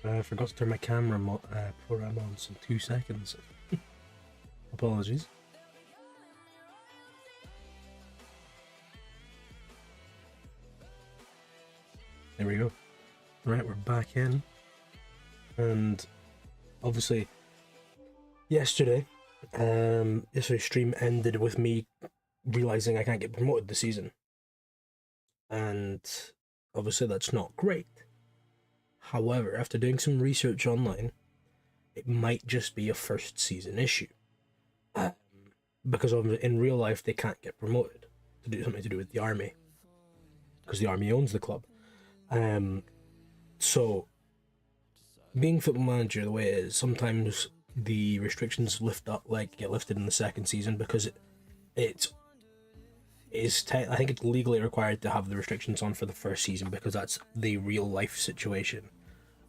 I forgot to turn my camera program on, so 2 seconds. Apologies. There we go. Right, we're back in. And obviously, yesterday's stream ended with me realizing I can't get promoted this season. And obviously that's not great. However, after doing some research online, it might just be a first season issue. Because in real life they can't get promoted to do something to do with the army. Because the army owns the club. So being football manager the way it is, sometimes the restrictions get lifted in the second season because I think it's legally required to have the restrictions on for the first season because that's the real life situation.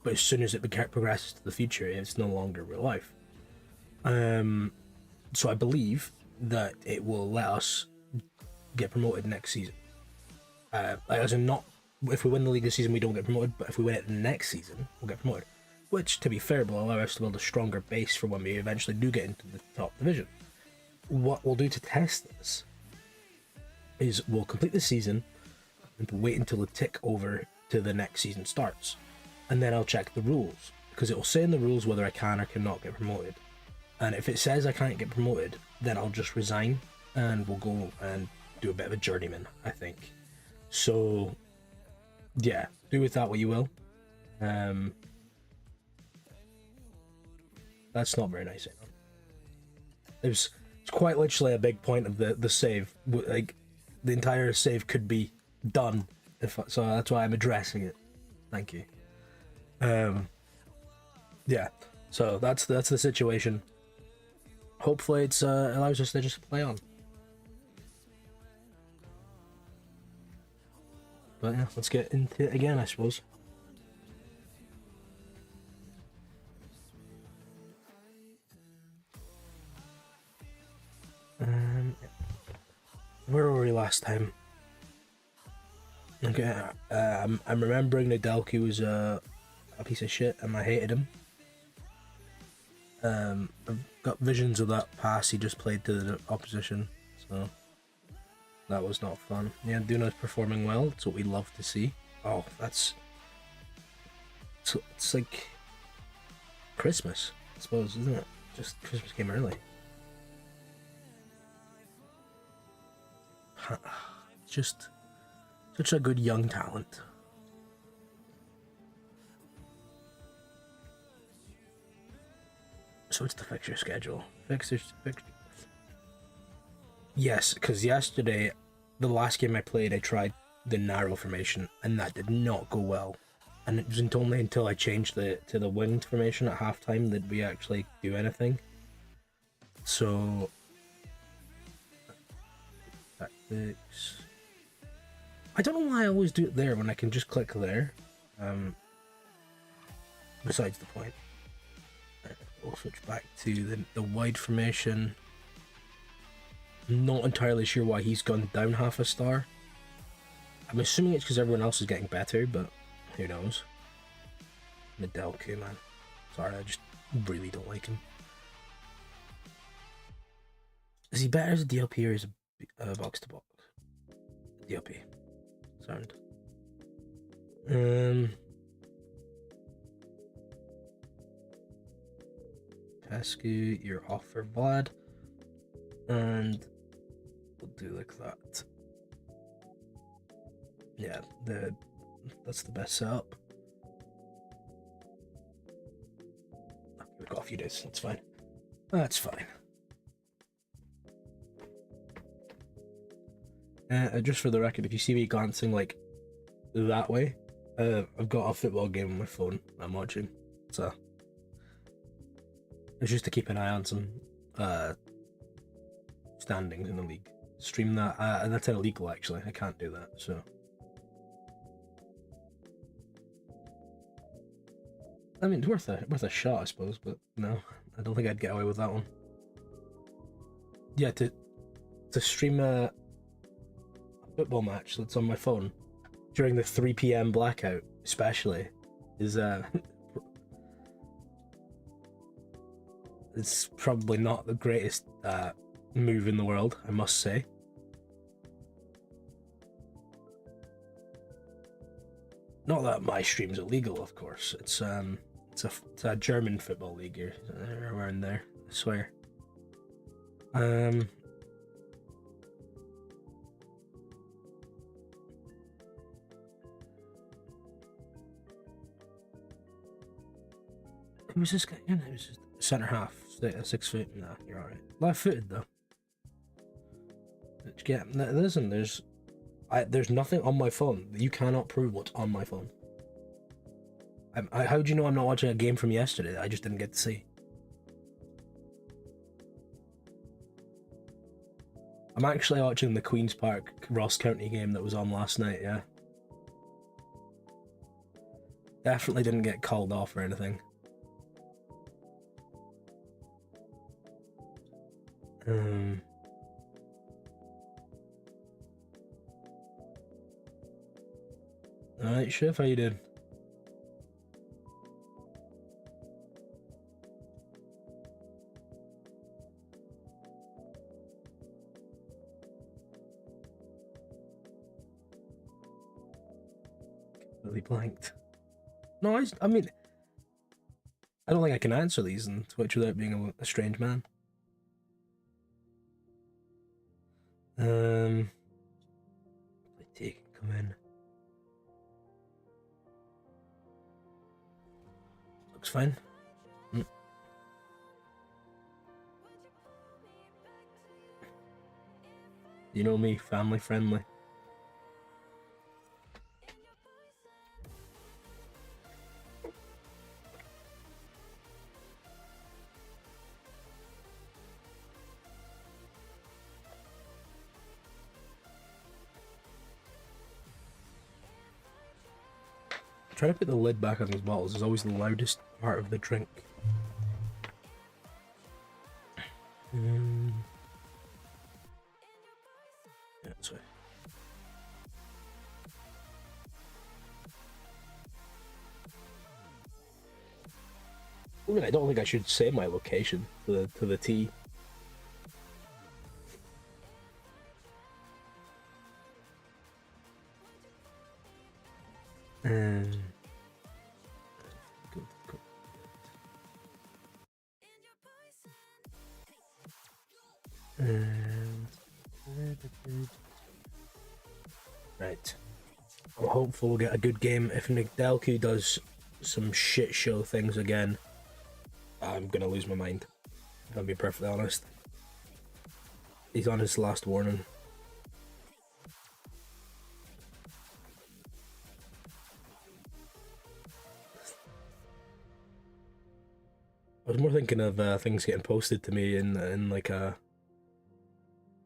But as soon as it progresses to the future, it's no longer real life. So I believe that it will let us get promoted next season. As in, not if we win the league this season we don't get promoted, but if we win it next season we'll get promoted. Which, to be fair, will allow us to build a stronger base for when we eventually do get into the top division. What we'll do to test this is we'll complete the season and wait until the tick over to the next season starts. And then I'll check the rules, because it will say in the rules whether I can or cannot get promoted. And if it says I can't get promoted, then I'll just resign and we'll go and do a bit of a journeyman, I think. So, yeah, do with that what you will. That's not very nice. It's quite literally a big point of the save. Like, the entire save could be done, so that's why I'm addressing it. Thank you. Yeah, so that's the situation. Hopefully it's allows us to just play on. But yeah, let's get into it again, I suppose. Where were we last time? Okay, I'm remembering Nedelki was a piece of shit and I hated him. I've got visions of that pass he just played to the opposition, so that was not fun. Yeah, Duna's performing well. It's what we love to see. Oh, it's like Christmas, I suppose, isn't it? Just Christmas came early. Just such a good young talent. So it's the fixture schedule. Fixture. Yes, because yesterday, the last game I played, I tried the narrow formation, and that did not go well. And it wasn't only until I changed to the winged formation at halftime that we actually do anything. So, tactics. I don't know why I always do it there when I can just click there. Besides the point. We'll switch back to the wide formation. Not entirely sure why he's gone down half a star. I'm assuming it's because everyone else is getting better, but who knows. Nedelku, man. Sorry, I just really don't like him. Is he better as a DLP or as a box to box? DLP. Sound. Pescu, you're off for Vlad. And we'll do like that. Yeah, that's the best setup. We've got a few days, that's fine. That's fine. Just for the record, if you see me glancing like that way, I've got a football game on my phone I'm watching, so it's just to keep an eye on some standings in the league. Stream that, and that's illegal actually. I can't do that. So I mean, it's worth a shot, I suppose, but no, I don't think I'd get away with that one. Yeah, to stream a football match that's on my phone during the 3 p.m. blackout, especially, is It's probably not the greatest move in the world, I must say. Not that my stream's illegal, of course. It's a German football league here, around there, I swear. Who's this guy again? Who's centre half? 6 foot? Nah, you're alright. Left footed though. Yeah, listen, there's nothing on my phone. You cannot prove what's on my phone. How do you know I'm not watching a game from yesterday that I just didn't get to see? I'm actually watching the Queen's Park Ross County game that was on last night, yeah. Definitely didn't get called off or anything. Alright, Chef, how you doing? Completely blanked. No, I mean, I don't think I can answer these on Twitch without being a strange man. Take come in. Looks fine. You know me, family friendly. Trying to put the lid back on these bottles is always the loudest part of the drink. Yeah, sorry. I mean, I don't think I should say my location to the T. Right. I'm hopeful we'll get a good game. If Nedelku does some shit show things again, I'm gonna lose my mind. I'm gonna be perfectly honest. He's on his last warning. I was more thinking of things getting posted to me in like a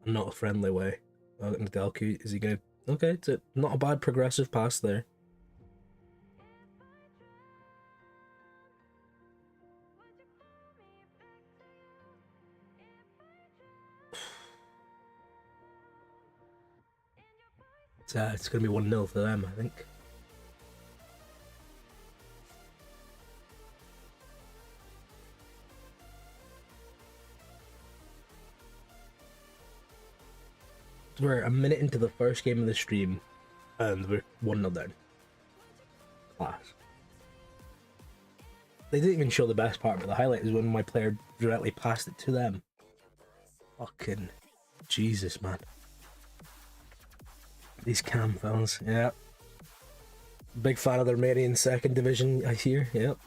not a friendly way. Nedelku, is he gonna? Okay, it's not a bad progressive pass there. It's gonna be 1-0 for them, I think. We're a minute into the first game of the stream, and we're 1-0 down. Class. They didn't even show the best part, but the highlight is when my player directly passed it to them. Fucking Jesus, man. These cam fellas, yeah. Big fan of the Romanian second division, I hear, yep.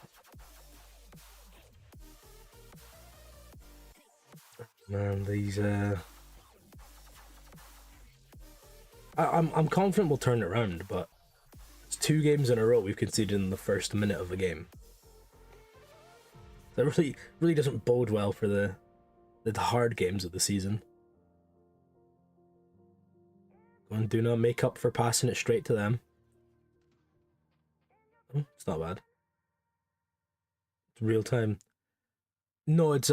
Man, these I'm confident we'll turn it around, but it's 2 games in a row we've conceded in the first minute of the game. That really doesn't bode well for the hard games of the season. And do not make up for passing it straight to them. Oh, it's not bad. It's real time. No, it's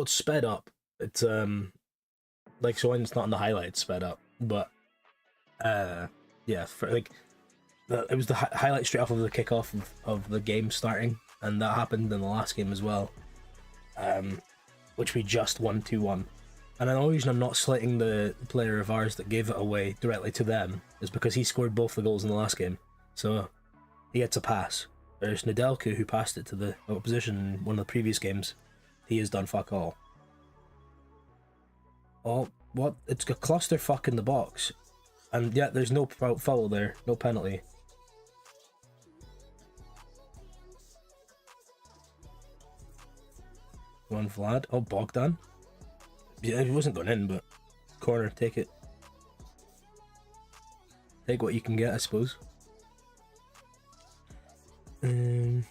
sped up. It's like, so when it's not in the highlights, sped up, but yeah, for like it was the highlight straight off of the kickoff of the game starting, and that happened in the last game as well. which we just won 2-1. And the only reason I'm not slating the player of ours that gave it away directly to them is because he scored both the goals in the last game. So he gets a pass. There's Nedelku, who passed it to the opposition in one of the previous games. He has done fuck all. Oh, what? It's a clusterfuck in the box. And yeah, there's no foul there. No penalty. One Vlad. Oh, Bogdan. Yeah, he wasn't going in, but corner, take it. Take what you can get, I suppose. And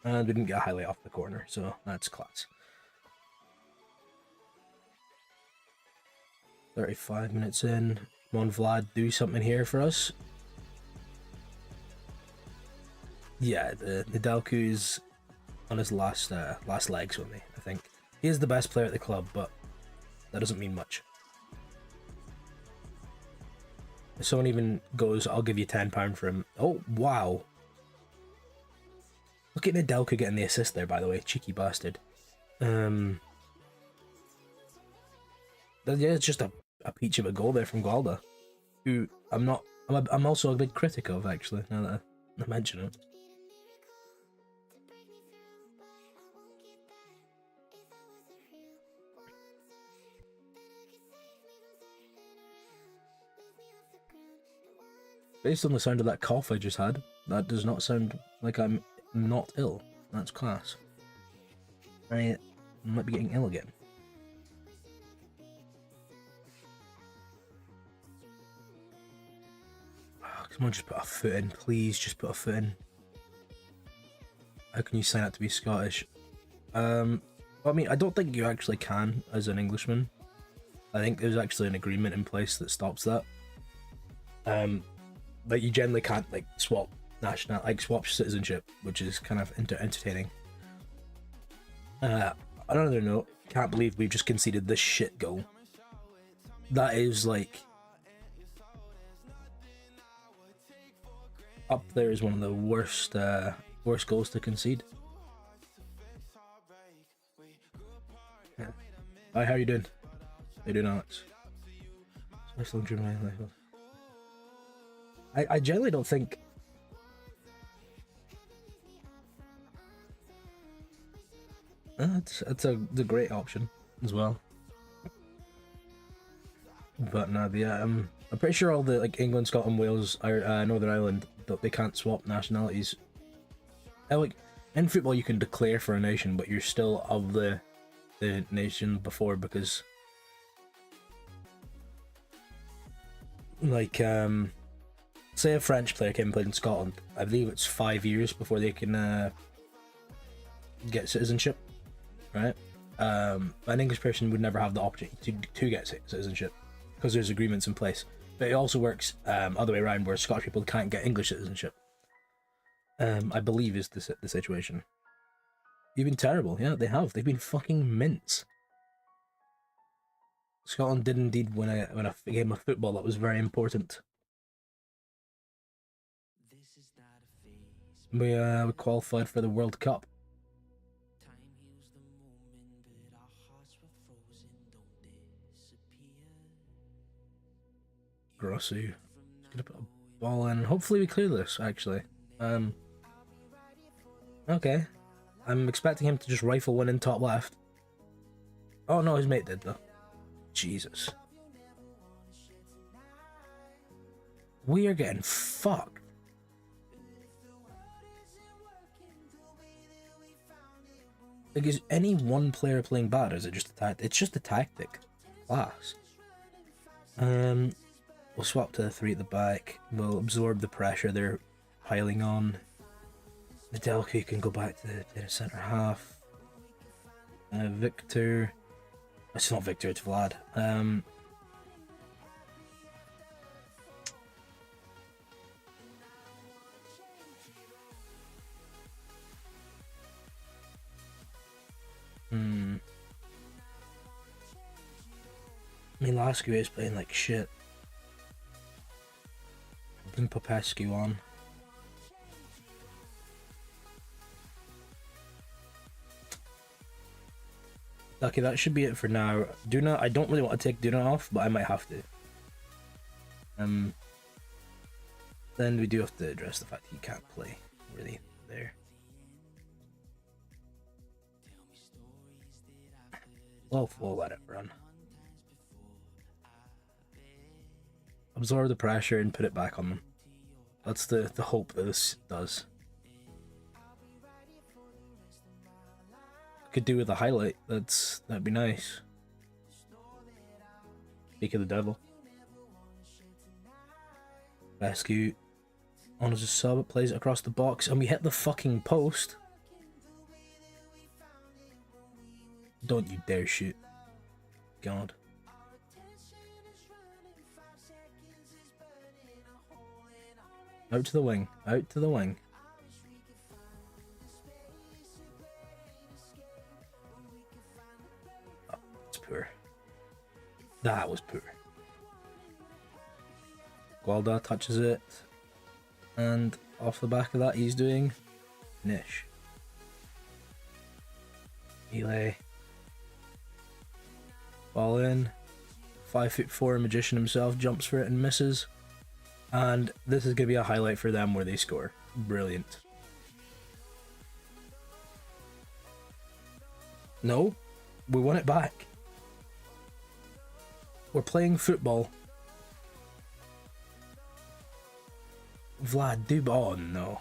we didn't get a highlight off the corner, so that's class. 35 minutes in. Come on, Vlad, do something here for us. Yeah, the Nedelku's on his last legs with me, I think. He is the best player at the club, but that doesn't mean much. If someone even goes, I'll give you £10 for him. Oh, wow. Look at Nedelku getting the assist there, by the way. Cheeky bastard. Yeah, it's just a peach of a goal there from Gualda, who I'm also a big critic of, actually, now that I mention it. Based on the sound of that cough I just had, that does not sound like I'm not ill. That's class. I might be getting ill again. Oh, come on, just put a foot in. Please, just put a foot in. How can you sign up to be Scottish? I mean, I don't think you actually can as an Englishman. I think there's actually an agreement in place that stops that. Like, you generally can't, like, swap citizenship, which is kind of entertaining. On another note, can't believe we've just conceded this shit goal. That is, like, up there is one of the worst goals to concede. Yeah. Hi, how are you doing? How you doing, Alex? Nice long dream. I generally don't think it's a great option as well. But no, I'm pretty sure all the, like, England, Scotland, Wales, Northern Ireland, they can't swap nationalities. Like, in football you can declare for a nation, but you're still of the nation before, because, like, say a French player came and played in Scotland, I believe it's 5 years before they can get citizenship, right? An English person would never have the opportunity to get citizenship because there's agreements in place. But it also works other way around, where Scottish people can't get English citizenship. I believe is the situation. They've been terrible, yeah, they have. They've been fucking mints. Scotland did indeed win a game of football that was very important. We qualified for the World Cup. Grossu. Just gonna put a ball in. Hopefully we clear this, actually. Okay. I'm expecting him to just rifle one in top left. Oh no, his mate did though. Jesus. We are getting fucked. Like, is any one player playing bad, or is it just a tactic? It's just a tactic. Class. We'll swap to the 3 at the back. We'll absorb the pressure they're piling on. Nedelku can go back to the centre half. Victor. It's not Victor, it's Vlad. I mean, Lasky is playing like shit. Bring Popescu on. Okay, that should be it for now. Duna, I don't really want to take Duna off, but I might have to. Then we do have to address the fact he can't play really there. Well, we'll let it run. Absorb the pressure and put it back on them. That's the hope that this does. Could do with a highlight. That'd be nice. Speak of the devil. Rescue. Honors a sub, it plays it across the box, and we hit the fucking post. Don't you dare shoot. God. Out to the wing. Out to the wing. Oh, that's poor. That was poor. Gualda touches it. And off the back of that, he's doing Nish. Elay. Ball in. 5'4" magician himself jumps for it and misses. And this is going to be a highlight for them where they score. Brilliant. No, we won it back. We're playing football. Vlad, do... Oh, no.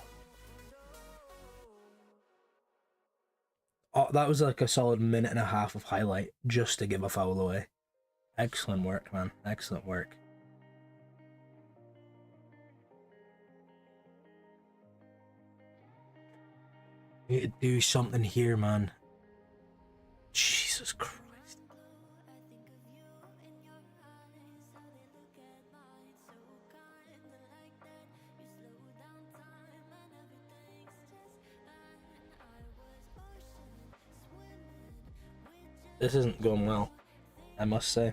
Oh, that was like a solid minute and a half of highlight just to give a foul away. Excellent work, man. Excellent work. We need to do something here, man. Jesus Christ. This isn't going well, I must say.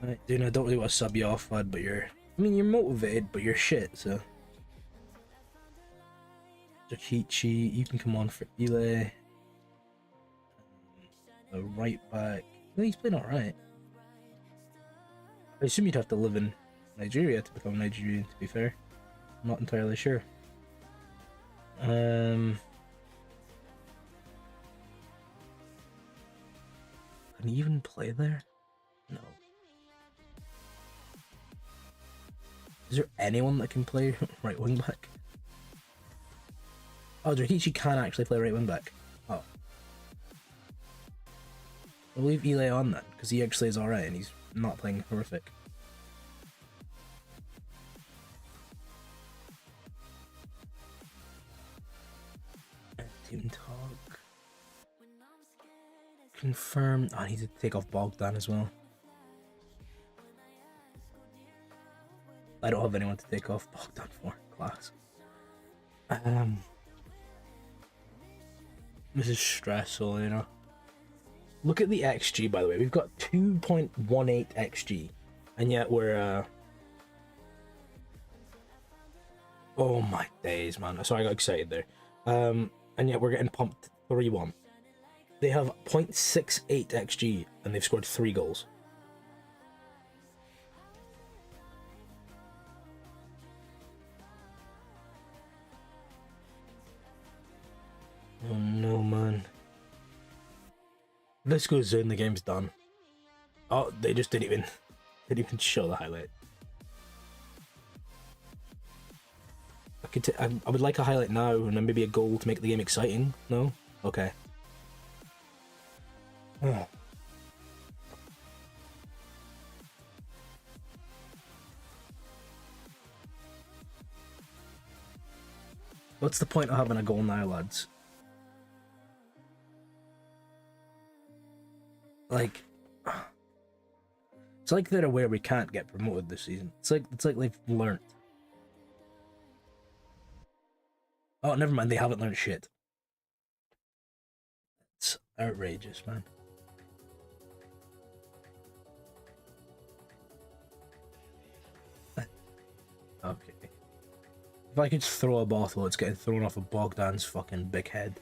Right, dude, I don't really want to sub you off, bud, but you're... I mean, you're motivated, but you're shit, so... Jakichi, you can come on for Ile. The right back... No, he's playing alright. I assume you'd have to live in Nigeria to become Nigerian, to be fair. I'm not entirely sure. Can he even play there? No. Is there anyone that can play right wing back? Oh, Drakichi can actually play right wing back. Oh. We'll leave Ile on then, because he actually is alright and he's not playing horrific. Team talk. Confirm. Oh, I need to take off Bogdan as well. I don't have anyone to take off Bogdan for. Class. This is stressful, you know. Look at the XG, by the way. We've got 2.18 XG, and yet we're oh my days, man. Sorry, I got excited there. And yet we're getting pumped 3-1. They have 0.68 XG, and they've scored 3 goals. Oh no, man. If this goes in, the game's done. Oh, they just didn't even show the highlight. I would like a highlight now, and then maybe a goal to make the game exciting. No? Okay. Oh. What's the point of having a goal now, lads? Like, it's like they're aware we can't get promoted this season. It's like they've learnt. Oh, never mind. They haven't learned shit. It's outrageous, man. Okay. If I could throw a bottle, it's getting thrown off of Bogdan's fucking big head.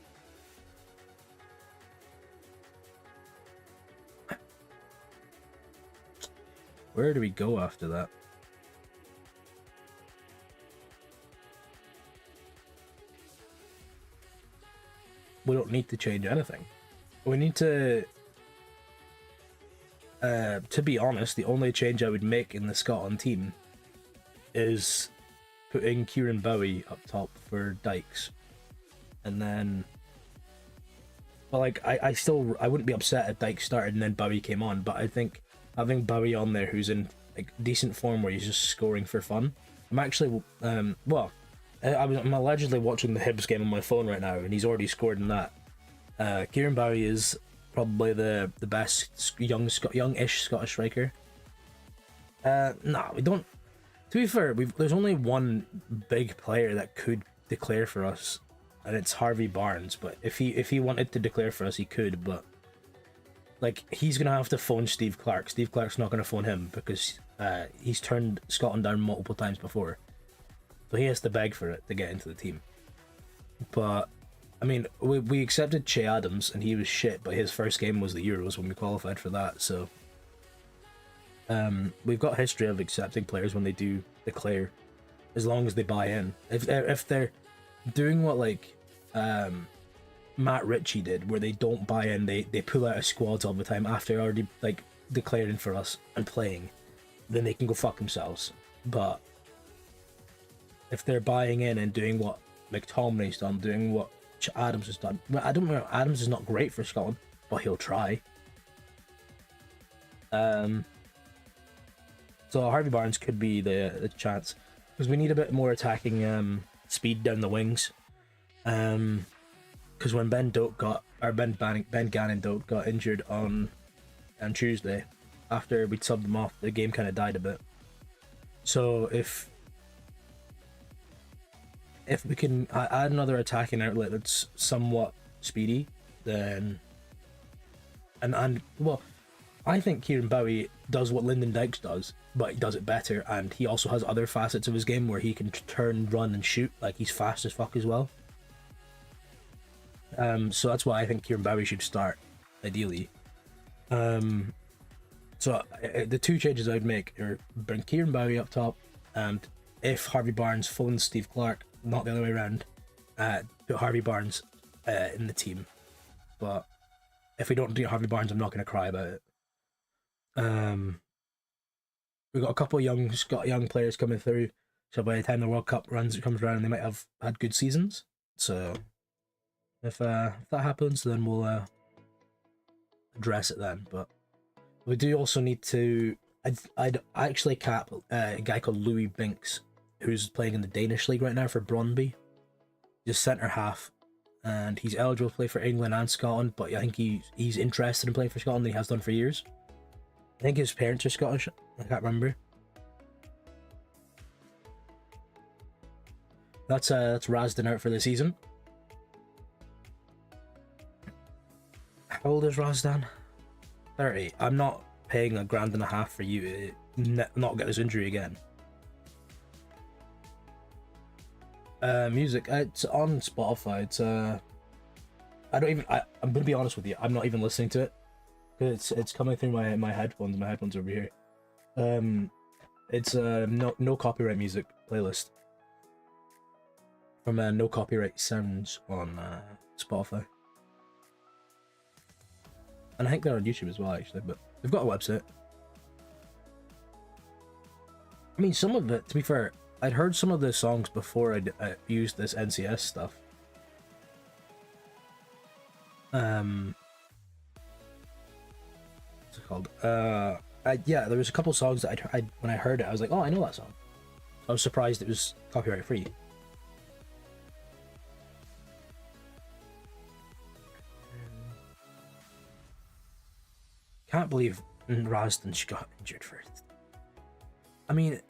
Where do we go after that? We don't need to change anything. We need to be honest, the only change I would make in the Scotland team is putting Kieran Bowie up top for Dykes. And then, well, like, I wouldn't be upset if Dykes started and then Bowie came on, but I think having Bowie on there who's in like decent form where he's just scoring for fun. I'm actually, I'm allegedly watching the Hibs game on my phone right now, and he's already scored in that. Kieran Bowie is probably the best youngish Scottish striker. Nah, we don't. To be fair, there's only one big player that could declare for us, and it's Harvey Barnes. But if he wanted to declare for us, he could. But like, he's gonna have to phone Steve Clarke. Steve Clarke's not gonna phone him because he's turned Scotland down multiple times before, so he has to beg for it to get into the team. But I mean, we accepted Che Adams, and he was shit. But his first game was the Euros when we qualified for that, so. We've got history of accepting players when they do declare, as long as they buy in. If they're doing what like Matt Ritchie did, where they don't buy in, they pull out of squads all the time after already like declaring for us and playing, then they can go fuck themselves. But if they're buying in and doing what McTominay's done, doing what Adams has done, well, I don't know, Adams is not great for Scotland, but he'll try. So Harvey Barnes could be the chance, because we need a bit more attacking speed down the wings. Because when Ben Gannon Doak got injured on Tuesday, after we subbed him off, the game kind of died a bit. So if we can add another attacking outlet that's somewhat speedy, then well, I think Kieran Bowie does what Lyndon Dykes does, but he does it better, and he also has other facets of his game where he can turn, run, and shoot. Like, he's fast as fuck as well. So that's why I think Kieran Bowie should start, ideally. So the two changes I'd make are bring Kieran Bowie up top, and if Harvey Barnes phones Steve Clarke, not the other way around, put Harvey Barnes in the team. But if we don't do Harvey Barnes, I'm not going to cry about it. We've got a couple of young players coming through, so by the time the World Cup comes around, they might have had good seasons. So if that happens, then we'll address it then. But we do also need to. I'd actually cap a guy called Louis Binks, who's playing in the Danish league right now for Brøndby. He's a centre half, and he's eligible to play for England and Scotland. But I think he's interested in playing for Scotland. He has done for years. I think his parents are Scottish. I can't remember. That's Razdan out for the season. How old is Razdan? 30. I'm not paying $1,500 for you to not get this injury again. Music. It's on Spotify. It's I'm gonna be honest with you. I'm not even listening to it. It's coming through my headphones. My headphones over here. It's no copyright music playlist from No Copyright Sounds on Spotify, and I think they're on YouTube as well, actually. But they've got a website. I mean, some of it, to be fair, I'd heard some of the songs before I used this NCS stuff. What's it called? Yeah, there was a couple songs that I when I heard it, I was like, oh, I know that song. I was surprised it was copyright free. Can't believe Razdan got injured first. I mean,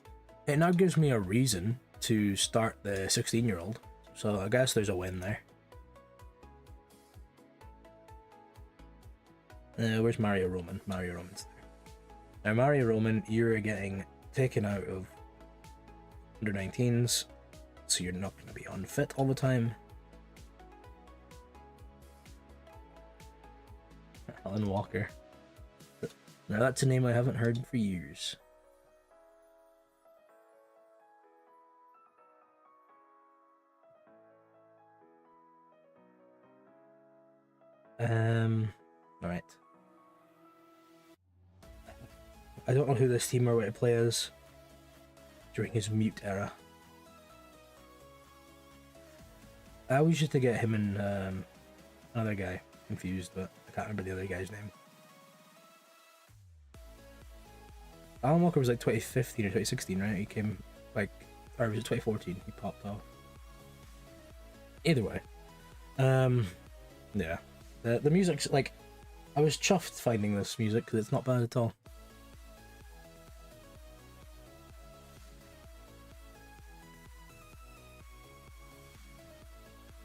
it now gives me a reason to start the 16-year-old, so I guess there's a win there. Where's Mario Roman? Mario Roman's there. Now, Mario Roman, you're getting taken out of under-19s, so you're not going to be unfit all the time. Alan Walker. Now, that's a name I haven't heard for years. Alright. I don't know who this team are going to play as during his mute era. I always used to get him and another guy confused, but I can't remember the other guy's name. Alan Walker was like 2015 or 2016, right? He came like, or was it 2014? He popped off. Either way, yeah, the music's like, I was chuffed finding this music because it's not bad at all.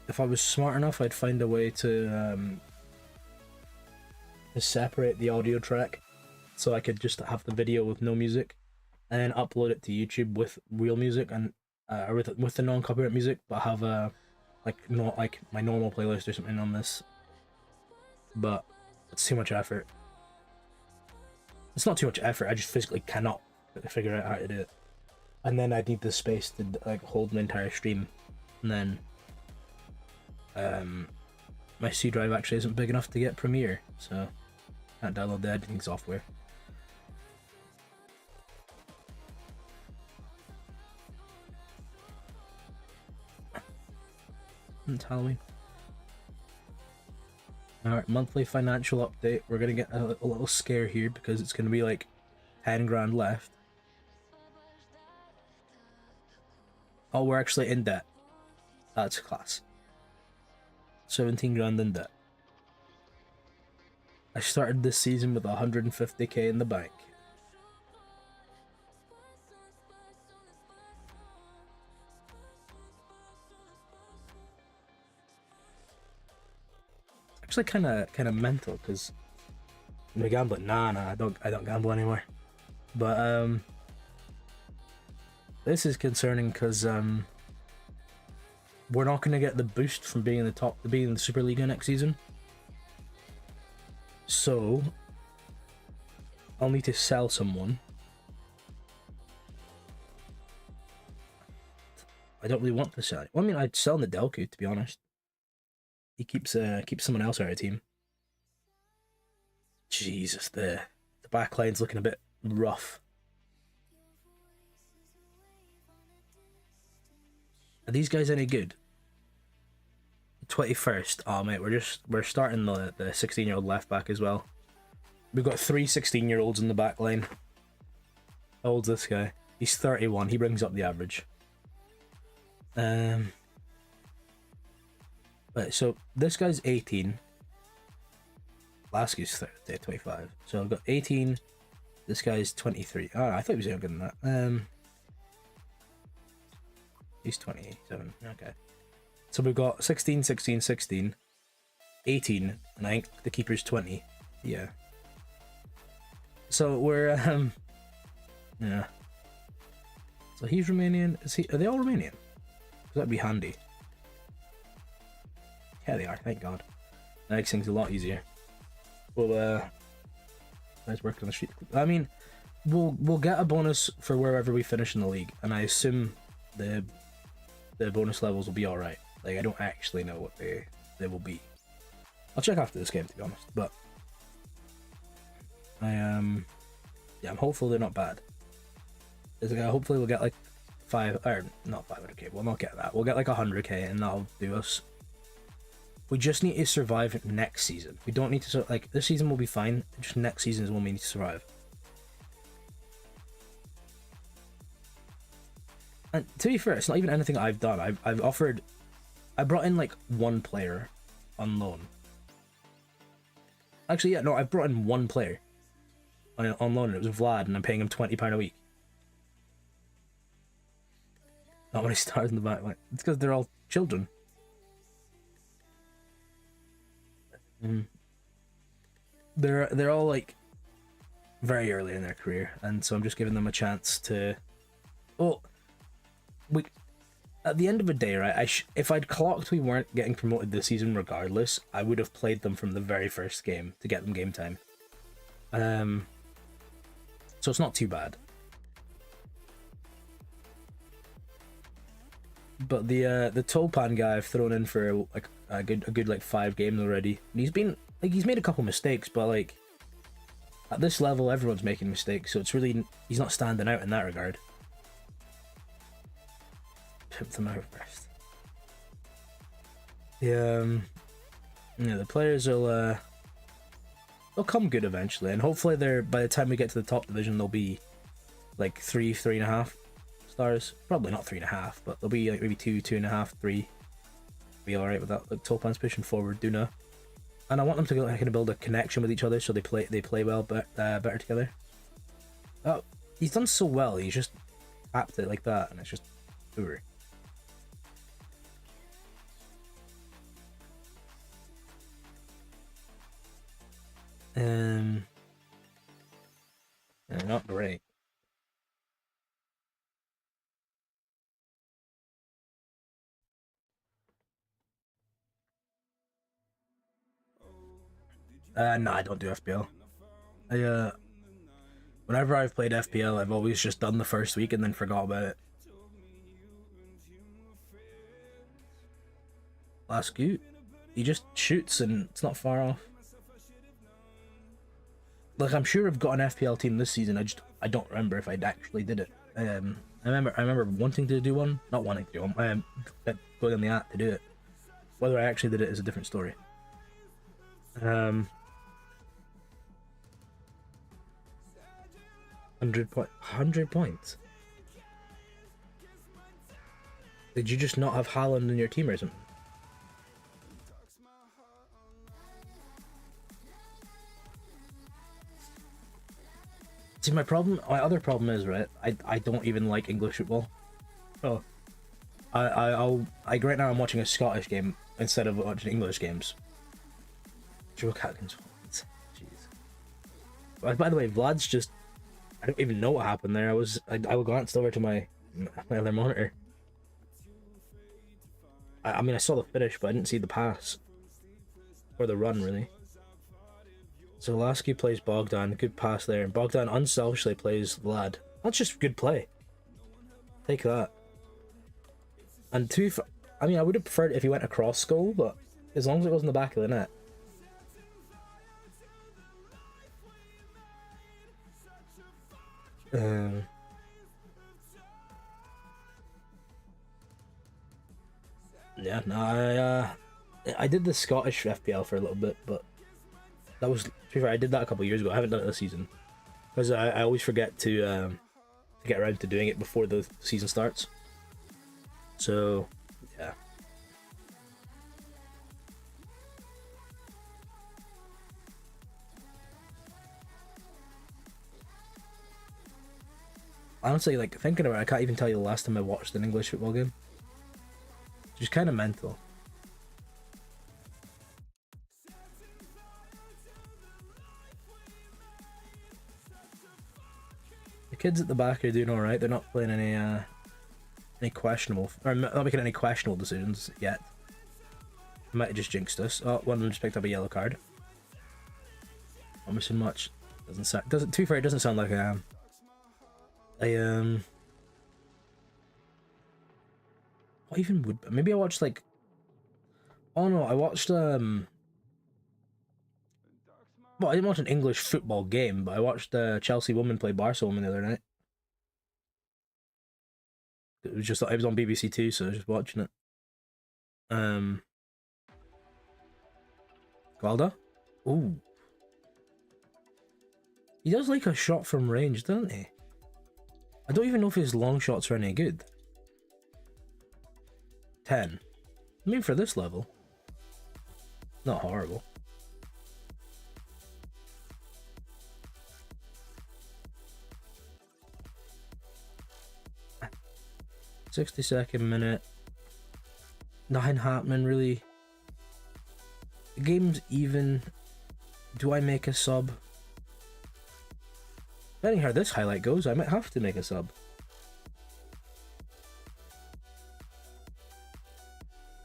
If I was smart enough, I'd find a way to separate the audio track so I could just have the video with no music and then upload it to YouTube with real music and or with the non-copyright music, but have not like my normal playlist or something on this. But it's too much effort. It's not too much effort, I just physically cannot figure out how to do it. And then I'd need the space to like hold an entire stream, and then my C drive actually isn't big enough to get Premiere, so I can't download the editing software. It's Halloween. Alright, monthly financial update. We're gonna get a little scare here because it's gonna be like 10 grand left. Oh, we're actually in debt. That's class. 17 grand in debt. I started this season with 150k in the bank. Actually, kind of mental because I'm gambling. Nah, I don't gamble anymore. But this is concerning because we're not going to get the boost from being in the top, to being in the Superliga next season. So I'll need to sell someone. I don't really want to sell it. Well, I mean, I'd sell Nedelku, to be honest. He keeps someone else out of the team. Jesus, the back line's looking a bit rough. Are these guys any good? 21st. Oh mate, we're starting the 16-year-old left back as well. We've got 3 16-year-olds in the back line. How old's this guy? He's 31. He brings up the average. Right, so this guy's 18. Last guy's 25. So I've got 18. This guy's 23. Oh, I thought he was younger than that. He's 27. Okay. So we've got 16, 16, 16, 18, and I think the keeper's 20. Yeah. So we're yeah. So he's Romanian. Are they all Romanian? That'd be handy. Yeah, they are. Thank God. That makes things a lot easier. Well, guys working on the street. I mean, we'll get a bonus for wherever we finish in the league, and I assume the bonus levels will be all right. Like, I don't actually know what they will be. I'll check after this game, to be honest. But yeah, I'm hopeful they're not bad. Hopefully we'll get like not 500k. We'll not get that. We'll get like 100k, and that'll do us. We just need to survive next season. We don't need to, like, this season will be fine. Just next season is when we need to survive. And to be fair, it's not even anything I've done. I brought in like one player on loan. Actually, yeah, no, I brought in one player on loan, and it was Vlad, and I'm paying him £20 a week. Not many stars in the back. Like, it's because they're all children. They're all like very early in their career, and so I'm just giving them a chance to. Well, at the end of the day, right? If I'd clocked we weren't getting promoted this season, regardless, I would have played them from the very first game to get them game time. So it's not too bad. But the Tolpan guy I've thrown in for like a good like 5 games already. And he's been like, he's made a couple mistakes, but like at this level, everyone's making mistakes, so it's really, he's not standing out in that regard. Pimp them out first. Yeah, the players will they'll come good eventually, and hopefully by the time we get to the top division, they'll be like 3.5 stars. Probably not 3.5, but they'll be like maybe 2.5, 3. Be alright with that. Like Toplan's pushing forward, Duna. And I want them to kind of build a connection with each other so they play well, but better together. Oh, he's done so well. He's just tapped it like that, and it's just over. Not great. No, I don't do FPL. Whenever I've played FPL, I've always just done the first week and then forgot about it. Last Scoot, he just shoots and it's not far off. Like, I'm sure I've got an FPL team this season. I don't remember if I actually did it. I remember wanting to do one, not wanting to do one. Going on the app to do it. Whether I actually did it is a different story. 100 points. Did you just not have Haaland in your team or something? See, my other problem is, right, I don't even like English football. Oh, right now I'm watching a Scottish game instead of watching English games. Joe Catkins. Jeez. By the way, Vlad's just, I don't even know what happened there. I glanced over to my other monitor. I mean, I saw the finish, but I didn't see the pass. Or the run, really. So Lasky plays Bogdan, good pass there, and Bogdan unselfishly plays Vlad. That's just good play. Take that. And I mean, I would have preferred it if he went across goal, but as long as it was in the back of the net. Yeah, no, I did the Scottish FPL for a little bit, but that was, to be fair, I did that a couple of years ago. I haven't done it this season because I always forget to get around to doing it before the season starts. So yeah. Honestly, like, thinking about it, I can't even tell you the last time I watched an English football game. It's just kind of mental. The kids at the back are doing alright. They're not playing any questionable, or not making any questionable decisions yet. Might have just jinxed us. Oh, one of them just picked up a yellow card. Not missing much. To be fair, it doesn't sound like I am. What even would, maybe I watched like, oh no, I watched well, I didn't watch an English football game, but I watched Chelsea woman play Barca woman the other night. It was on BBC Two, so I was just watching it. Galda? Ooh. He does like a shot from range, doesn't he? I don't even know if his long shots are any good. 10. I mean, for this level, not horrible. Ah. 62nd minute. Nothing happening really. The game's even. Do I make a sub? Depending how this highlight goes, I might have to make a sub.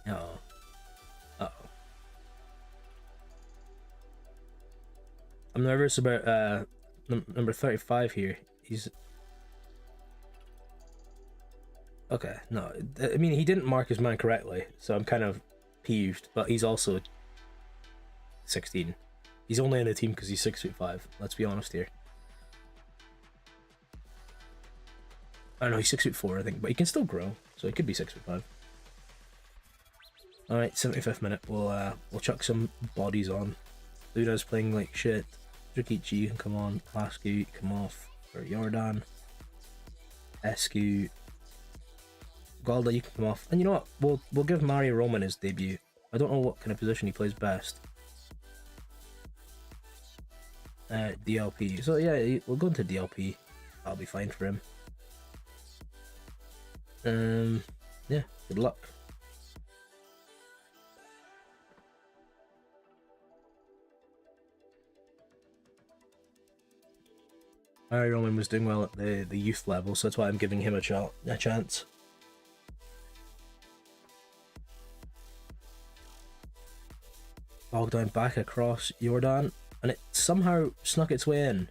Uh-oh. Uh-oh. I'm nervous about number 35 here. He's... Okay, no. I mean, he didn't mark his man correctly, so I'm kind of peeved, but he's also 16. He's only in the team because he's 6'5". Let's be honest here. I don't know, he's 6'4", I think, but he can still grow, so he could be 6'5". All right, 75th minute. We'll chuck some bodies on. Luda's playing like shit. Drakici, you can come on. Lasku, you can come off for Jordan. Escu. Galda, you can come off. And you know what? We'll give Mario Roman his debut. I don't know what kind of position he plays best. DLP. So yeah, we'll go into DLP. I'll be fine for him. Yeah, good luck. Mario Roman was doing well at the youth level, so that's why I'm giving him a chance. Bogdan back across Jordan, and it somehow snuck its way in.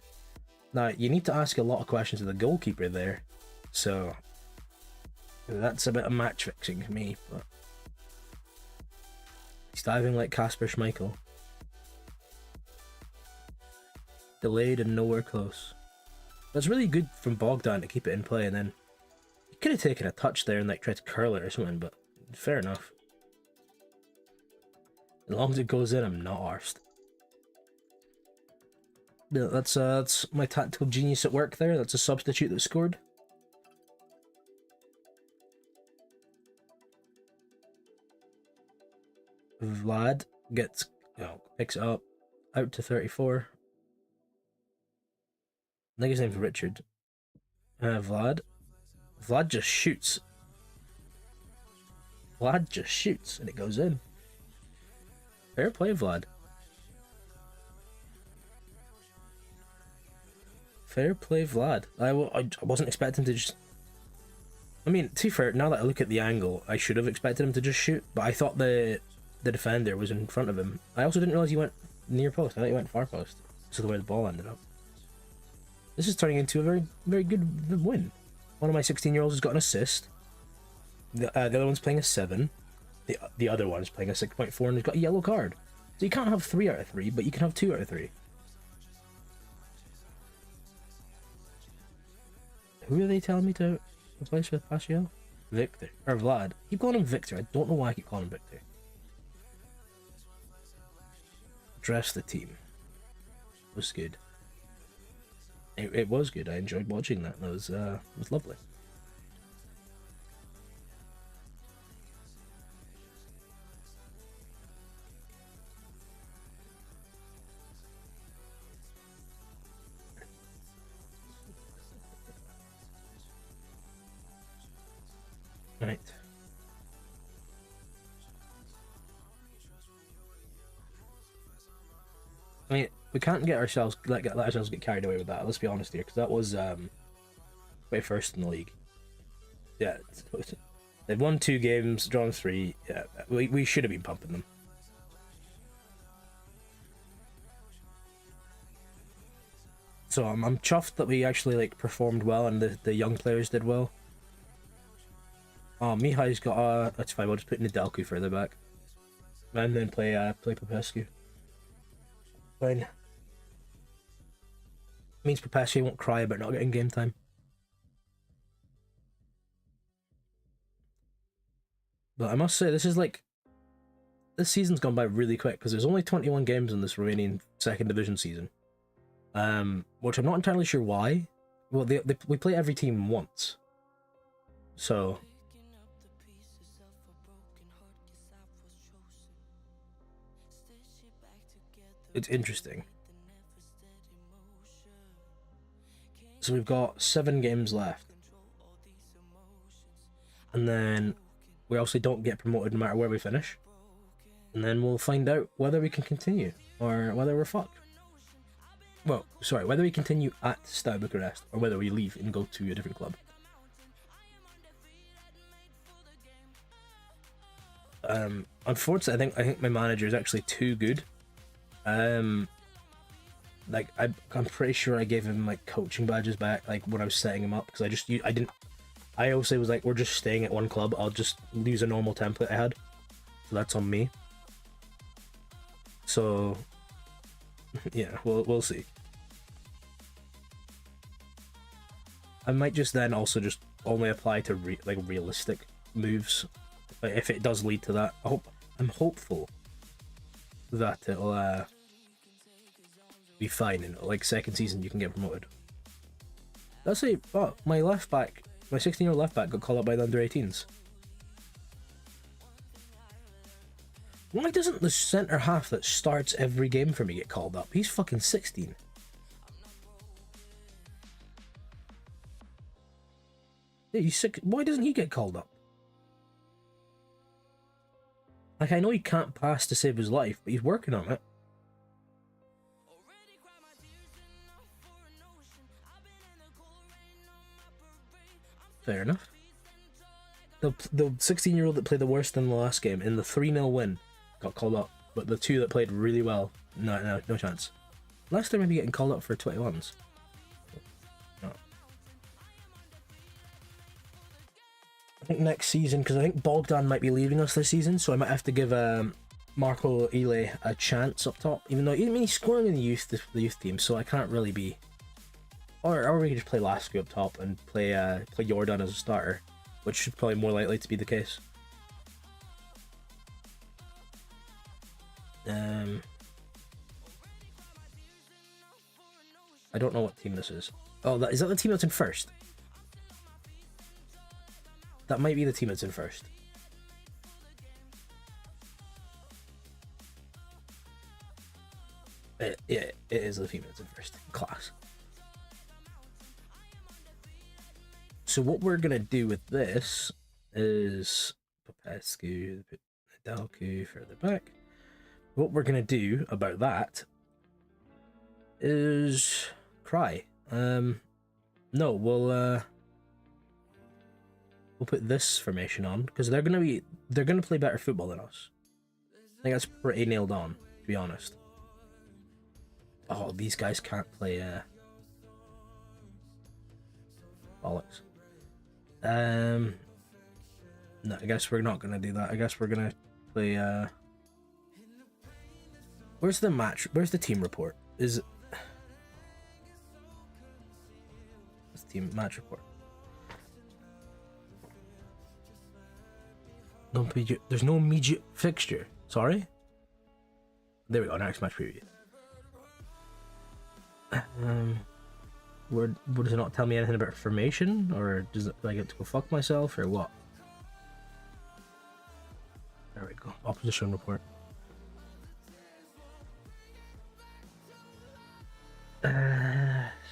Now, you need to ask a lot of questions to the goalkeeper there, so that's a bit of match fixing for me, but he's diving like Kasper Schmeichel. Delayed and nowhere close. That's really good from Bogdan to keep it in play, and then he could have taken a touch there and like tried to curl it or something, but fair enough. As long as it goes in, I'm not arsed. Yeah, that's my tactical genius at work there. That's a substitute that scored. Vlad picks it up out to 34. I think his name's Richard. Vlad just shoots. Vlad just shoots and it goes in. Fair play, Vlad. Fair play, Vlad. I wasn't expecting to just... I mean, to be fair, now that I look at the angle, I should have expected him to just shoot, but I thought the defender was in front of him. I also didn't realise he went near post. I thought he went far post. This is the way the ball ended up. This is turning into a very, very good win. One of my 16-year-olds has got an assist. The other one's playing a 7. The other one's playing a 6.4 and he's got a yellow card. So you can't have 3 out of 3, but you can have 2 out of 3. Who are they telling me to replace with Paschal? Victor. Or Vlad. I keep calling him Victor. I don't know why I keep calling him Victor. Dress the team. It was good. It was good. I enjoyed watching that. It was lovely. Right. I mean, we can't let ourselves get carried away with that. Let's be honest here, because that was way first in the league. Yeah, they've won 2 games, drawn 3. Yeah, we should have been pumping them. So I'm chuffed that we actually like performed well and the young players did well. Oh, Mihai's got that's fine. We'll just put Nedelku further back, and then play Popescu. Fine. Means Popescu won't cry about not getting game time. But I must say, this season's gone by really quick because there's only 21 games in this Romanian second division season. Which I'm not entirely sure why. Well, we play every team once, so. It's interesting. So we've got 7 games left. And then we also don't get promoted no matter where we finish. And then we'll find out whether we can continue or whether we're fucked. Well, sorry, whether we continue at Steaua Bucharest or whether we leave and go to a different club. Unfortunately, I think my manager is actually too good. Like I'm pretty sure I gave him like coaching badges back like when I was setting him up because I also was like, we're just staying at one club, I'll just use a normal template I had, so that's on me. So Yeah, we'll see. I might just then also just only apply to like realistic moves, like if it does lead to that. I'm hopeful that it'll be fine, and like second season you can get promoted. Let's say, oh, my left back, my 16-year-old left back got called up by the under-18s. Why doesn't the centre half that starts every game for me get called up? He's fucking 16. Yeah, he's sick. Why doesn't he get called up? Like, I know he can't pass to save his life, but he's working on it. Fair enough. The 16-year-old that played the worst in the last game in the 3-0 win got called up, but the two that played really well, no chance. Last time maybe getting called up for 21s. No. I think next season, because I think Bogdan might be leaving us this season, so I might have to give Marco Ile a chance up top. Even though, I mean, he's scoring in the youth team, so I can't really be. Or we could just play Lasky up top and play Jordan as a starter, which is probably more likely to be the case. I don't know what team this is. Oh, is that the team that's in first? That might be the team that's in first. Yeah, it is the team that's in first. Class. So what we're gonna do with this is Popescu, Dalku further back. What we're gonna do about that is cry. No, we'll put this formation on because they're gonna play better football than us. I think that's pretty nailed on, to be honest. Oh, these guys can't play bollocks. No, I guess we're not gonna do that. I guess we're gonna play where's the team report? Is it team match report? There's no immediate fixture. Sorry? There we go, next match preview. Where does it not tell me anything about formation, or do I get to go fuck myself, or what? There we go. Opposition report.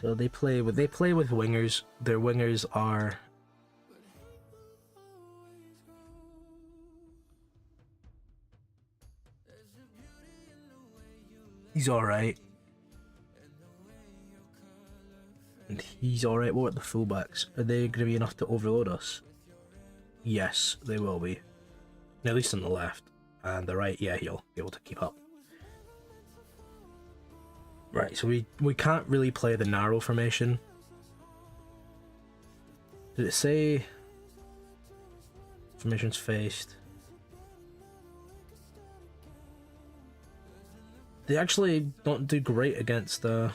So they play with wingers. Their wingers are he's alright. And he's alright. What are the fullbacks? Are they going to be enough to overload us? Yes, they will be. At least on the left. And the right, yeah, he'll be able to keep up. Right, so we can't really play the narrow formation. Did it say formations faced? They actually don't do great against like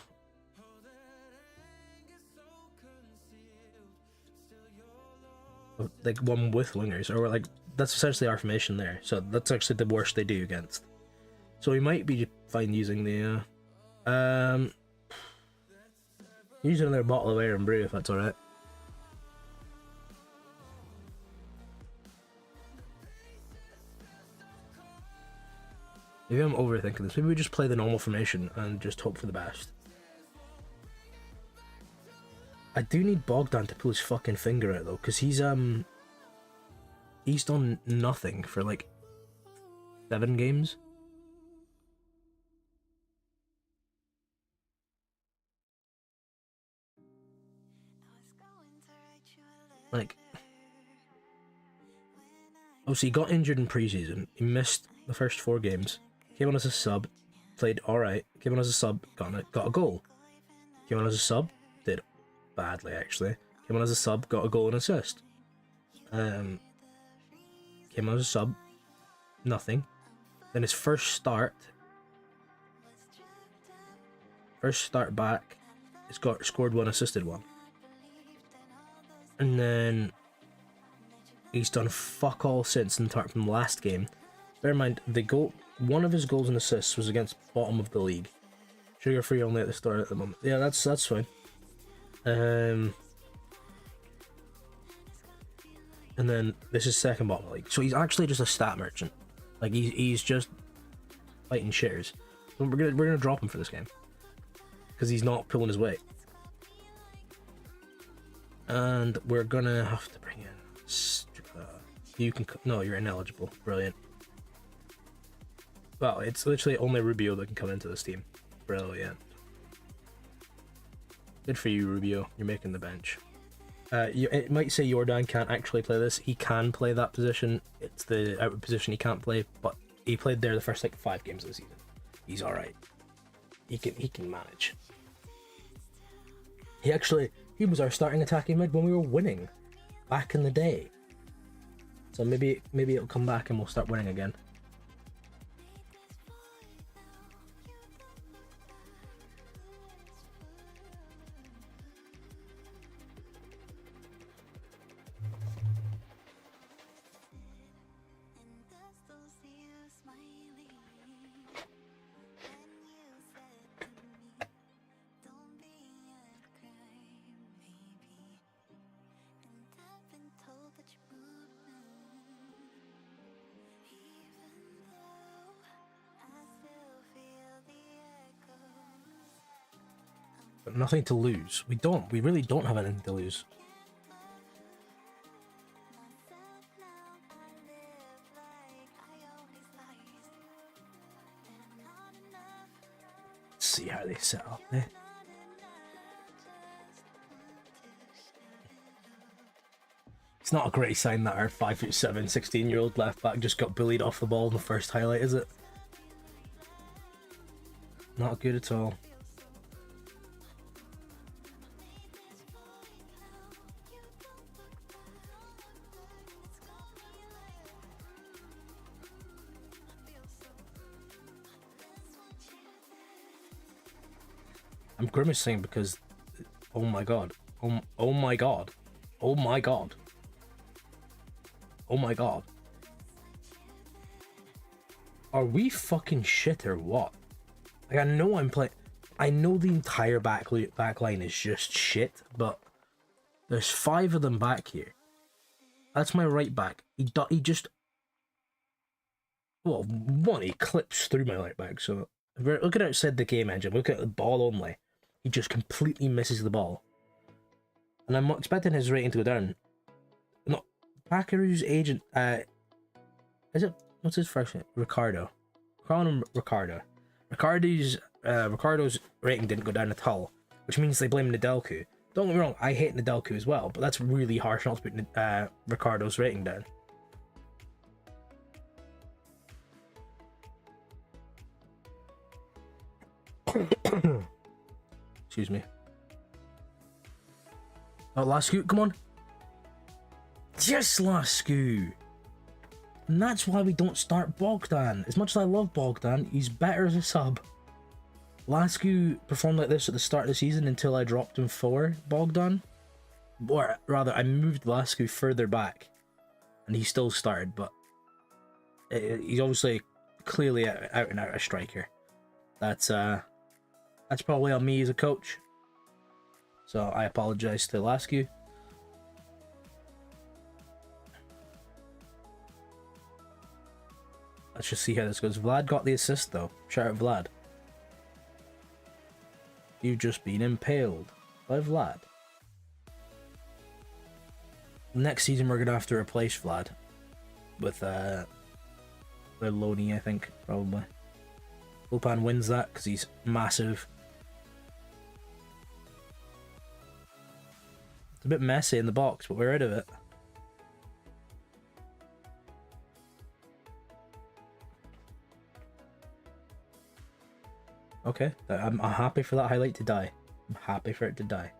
one with wingers, or like that's essentially our formation there. So that's actually the worst they do against. So we might be fine using the use another bottle of air and brew if that's alright. Maybe I'm overthinking this. Maybe we just play the normal formation and just hope for the best. I do need Bogdan to pull his fucking finger out though, because he's done nothing for like 7 games. Like, obviously he got injured in preseason. He missed the first 4 games. Came on as a sub, played alright. Came on as a sub, got a goal. Came on as a sub, did badly actually. Came on as a sub, got a goal and assist. Came on as a sub, nothing. Then his first start, First start back, he's scored 1, assisted 1. And then he's done fuck all since in apart from last game. Bear in mind, one of his goals and assists was against bottom of the league. Sugar free only at the start at the moment. Yeah, that's fine. And then this is second bottom of the league. So he's actually just a stat merchant. Like he's just fighting shares. So we're gonna drop him for this game because he's not pulling his weight. And we're gonna have to bring in. You can no, you're ineligible. Brilliant. Well, it's literally only Rubio that can come into this team. Brilliant. Good for you, Rubio. You're making the bench. It might say Jordan can't actually play this. He can play that position. It's the outward position he can't play, but he played there the first like 5 games of the season. He's all right. He can manage. He was our starting attacking mid when we were winning back in the day. So maybe it'll come back and we'll start winning again. But nothing to lose. We really don't have anything to lose. Let's see how they set up there. It's not a great sign that our 5'7", 16-year-old left back just got bullied off the ball in the first highlight, is it? Not good at all. I'm grimacing because, oh my god, oh my god, oh my god, oh my god. Are we fucking shit or what? Like, I know I know the entire back line is just shit, but there's 5 of them back here. That's my right back. He just, well, one, he clips through my right back, so if we're looking outside the game engine, look at the ball only. He just completely misses the ball. And I'm expecting his rating to go down. No, Packerou's agent, is it, what's his first name? Ricardo. Calling him Ricardo. Ricardo's rating didn't go down at all, which means they blame Nedelku. Don't get me wrong, I hate Nedelku as well, but that's really harsh not to put Ricardo's rating down. Excuse me. Oh, Lascu, come on. Yes, Lascu. And that's why we don't start Bogdan. As much as I love Bogdan, he's better as a sub. Lascu performed like this at the start of the season until I dropped him for Bogdan. Or rather, I moved Lascu further back. And he still started, but he's obviously clearly out and out a striker. That's probably on me as a coach. So I apologize to Lascu. Let's just see how this goes. Vlad got the assist though. Shout out Vlad. You've just been impaled by Vlad. Next season we're gonna have to replace Vlad with Loney, I think, probably. Lopan wins that because he's massive. It's a bit messy in the box, but we're out of it. Okay, I'm happy for that highlight to die. I'm happy for it to die.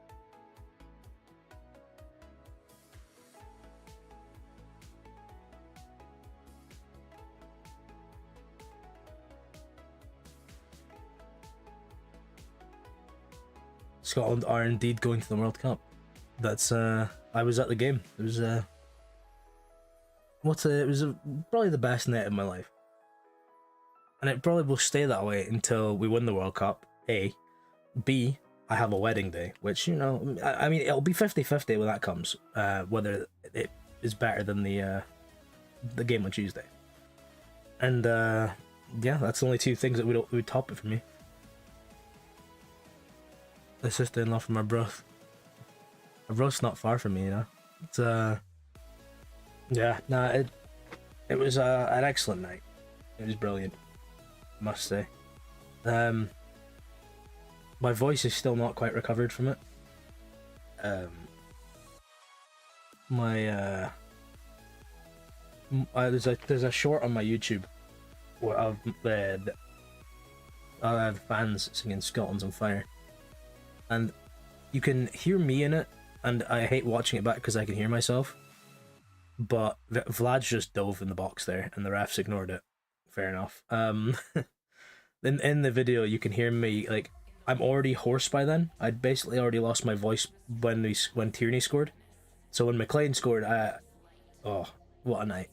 Scotland are indeed going to the World Cup. That's I was at the game. It was probably the best night of my life, and it probably will stay that way until we win the World Cup. A, B, I have a wedding day, which, you know, I mean, it'll be 50-50 when that comes, whether it is better than the game on Tuesday. And yeah, that's the only two things that would top it for me. The sister-in-law from my broth. My broth's not far from me, you know. It's yeah, nah, it was an excellent night. It was brilliant, I must say. My voice is still not quite recovered from it. There's a short on my YouTube of the fans singing "Scotland's on Fire," and you can hear me in it, and I hate watching it back because I can hear myself. But Vlad's just dove in the box there, and the refs ignored it. Fair enough. In the video, you can hear me, like, I'm already hoarse by then. I'd basically already lost my voice when Tierney scored. So when McLean scored, oh, what a night.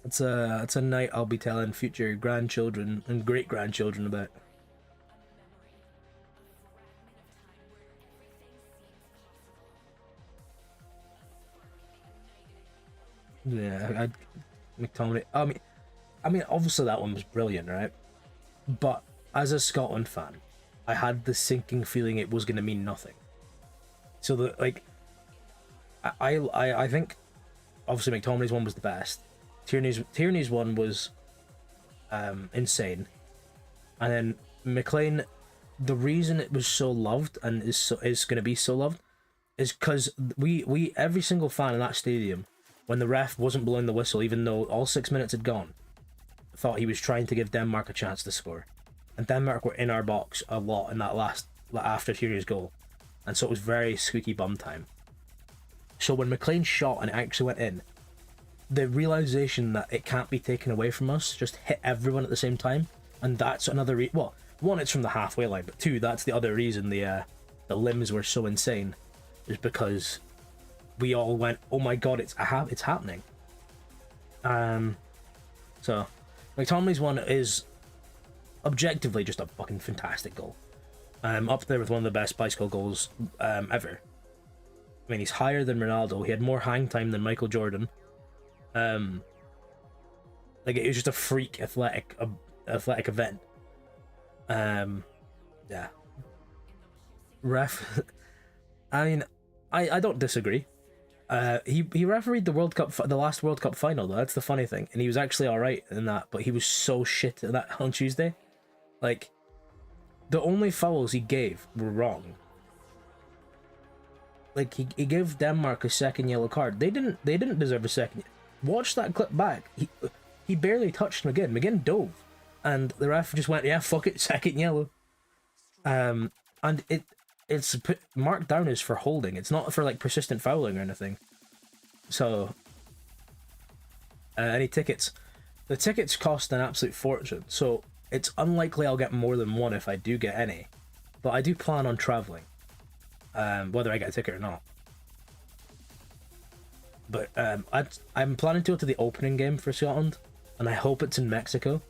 It's a night I'll be telling future grandchildren and great-grandchildren about. Yeah, McTominay. I mean, obviously that one was brilliant, right? But as a Scotland fan, I had the sinking feeling it was going to mean nothing. So the like, I think, obviously McTominay's one was the best. Tierney's one was, insane, and then McLean. The reason it was so loved and is going to be so loved, is because we every single fan in that stadium, when the ref wasn't blowing the whistle, even though all 6 minutes had gone, thought he was trying to give Denmark a chance to score. And Denmark were in our box a lot in that after Tierney's goal. And so it was very squeaky bum time. So when McLean shot and it actually went in, the realization that it can't be taken away from us just hit everyone at the same time. And that's another well, one, it's from the halfway line, but two, that's the other reason the limbs were so insane, is because we all went, oh my god, it's happening. So McTominay's one is objectively just a fucking fantastic goal. Up there with one of the best bicycle goals ever. I mean, he's higher than Ronaldo. He had more hang time than Michael Jordan. Like, it was just a freak athletic event. Yeah. Ref. I mean, I don't disagree. He refereed the last World Cup final though. That's the funny thing, and he was actually all right in that. But he was so shit at that on Tuesday. Like, the only fouls he gave were wrong. Like, he gave Denmark a second yellow card. They didn't deserve a second. Watch that clip back. He barely touched McGinn. McGinn dove, and the ref just went, yeah, fuck it, second yellow. And it's marked down as for holding. It's not for like persistent fouling or anything. So any tickets, the tickets cost an absolute fortune. So it's unlikely I'll get more than one if I do get any. But I do plan on traveling, whether I get a ticket or not. But I'm planning to go to the opening game for Scotland, and I hope it's in Mexico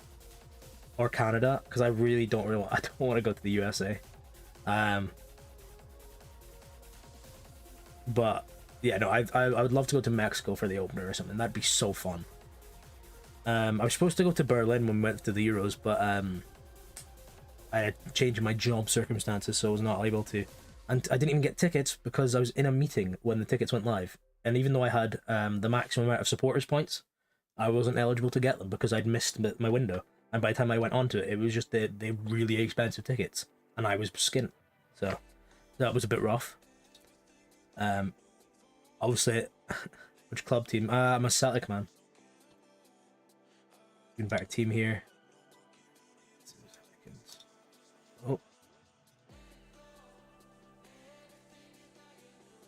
or Canada, because I don't want to go to the USA. But yeah, no, I would love to go to Mexico for the opener or something. That'd be so fun. I was supposed to go to Berlin when we went to the Euros, but I had changed my job circumstances, so I was not able to. And I didn't even get tickets because I was in a meeting when the tickets went live. And even though I had the maximum amount of supporters points, I wasn't eligible to get them because I'd missed my window. And by the time I went onto it, it was just the really expensive tickets, and I was skint. So that was a bit rough. Obviously, which club team? I'm a Celtic man. Getting back team here. Oh.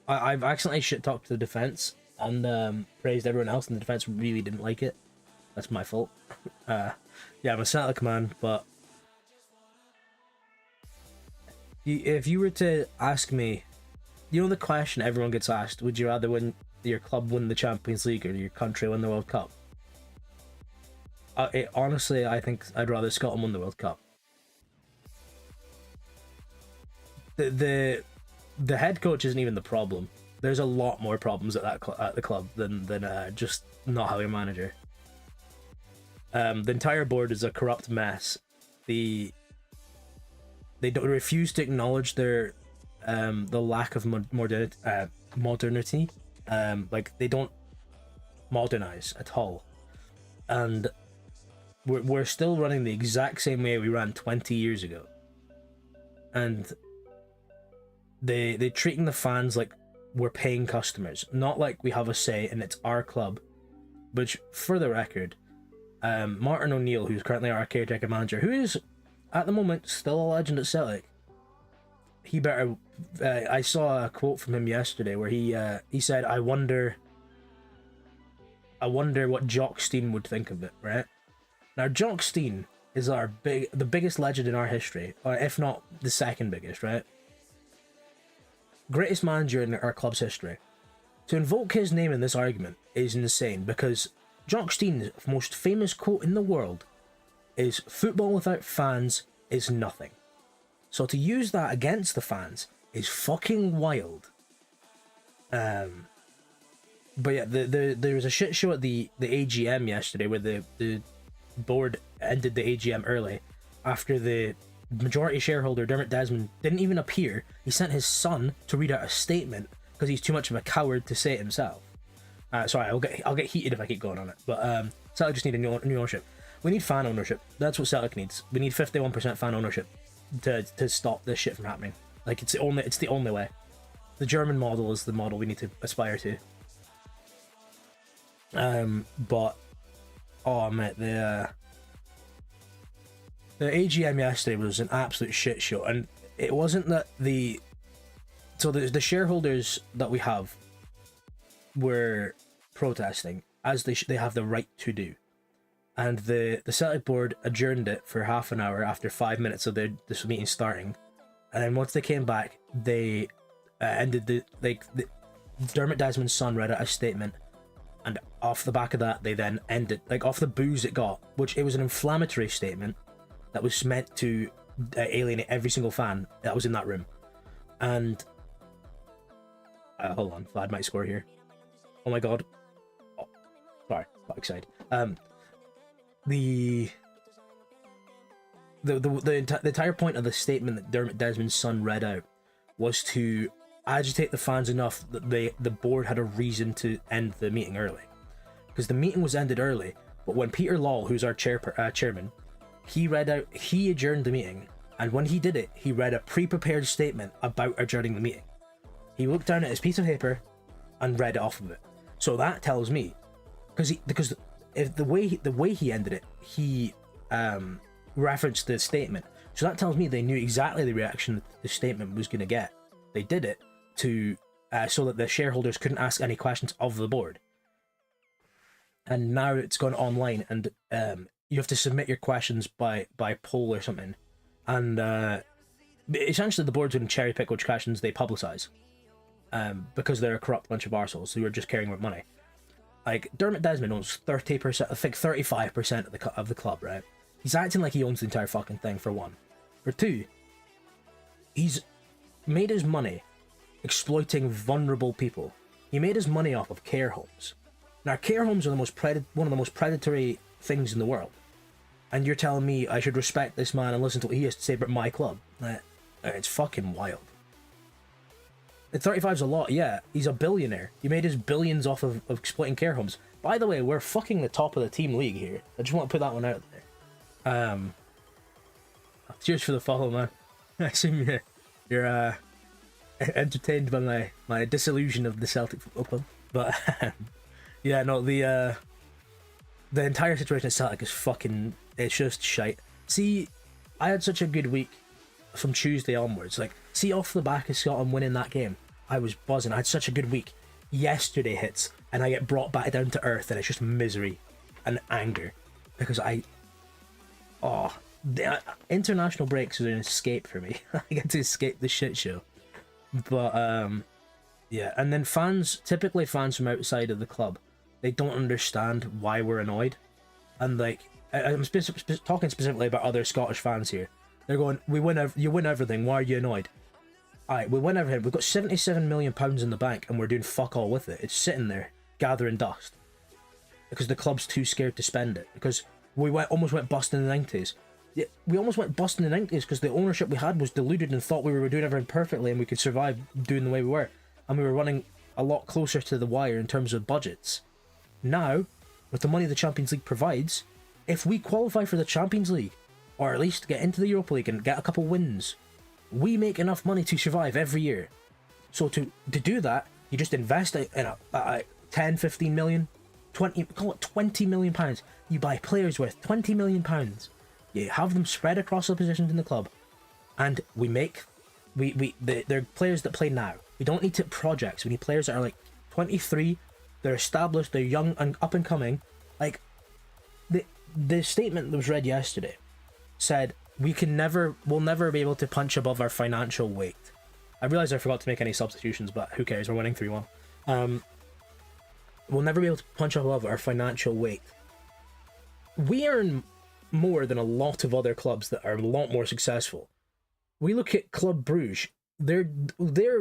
I've accidentally shit talked the defense and praised everyone else, and the defense really didn't like it. That's my fault. Yeah, I'm a Celtic man, but if you were to ask me, you know the question everyone gets asked, would you rather your club win the Champions League or your country win the World Cup? Honestly, I think I'd rather Scotland win the World Cup. The head coach isn't even the problem. There's a lot more problems at the club than just not having a manager. The entire board is a corrupt mess. They don't refuse to acknowledge their the lack of modernity. Like they don't modernize at all, and we're still running the exact same way we ran 20 years ago. And they're treating the fans like we're paying customers, not like we have a say and it's our club. Which, for the record, Martin O'Neill, who's currently our caretaker manager, who is at the moment still a legend at Celtic, he better. I saw a quote from him yesterday where he said, "I wonder what Jock Stein would think of it." Right now, Jock Stein is the biggest legend in our history, or if not the second biggest. Right, greatest manager in our club's history. To invoke his name in this argument is insane, because Jock Stein's most famous quote in the world is, "Football without fans is nothing." So to use that against the fans is fucking wild. But yeah, there was a shit show at the AGM yesterday where the board ended the AGM early after the majority shareholder Dermot Desmond didn't even appear. He sent his son to read out a statement because he's too much of a coward to say it himself. Sorry, I'll get heated if I keep going on it. But Celtic just need a new ownership. We need fan ownership. That's what Celtic needs. We need 51% fan ownership to stop this shit from happening. Like it's the only way. The German model is the model we need to aspire to. But oh mate, the AGM yesterday was an absolute shit show, and it wasn't that the shareholders that we have were protesting, as they have the right to do, and the Celtic board adjourned it for half an hour after 5 minutes of this meeting starting, and then once they came back, they ended the Dermot Desmond's son read out a statement, and off the back of that they then ended, like off the booze it got, which it was an inflammatory statement that was meant to alienate every single fan that was in that room. And hold on, Vlad might score here. Oh my god. Oh, sorry, got excited. The entire point of the statement that Dermot Desmond's son read out was to agitate the fans enough that the board had a reason to end the meeting early, because the meeting was ended early. But when Peter Lawwell, who's our chairman, he adjourned the meeting, and when he did it, he read a pre-prepared statement about adjourning the meeting. He looked down at his piece of paper and read it off of it. So that tells me, because if the way he ended it, he referenced the statement. So that tells me they knew exactly the reaction that the statement was going to get. They did it to so that the shareholders couldn't ask any questions of the board. And now it's gone online, and you have to submit your questions by poll or something. And essentially the board's going to cherry pick which questions they publicise. Because they're a corrupt bunch of arseholes who are just caring about money. Like, Dermot Desmond owns 30%, I think 35% of the club, right? He's acting like he owns the entire fucking thing, for one. For two, he's made his money exploiting vulnerable people. He made his money off of care homes. Now, care homes are one of the most predatory things in the world. And you're telling me I should respect this man and listen to what he has to say about my club? It's fucking wild. 35's a lot, yeah. He's a billionaire. He made his billions off of exploiting care homes. By the way, we're fucking the top of the team league here. I just want to put that one out there. Cheers for the follow, man. I assume you're entertained by my disillusion of the Celtic Football Club. But yeah, no, the entire situation at Celtic is fucking, it's just shite. See, I had such a good week from Tuesday onwards. Like, see, off the back of Scotland winning that game, I was buzzing. I had such a good week. Yesterday hits, and I get brought back down to earth, and it's just misery. and anger, because the international breaks are an escape for me. I get to escape the shit show. But yeah, and then typically fans from outside of the club, they don't understand why we're annoyed, and like I'm talking specifically about other Scottish fans here. They're going, you win everything. Why are you annoyed? Alright, we win everything. We've got £77 million in the bank, and we're doing fuck all with it. It's sitting there gathering dust because the club's too scared to spend it. Because we almost went bust in the 90s. Yeah, we almost went bust in the 90s because the ownership we had was deluded and thought we were doing everything perfectly and we could survive doing the way we were. And we were running a lot closer to the wire in terms of budgets. Now, with the money the Champions League provides, if we qualify for the Champions League, or at least get into the Europa League and get a couple wins, we make enough money to survive every year. So to do that, you just invest in a 10, 15 million, 20, call it 20 million pounds. You buy players worth 20 million pounds. You have them spread across the positions in the club, and they're players that play now. We don't need projects. We need players that are like 23, they're established, they're young and up and coming. Like the statement that was read yesterday said we'll never be able to punch above our financial weight. I realized I forgot to make any substitutions, but who cares? We're winning 3-1. We'll never be able to punch above our financial weight. We earn more than a lot of other clubs that are a lot more successful. We look at Club Bruges. They're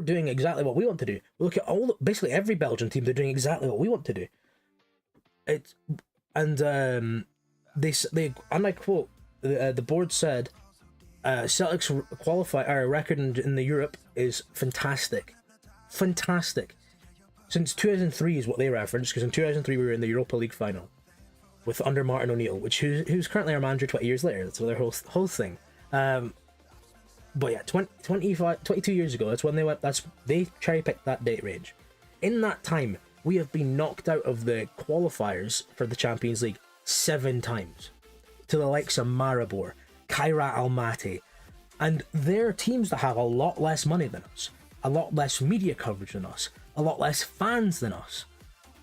doing exactly what we want to do. We look at basically every Belgian team. They're doing exactly what we want to do. They and I quote, the board said, Celtic's record in the Europe is fantastic. Since 2003 is what they referenced, because in 2003 we were in the Europa League final with under Martin O'Neill, who's currently our manager 20 years later. That's their whole thing. But yeah, 22 years ago, that's when they cherry-picked that date range. In that time, we have been knocked out of the qualifiers for the Champions League 7 times. To the likes of Maribor, Kairat Almaty, and they're teams that have a lot less money than us, a lot less media coverage than us, a lot less fans than us.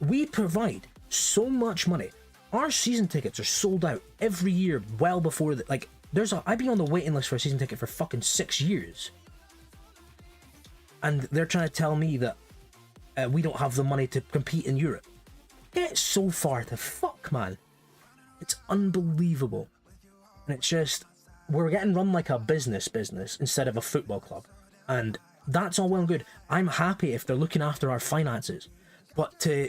We provide so much money. Our season tickets are sold out every year, well before I've been on the waiting list for a season ticket for fucking 6 years, and they're trying to tell me that we don't have the money to compete in Europe. Get so far to fuck, man. It's unbelievable. And it's just, we're getting run like a business instead of a football club. And that's all well and good. I'm happy if they're looking after our finances. But to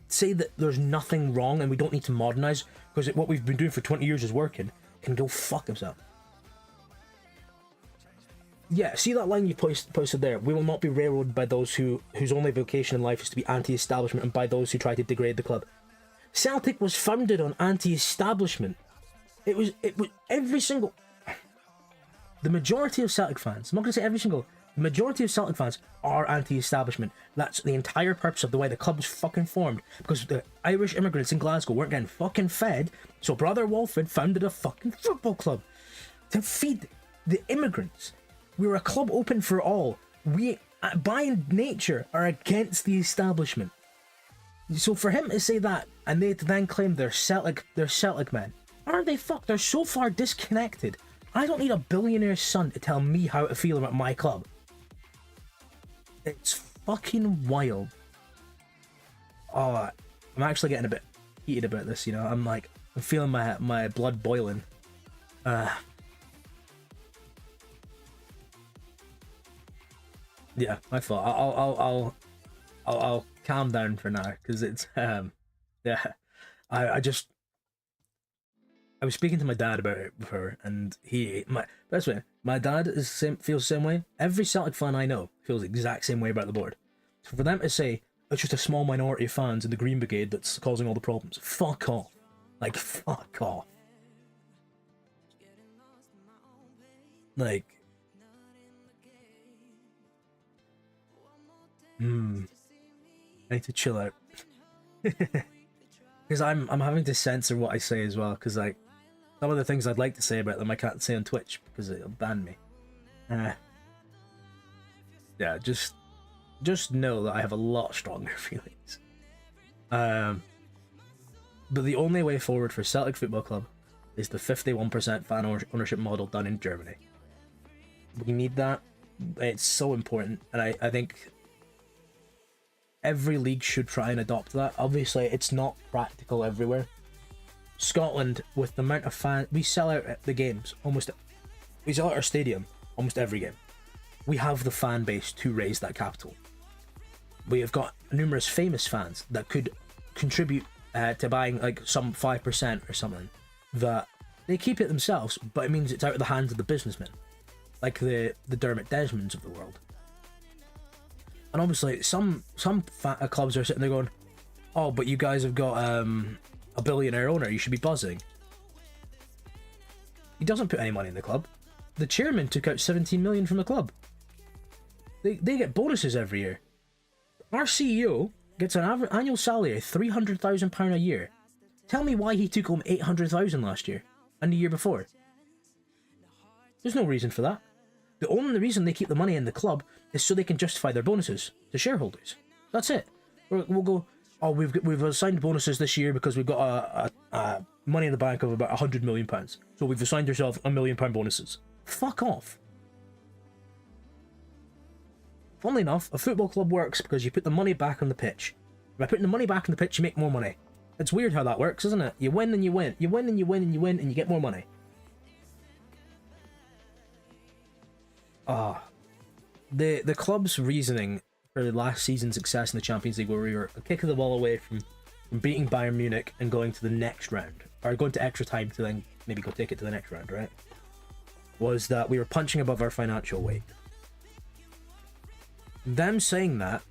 say that there's nothing wrong and we don't need to modernise because what we've been doing for 20 years is working, can go fuck himself. Yeah, see that line you posted there? We will not be railroaded by those whose only vocation in life is to be anti-establishment and by those who try to degrade the club. Celtic was founded on anti-establishment. It was every single... The majority of Celtic fans, I'm not going to say every single... The majority of Celtic fans are anti-establishment. That's the entire purpose of the way the club was fucking formed. Because the Irish immigrants in Glasgow weren't getting fucking fed, so Brother Walford founded a fucking football club to feed the immigrants. We were a club open for all. We, by nature, are against the establishment. So for him to say that, and they then claim they're Celtic men, aren't they fucked? They're so far disconnected. I don't need a billionaire's son to tell me how to feel about my club. It's fucking wild. Oh, I'm actually getting a bit heated about this, you know. I'm feeling my blood boiling. Yeah, my fault. I'll calm down for now because it's yeah. I was speaking to my dad about it before, and my dad feels the same way. Every Celtic fan I know feels the exact same way about the board. So for them to say it's just a small minority of fans in the Green Brigade that's causing all the problems, fuck off. Like, fuck off. Like, I need to chill out. Because I'm having to censor what I say as well, because like some of the things I'd like to say about them I can't say on Twitch because it'll ban me. Yeah, just know that I have a lot stronger feelings. But the only way forward for Celtic Football Club is the 51% fan ownership model done in Germany. We need that. It's so important, and I think every league should try and adopt that. Obviously, it's not practical everywhere. Scotland, with the amount of fans, we sell out at the games we sell out our stadium almost every game. We have the fan base to raise that capital. We have got numerous famous fans that could contribute to buying like some 5% or something, that they keep it themselves, but it means it's out of the hands of the businessmen, like the Dermot Desmonds of the world. And obviously some clubs are sitting there going, oh, but you guys have got a billionaire owner, you should be buzzing. He doesn't put any money in the club. The chairman took out 17 million from the club. They get bonuses every year. Our CEO gets an annual salary of £300,000 a year. Tell me why he took home 800,000 last year and the year before. There's no reason for that. The only reason they keep the money in the club is so they can justify their bonuses to shareholders. That's it. We'll go, oh, we've assigned bonuses this year because we've got a money in the bank of about £100 million. So we've assigned ourselves £1 million bonuses. Fuck off. Funnily enough, a football club works because you put the money back on the pitch. By putting the money back on the pitch, you make more money. It's weird how that works, isn't it? You win and you win. You win and you win and you win and you get more money. The club's reasoning for last season's success in the Champions League, where we were a kick of the ball away from beating Bayern Munich and going to the next round, or going to extra time to then maybe go take it to the next round, right? Was that we were punching above our financial weight. Them saying that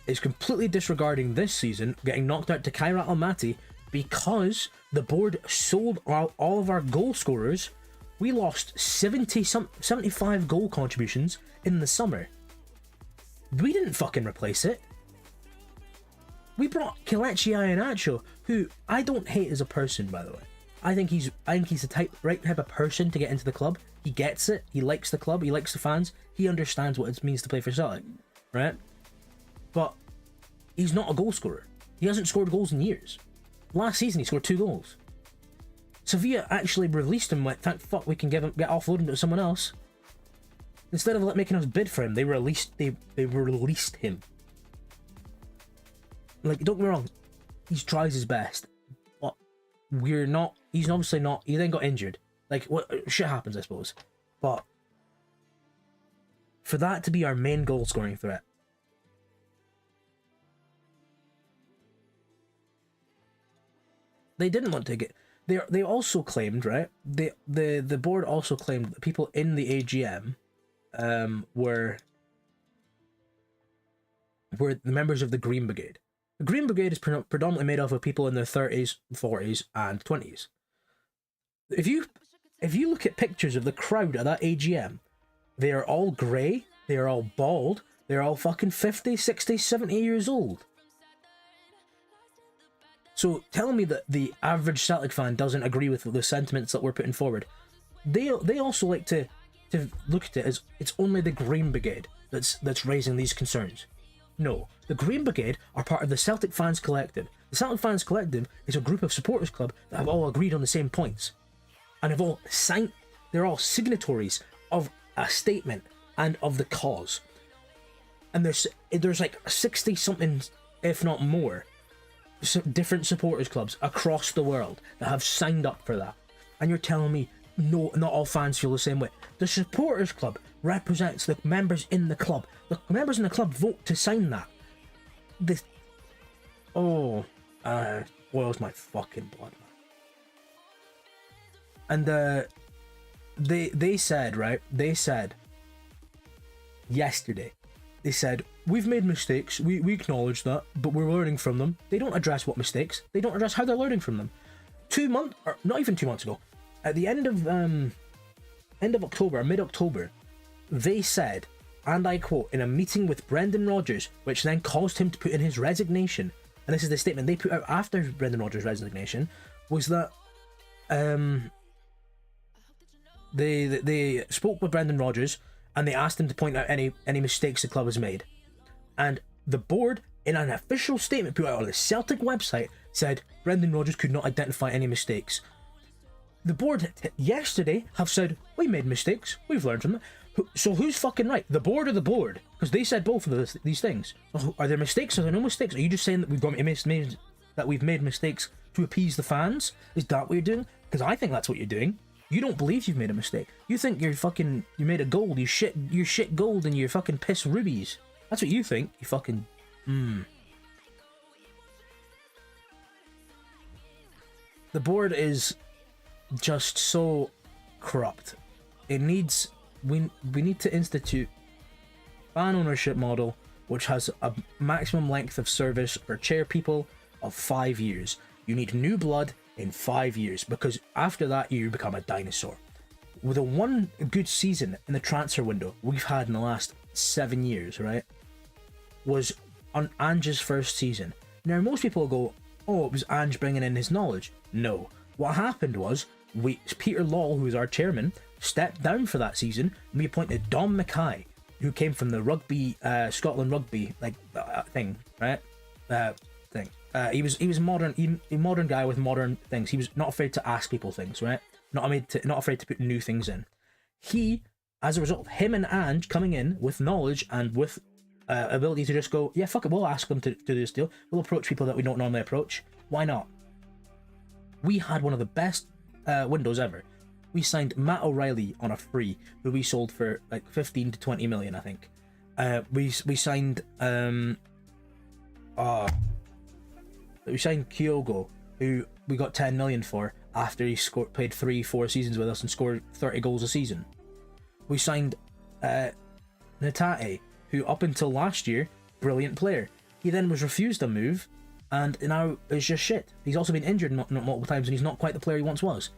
is completely disregarding this season getting knocked out to Kairat Almaty because the board sold all of our goal scorers. We lost 75 goal contributions in the summer. We didn't fucking replace it. We brought Kelechi Iheanacho, who I don't hate as a person, by the way. I think he's the right type of person to get into the club. He gets it. He likes the club. He likes the fans. He understands what it means to play for Celtic, right? But he's not a goal scorer. He hasn't scored goals in years. Last season he scored 2 goals. Sevilla actually released him. Went, thank fuck, we can get offload him to someone else. Instead of making us bid for him, they released him. Like, don't get me wrong, he tries his best, but we're not. He's obviously not. He then got injured. Like, what shit happens, I suppose. But for that to be our main goal scoring threat, they didn't want to get. They also claimed, right? The board also claimed that people in the AGM were the members of the Green Brigade. The Green Brigade is predominantly made up of people in their 30s, 40s, and 20s. If you look at pictures of the crowd at that AGM, they are all grey, they are all bald, they're all fucking 50, 60, 70 years old. So tell me that the average Celtic fan doesn't agree with the sentiments that we're putting forward. They also like to look at it as it's only the Green Brigade that's raising these concerns. No, the Green Brigade are part of the Celtic Fans Collective. The Celtic Fans Collective is a group of supporters club that have all agreed on the same points, and have all signed. They're all signatories of a statement and of the cause. And there's like 60 something, if not more, different supporters clubs across the world that have signed up for that. And you're telling me no, not all fans feel the same way. The supporters club represents the members in the club. The members in the club vote to sign that. Boils my fucking blood, man. And they said, right? They said yesterday, they said, we've made mistakes, we acknowledge that, but we're learning from them. They don't address what mistakes. They don't address how they're learning from them. 2 months, or not even 2 months ago, at the end of October, mid-October, they said, and I quote, in a meeting with Brendan Rodgers, which then caused him to put in his resignation, and this is the statement they put out after Brendan Rodgers' resignation, was that they spoke with Brendan Rodgers and they asked him to point out any mistakes the club has made. And the board in an official statement put out on the Celtic website, said Brendan Rodgers could not identify any mistakes. The board yesterday have said, we made mistakes, we've learned from them. So who's fucking right? The board or the board? Because they said both of these things. So are there mistakes? Are there no mistakes? Are you just saying that we've made mistakes to appease the fans? Is that what you're doing? Because I think that's what you're doing. You don't believe you've made a mistake. You think you made a gold. You're shit gold and you're fucking piss rubies. That's what you think. You fucking The board is just so corrupt. It needs we need to institute fan ownership model which has a maximum length of service for chair people of 5 years. You need new blood in 5 years, because after that you become a dinosaur. With the one good season in the transfer window we've had in the last 7 years, right, was on Ange's first season. Now most people go, oh, it was Ange bringing in his knowledge. No, what happened was Peter Law, who was our chairman, stepped down for that season, and we appointed Dom Mackay, who came from the rugby, Scotland rugby thing, right? He was modern, a modern guy with modern things. He was not afraid to ask people things, right? Not afraid to put new things in. He, as a result, him and Ange coming in with knowledge and with ability to just go, yeah, fuck it, we'll ask them to do this deal. We'll approach people that we don't normally approach. Why not? We had one of the best windows ever. We signed Matt O'Reilly on a free, who we sold for like 15 to 20 million, I think. We signed Kyogo, who we got 10 million for after he played 3-4 seasons with us and scored 30 goals a season. We signed Natate, who up until last year, brilliant player. He then was refused a move, and now is just shit. He's also been injured multiple times, and he's not quite the player he once was.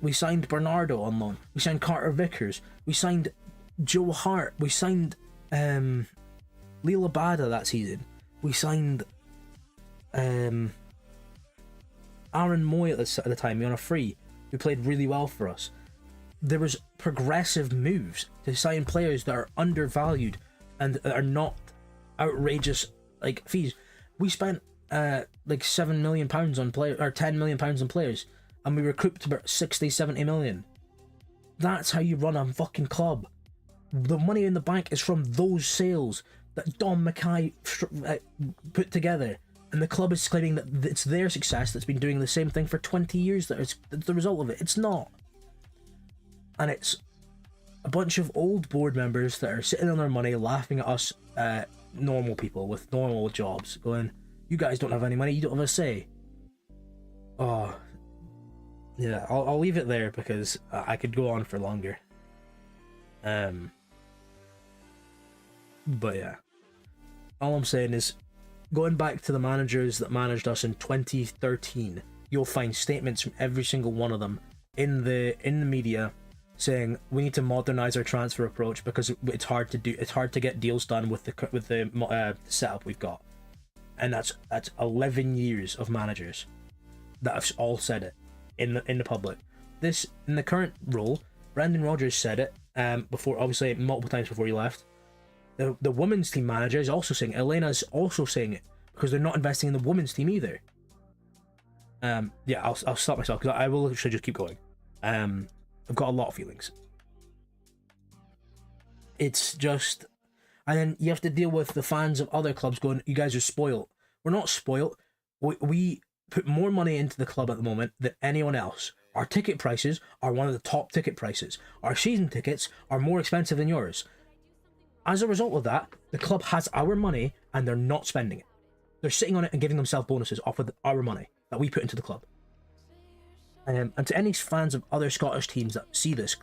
We signed Bernardo on loan. We signed Carter Vickers. We signed Joe Hart. We signed Lila Bada that season. We signed Aaron Moy at the time, on a free, who played really well for us. There was progressive moves to sign players that are undervalued and are not outrageous like fees. We spent like £7 million on players, or £10 million on players, and we recouped about 60-70 million. That's how you run a fucking club. The money in the bank is from those sales that Dom Mackay put together, and the club is claiming that it's their success that's been doing the same thing for 20 years that is the result of it. It's not. And it's a bunch of old board members that are sitting on their money laughing at us normal people with normal jobs, going, you guys don't have any money, you don't have a say. Oh, yeah, I'll leave it there because I could go on for longer. But yeah, all I'm saying is, going back to the managers that managed us in 2013, you'll find statements from every single one of them in the media saying we need to modernize our transfer approach because it's hard to get deals done with the setup we've got. And that's 11 years of managers that have all said it in the public. This, in the current role, Brendan Rodgers said it before, obviously multiple times before he left. The women's team manager is also saying it. Elena's also saying it because they're not investing in the women's team either. Yeah, I'll stop myself because I will literally just keep going. I've got a lot of feelings. It's just, and then you have to deal with the fans of other clubs going, you guys are spoiled. We're not spoiled. We put more money into the club at the moment than anyone else. Our ticket prices are one of the top ticket prices. Our season tickets are more expensive than yours. As a result of that, the club has our money and they're not spending it. They're sitting on it and giving themselves bonuses off of our money that we put into the club. And to any fans of other Scottish teams that see this,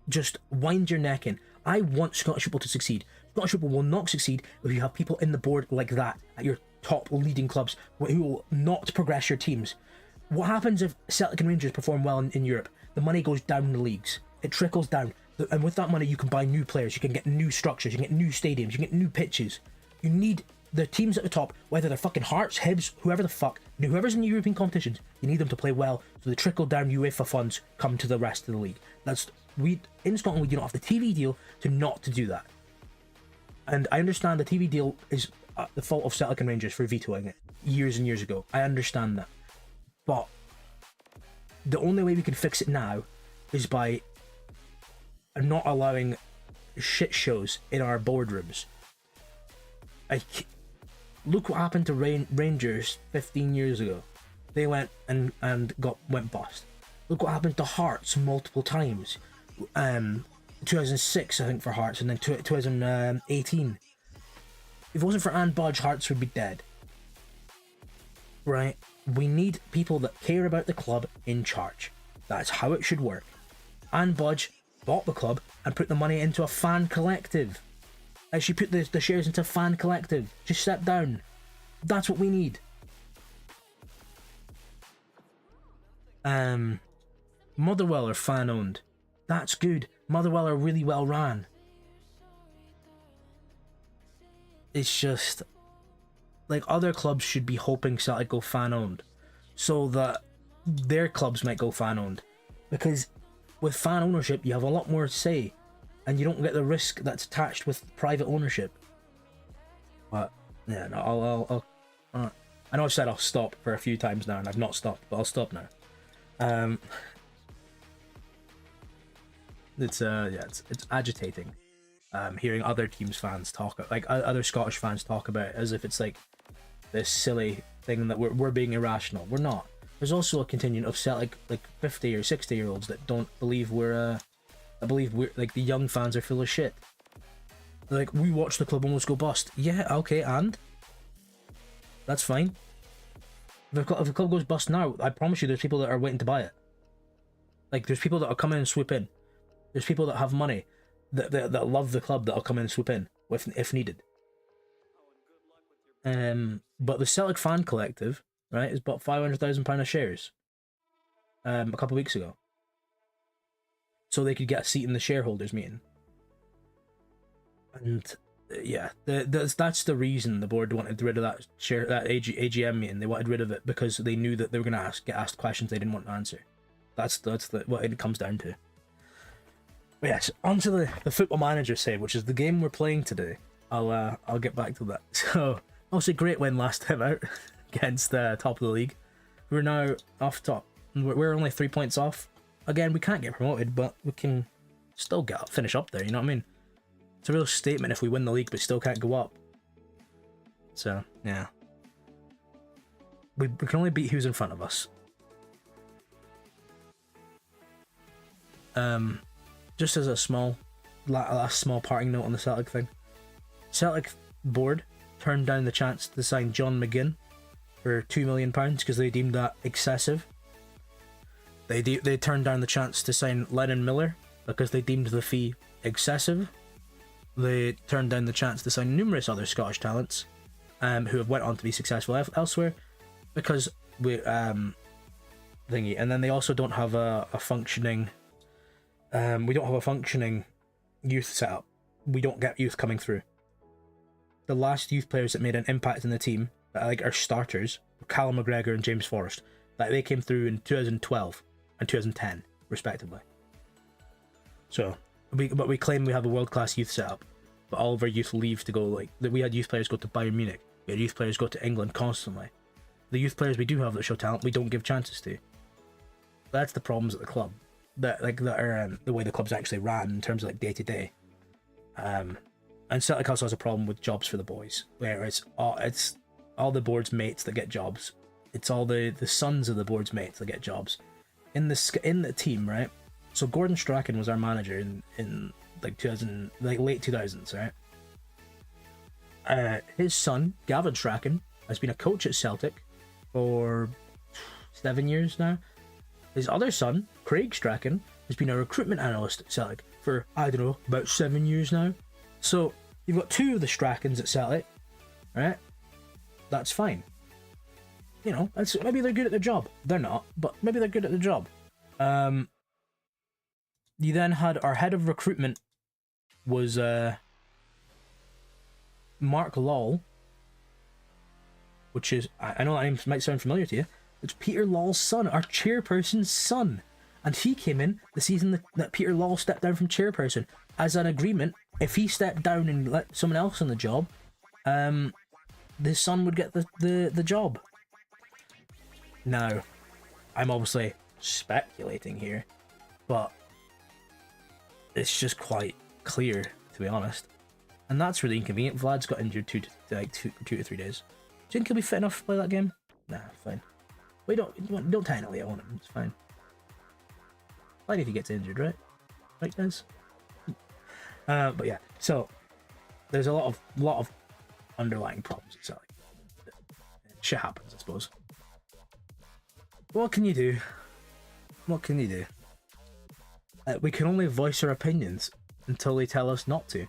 just wind your neck in. I want Scottish football to succeed. Scottish football will not succeed if you have people in the board like that at your top leading clubs who will not progress your teams. What happens if Celtic and Rangers perform well in Europe? The money goes down the leagues. It trickles down. And with that money, you can buy new players. You can get new structures. You can get new stadiums. You can get new pitches. You need the teams at the top, whether they're fucking Hearts, Hibs, whoever the fuck, whoever's in the European competitions, you need them to play well so the trickle down UEFA funds come to the rest of the league. In Scotland, we do not have the TV deal to do that. And I understand the TV deal is the fault of Celtic and Rangers for vetoing it years and years ago. I understand that. But the only way we can fix it now is by not allowing shit shows in our boardrooms. Like, look what happened to Rangers 15 years ago. They went and went bust. Look what happened to Hearts multiple times. 2006, I think, for Hearts, and then 2018. If it wasn't for Anne Budge, Hearts would be dead. Right? We need people that care about the club in charge. That's how it should work. Anne Budge bought the club and put the money into a fan collective. Like, she put the shares into a fan collective. Just step down. That's what we need. Motherwell are fan owned. That's good. Motherwell are really well ran. It's just, like, other clubs should be hoping Celtic go fan owned, so that their clubs might go fan owned. Because with fan ownership, you have a lot more say, and you don't get the risk that's attached with private ownership. But yeah, no, I know I've said I'll stop for a few times now, and I've not stopped, but I'll stop now. It's agitating, hearing other teams' fans talk, like other Scottish fans talk about it as if it's like this silly thing that we're being irrational. We're not. There's also a contingent of Celtic, like 50 or 60-year-olds that don't believe we're like, the young fans are full of shit. They're like, we watched the club almost go bust. Yeah, okay, and that's fine. If the club goes bust now, I promise you, there's people that are waiting to buy it. Like, there's people that will come in and swoop in. There's people that have money that love the club that'll come in and swoop in if needed. But the Celtic Fan Collective, right, has bought £500,000 of shares a couple of weeks ago, so they could get a seat in the shareholders meeting. And yeah, that's the reason the board wanted rid of that AGM meeting. They wanted rid of it because they knew that they were going to get asked questions they didn't want to answer. That's what it comes down to. But yes, onto the Football Manager save, which is the game we're playing today. I'll get back to that. So obviously, great win last time out against the top of the league. We're now off top. We're only 3 points off. Again, we can't get promoted, but we can still finish up there. You know what I mean? It's a real statement if we win the league but still can't go up. So yeah, we can only beat who's in front of us. Just as a small parting note on the Celtic thing, Celtic board turned down the chance to sign John McGinn for £2 million because they deemed that excessive. They turned down the chance to sign Lennon Miller because they deemed the fee excessive. They turned down the chance to sign numerous other Scottish talents, who have went on to be successful elsewhere, because we thingy. And then they also don't have a functioning. We don't have a functioning youth setup. We don't get youth coming through. The last youth players that made an impact in the team, that are starters, were Callum McGregor and James Forrest. They came through in 2012 and 2010, respectively. So, we claim we have a world-class youth setup, but all of our youth leave to go, we had youth players go to Bayern Munich, we had youth players go to England constantly. The youth players we do have that show talent, we don't give chances to. That's the problems at the club. That are the way the club's actually ran in terms of day-to-day. And Celtic also has a problem with jobs for the boys, where it's all the board's mates that get jobs. It's all the sons of the board's mates that get jobs in the team, right? So Gordon Strachan was our manager in late 2000s, right? His son Gavin Strachan has been a coach at Celtic for 7 years now. His other son, Craig Strachan, has been a recruitment analyst at Celtic for, I don't know, about 7 years now. So you've got two of the Strachans at Celtic, right? That's fine. You know, maybe they're good at their job. They're not, but maybe they're good at their job. You then had our head of recruitment was Mark Lawle, which is, I know that name might sound familiar to you. It's Peter Lawle's son, our chairperson's son. And he came in the season that Peter Lawle stepped down from chairperson as an agreement. If he stepped down and let someone else on the job, his son would get the job. Now, I'm obviously speculating here, but it's just quite clear, to be honest. And that's really inconvenient. Vlad's got injured two to 3 days. Do you think he'll be fit enough to play that game? Nah, fine. Wait, don't technically own him. It's fine. Fine if he gets injured, right? Right, guys? But yeah, so there's a lot of underlying problems. So shit happens, I suppose. What can you do? What can you do? We can only voice our opinions until they tell us not to,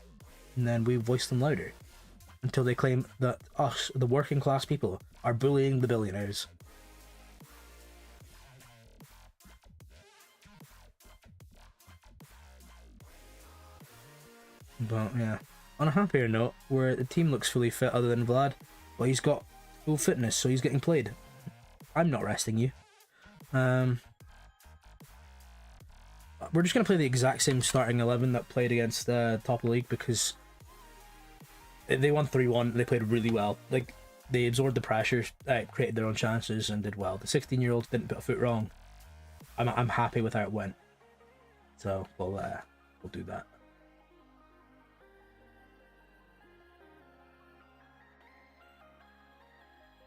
and then we voice them louder until they claim that us, the working class people, are bullying the billionaires. But yeah, on a happier note, where the team looks fully fit other than Vlad, well, he's got full fitness, so he's getting played. I'm not resting you. We're just going to play the exact same starting 11 that played against top of the league, because they won 3-1, they played really well. Like, they absorbed the pressure, created their own chances, and did well. The 16-year-olds didn't put a foot wrong. I'm happy with how it went. So, we'll do that.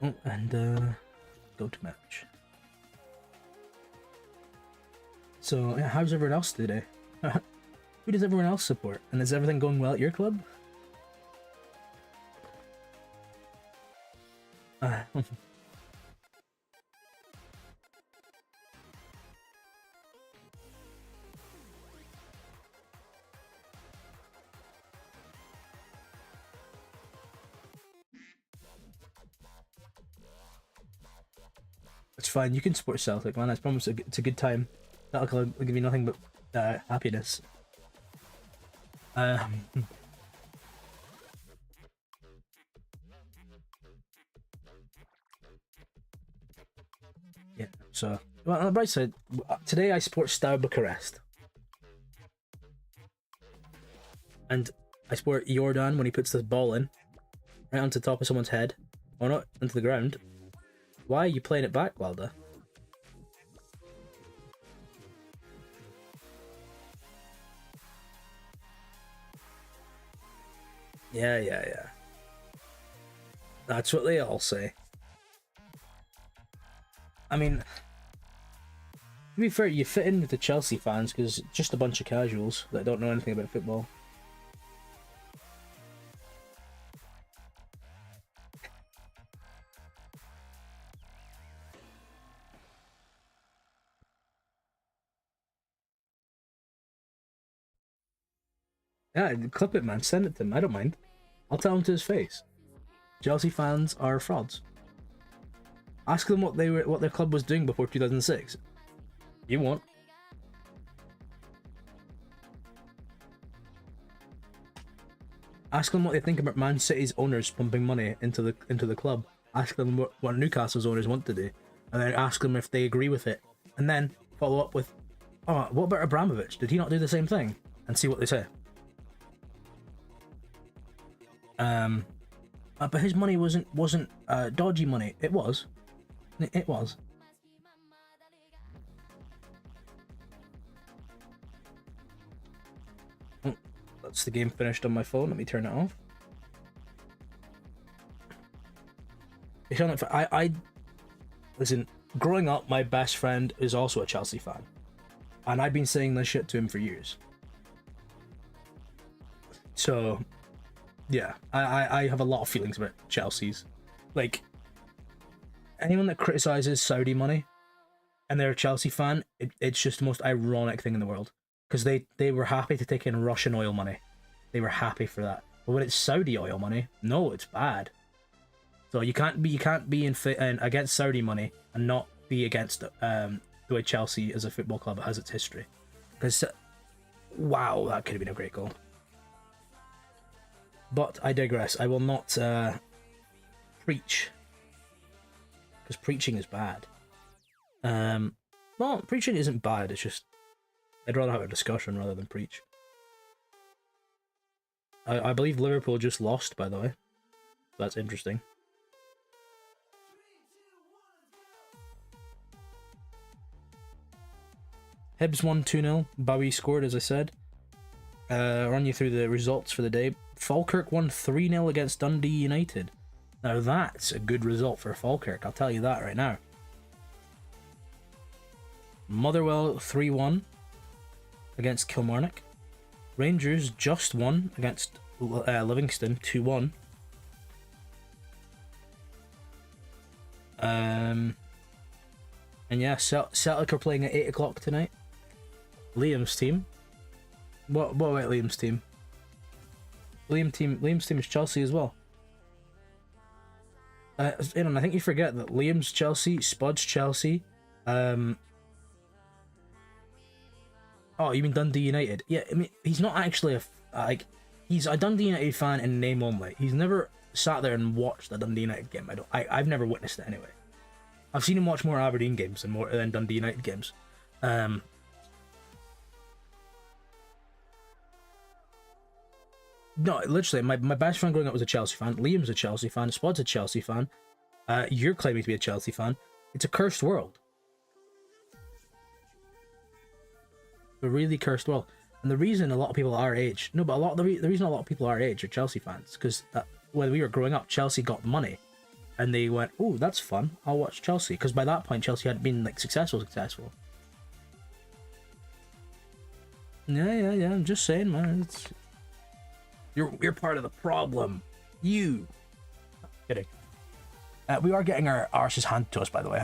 Oh, and go to match. So yeah, how's everyone else today? Who does everyone else support? And is everything going well at your club? It's fine, you can support Celtic, man. I promise it's a good time. That'll give you nothing but happiness. Yeah, so, well, on the bright side, today I support Steaua Bucharest. And I support Jordan when he puts this ball in, right onto the top of someone's head, or not, into the ground. Why are you playing it back, Wilder? Yeah. That's what they all say. I mean, to be fair, you fit in with the Chelsea fans because it's just a bunch of casuals that don't know anything about football. Yeah, clip it, man. Send it to him. I don't mind. I'll tell him to his face. Chelsea fans are frauds. Ask them what their club was doing before 2006. You won't. Ask them what they think about Man City's owners pumping money into the club. Ask them what Newcastle's owners want to do, and then ask them if they agree with it, and then follow up with, "Oh, what about Abramovich? Did he not do the same thing?" And see what they say. But his money wasn't dodgy money. It was. It was. Oh, that's the game finished on my phone. Let me turn it off. I listen. Growing up, my best friend is also a Chelsea fan, and I've been saying this shit to him for years. So, yeah, I have a lot of feelings about Chelsea's. Like, anyone that criticizes Saudi money and they're a Chelsea fan, it's just the most ironic thing in the world. Because they were happy to take in Russian oil money. They were happy for that. But when it's Saudi oil money, no, it's bad. So you can't be against Saudi money and not be against the way Chelsea as a football club has its history. Because, wow, that could have been a great goal. But I digress. I will not preach, because preaching is bad. Well, preaching isn't bad. It's just I'd rather have a discussion rather than preach. I believe Liverpool just lost, by the way. That's interesting. Hibs won 2-0. Bowie scored, as I said. Run you through the results for the day. Falkirk won 3-0 against Dundee United. Now that's a good result for Falkirk, I'll tell you that right now. Motherwell 3-1 against Kilmarnock. Rangers just won against Livingston 2-1. And yeah, Celtic are playing at 8 o'clock tonight. Liam's team. What about Liam's team? Liam's team is Chelsea as well. Aaron, I think you forget that Liam's Chelsea, Spud's Chelsea. Oh, you mean Dundee United? Yeah, I mean he's not actually he's a Dundee United fan in name only. He's never sat there and watched a Dundee United game. I've never witnessed it anyway. I've seen him watch more Aberdeen games than Dundee United games. No, literally, my best friend growing up was a Chelsea fan. Liam's a Chelsea fan. Spud's a Chelsea fan. You're claiming to be a Chelsea fan. It's a cursed world. A really cursed world. And the reason a lot of people our age, no, but the reason a lot of people our age are Chelsea fans, because when we were growing up, Chelsea got money, and they went, "Oh, that's fun. I'll watch Chelsea." Because by that point, Chelsea hadn't been like successful. Yeah. I'm just saying, man. You're part of the problem. You. Kidding. We are getting our arses handed to us, by the way.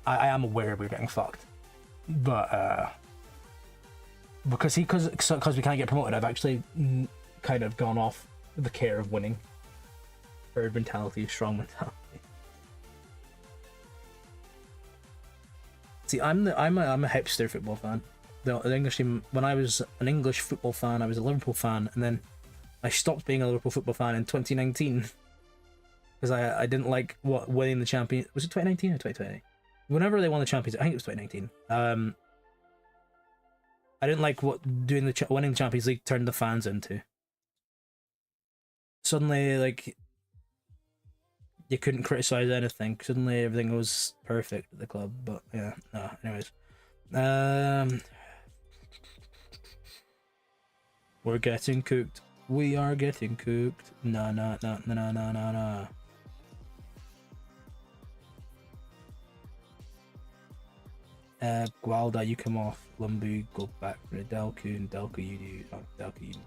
I am aware we're getting fucked, but because we can't get promoted, I've actually kind of gone off the care of winning. Herd mentality, strong mentality. See, I'm a hipster football fan. The English team. When I was an English football fan, I was a Liverpool fan, and then I stopped being a Liverpool football fan in 2019 because I didn't like winning the champion. Was it 2019 or 2020? Whenever they won the champions, I think it was 2019. I didn't like what winning the Champions League turned the fans into. Suddenly, like, you couldn't criticize anything. Suddenly, everything was perfect at the club. But yeah, no. Anyways, we're getting cooked. We are getting cooked. No. Gualda, you come off. Lumbu, go back for the Delku, and Delku you do. Oh, Delku you do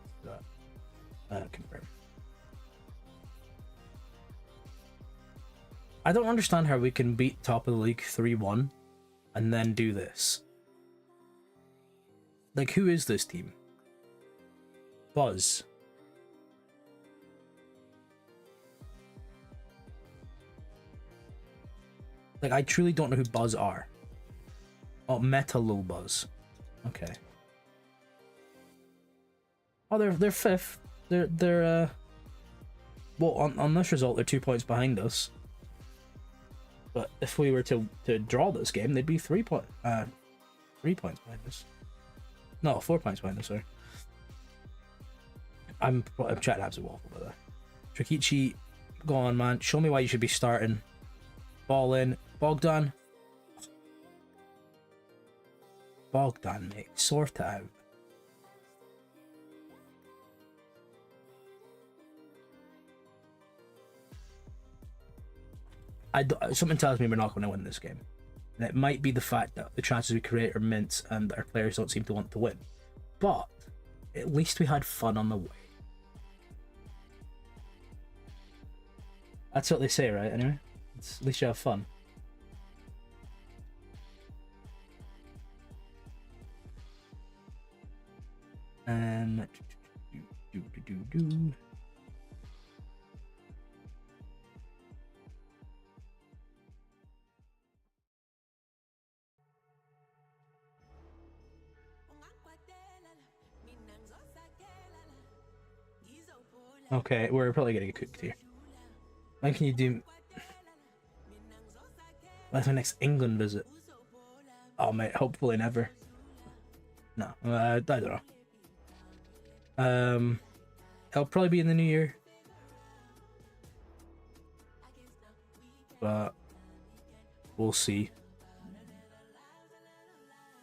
that. Confirm. I don't understand how we can beat top of the league 3-1 and then do this. Like, who is this team? Buzz. Like, I truly don't know who Buzz are. Oh, Metalul Buzz. Okay. Oh, they're fifth. They're well, on this result, they're 2 points behind us. But if we were to draw this game, they'd be 3 points behind us. No, 4 points behind us. Sorry. I'm chatting absolute waffle by that. Trikichi, go on, man. Show me why you should be starting. Ball in. Bogdan, mate, sort it out. Something tells me we're not going to win this game. And it might be the fact that the chances we create are mints and our players don't seem to want to win. But at least we had fun on the way. That's what they say, right? Anyway, at least you have fun. Okay, we're probably gonna get cooked here. When can you do? When's my next England visit? Oh mate, hopefully never. No, I don't know. It'll probably be in the new year, but we'll see.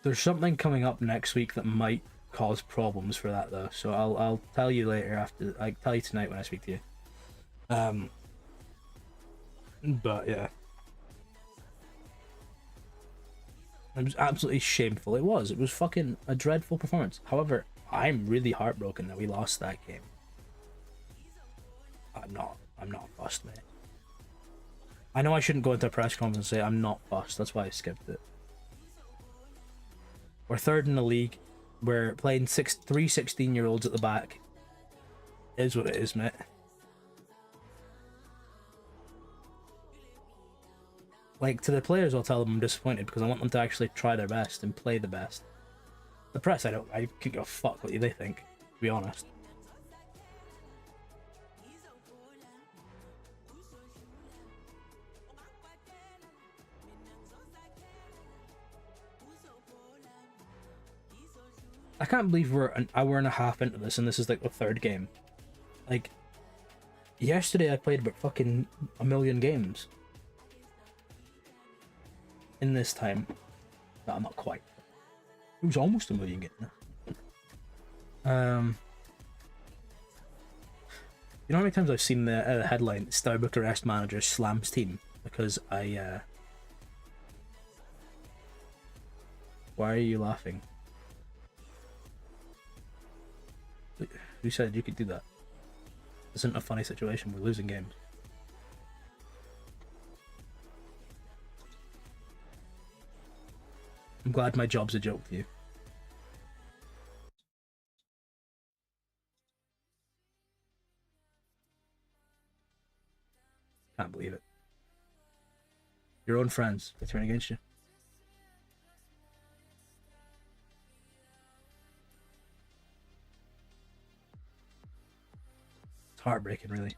There's something coming up next week that might cause problems for that though, so I'll tell you later after. I tell you tonight when I speak to you. But yeah, it was absolutely shameful. It was fucking a dreadful performance. However, I'm really heartbroken that we lost that game. I'm not fussed, mate. I know I shouldn't go into a press conference and say I'm not fussed. That's why I skipped it. We're third in the league. We're playing three 16-year-olds at the back. It is what it is, mate. Like, to the players, I'll tell them I'm disappointed because I want them to actually try their best and play the best. The press, I could give a fuck what they think, to be honest. I can't believe we're an hour and a half into this and this is like the third game. Like, yesterday I played about fucking a million games. In this time. No, not quite. It was almost a million games. You know how many times I've seen the headline, Steaua Bucharest manager slams team? Because I, Why are you laughing? Who said you could do that? This isn't a funny situation, we're losing games. I'm glad my job's a joke to you. Can't believe it. Your own friends, they turn against you. It's heartbreaking, really.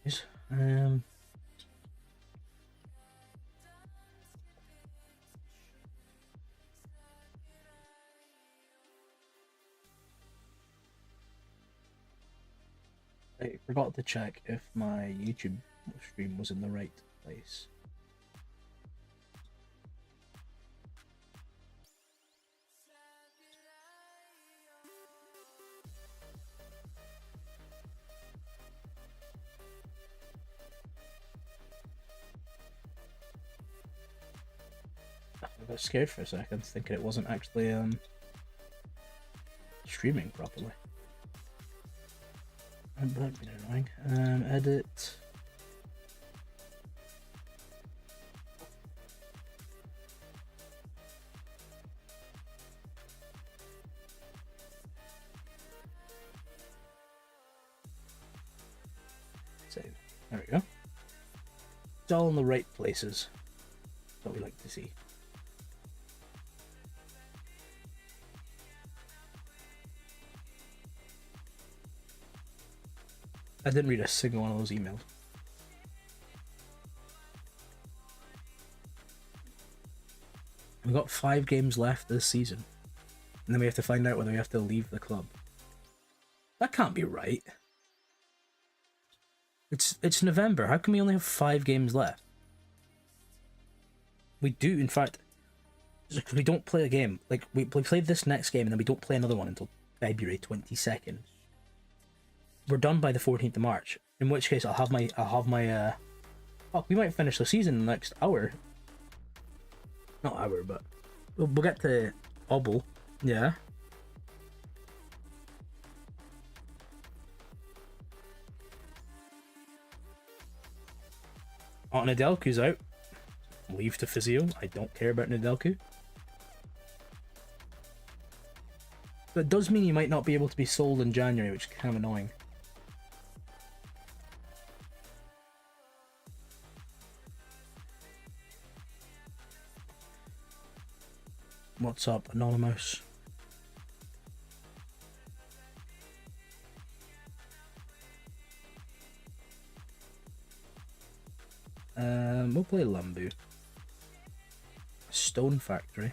Anyways, I forgot to check if my YouTube stream was in the right place. I got scared for a second, thinking it wasn't actually streaming properly. That'd be annoying. Edit. Save. There we go. It's all in the right places. That's what we like to see. I didn't read a single one of those emails. We've got 5 games left this season. And then we have to find out whether we have to leave the club. That can't be right. It's November. How can we only have 5 games left? We do, in fact. We don't play a game. Like, we play this next game and then we don't play another one until February 22nd. We're done by the 14th of March. In which case, I'll have my fuck, we might finish the season in the next hour. Not hour, but we'll get to Obel. Yeah. Oh, Nedelku's out. Leave to physio. I don't care about Nedelku. But it does mean you might not be able to be sold in January, which is kind of annoying. What's up, Anonymous? We'll play Lambu. Stone Factory.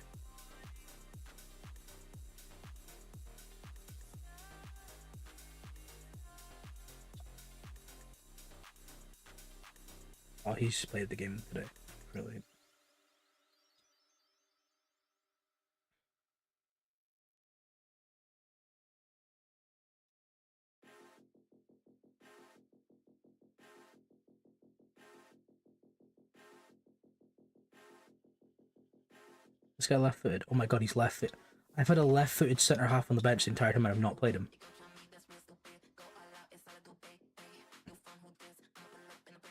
Oh, he's played the game today. Brilliant. This guy left-footed. Oh my god, he's left-footed. I've had a left-footed centre half on the bench the entire time and I've not played him.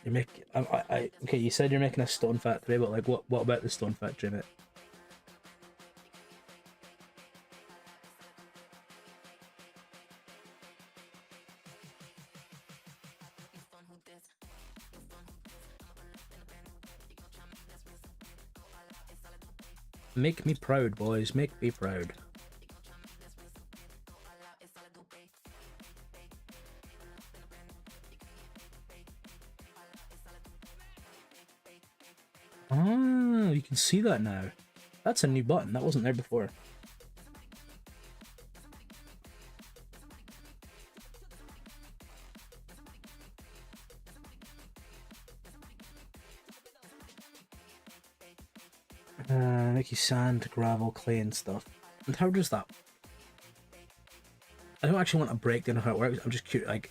You make okay. You said you're making a stone factory, but like, what about the stone factory, mate? Make me proud, boys. Make me proud. Ah, you can see that now. That's a new button. That wasn't there before. Make you sand, gravel, clay, and stuff. And how does that? I don't actually want a breakdown of how it works. I'm just curious. Like,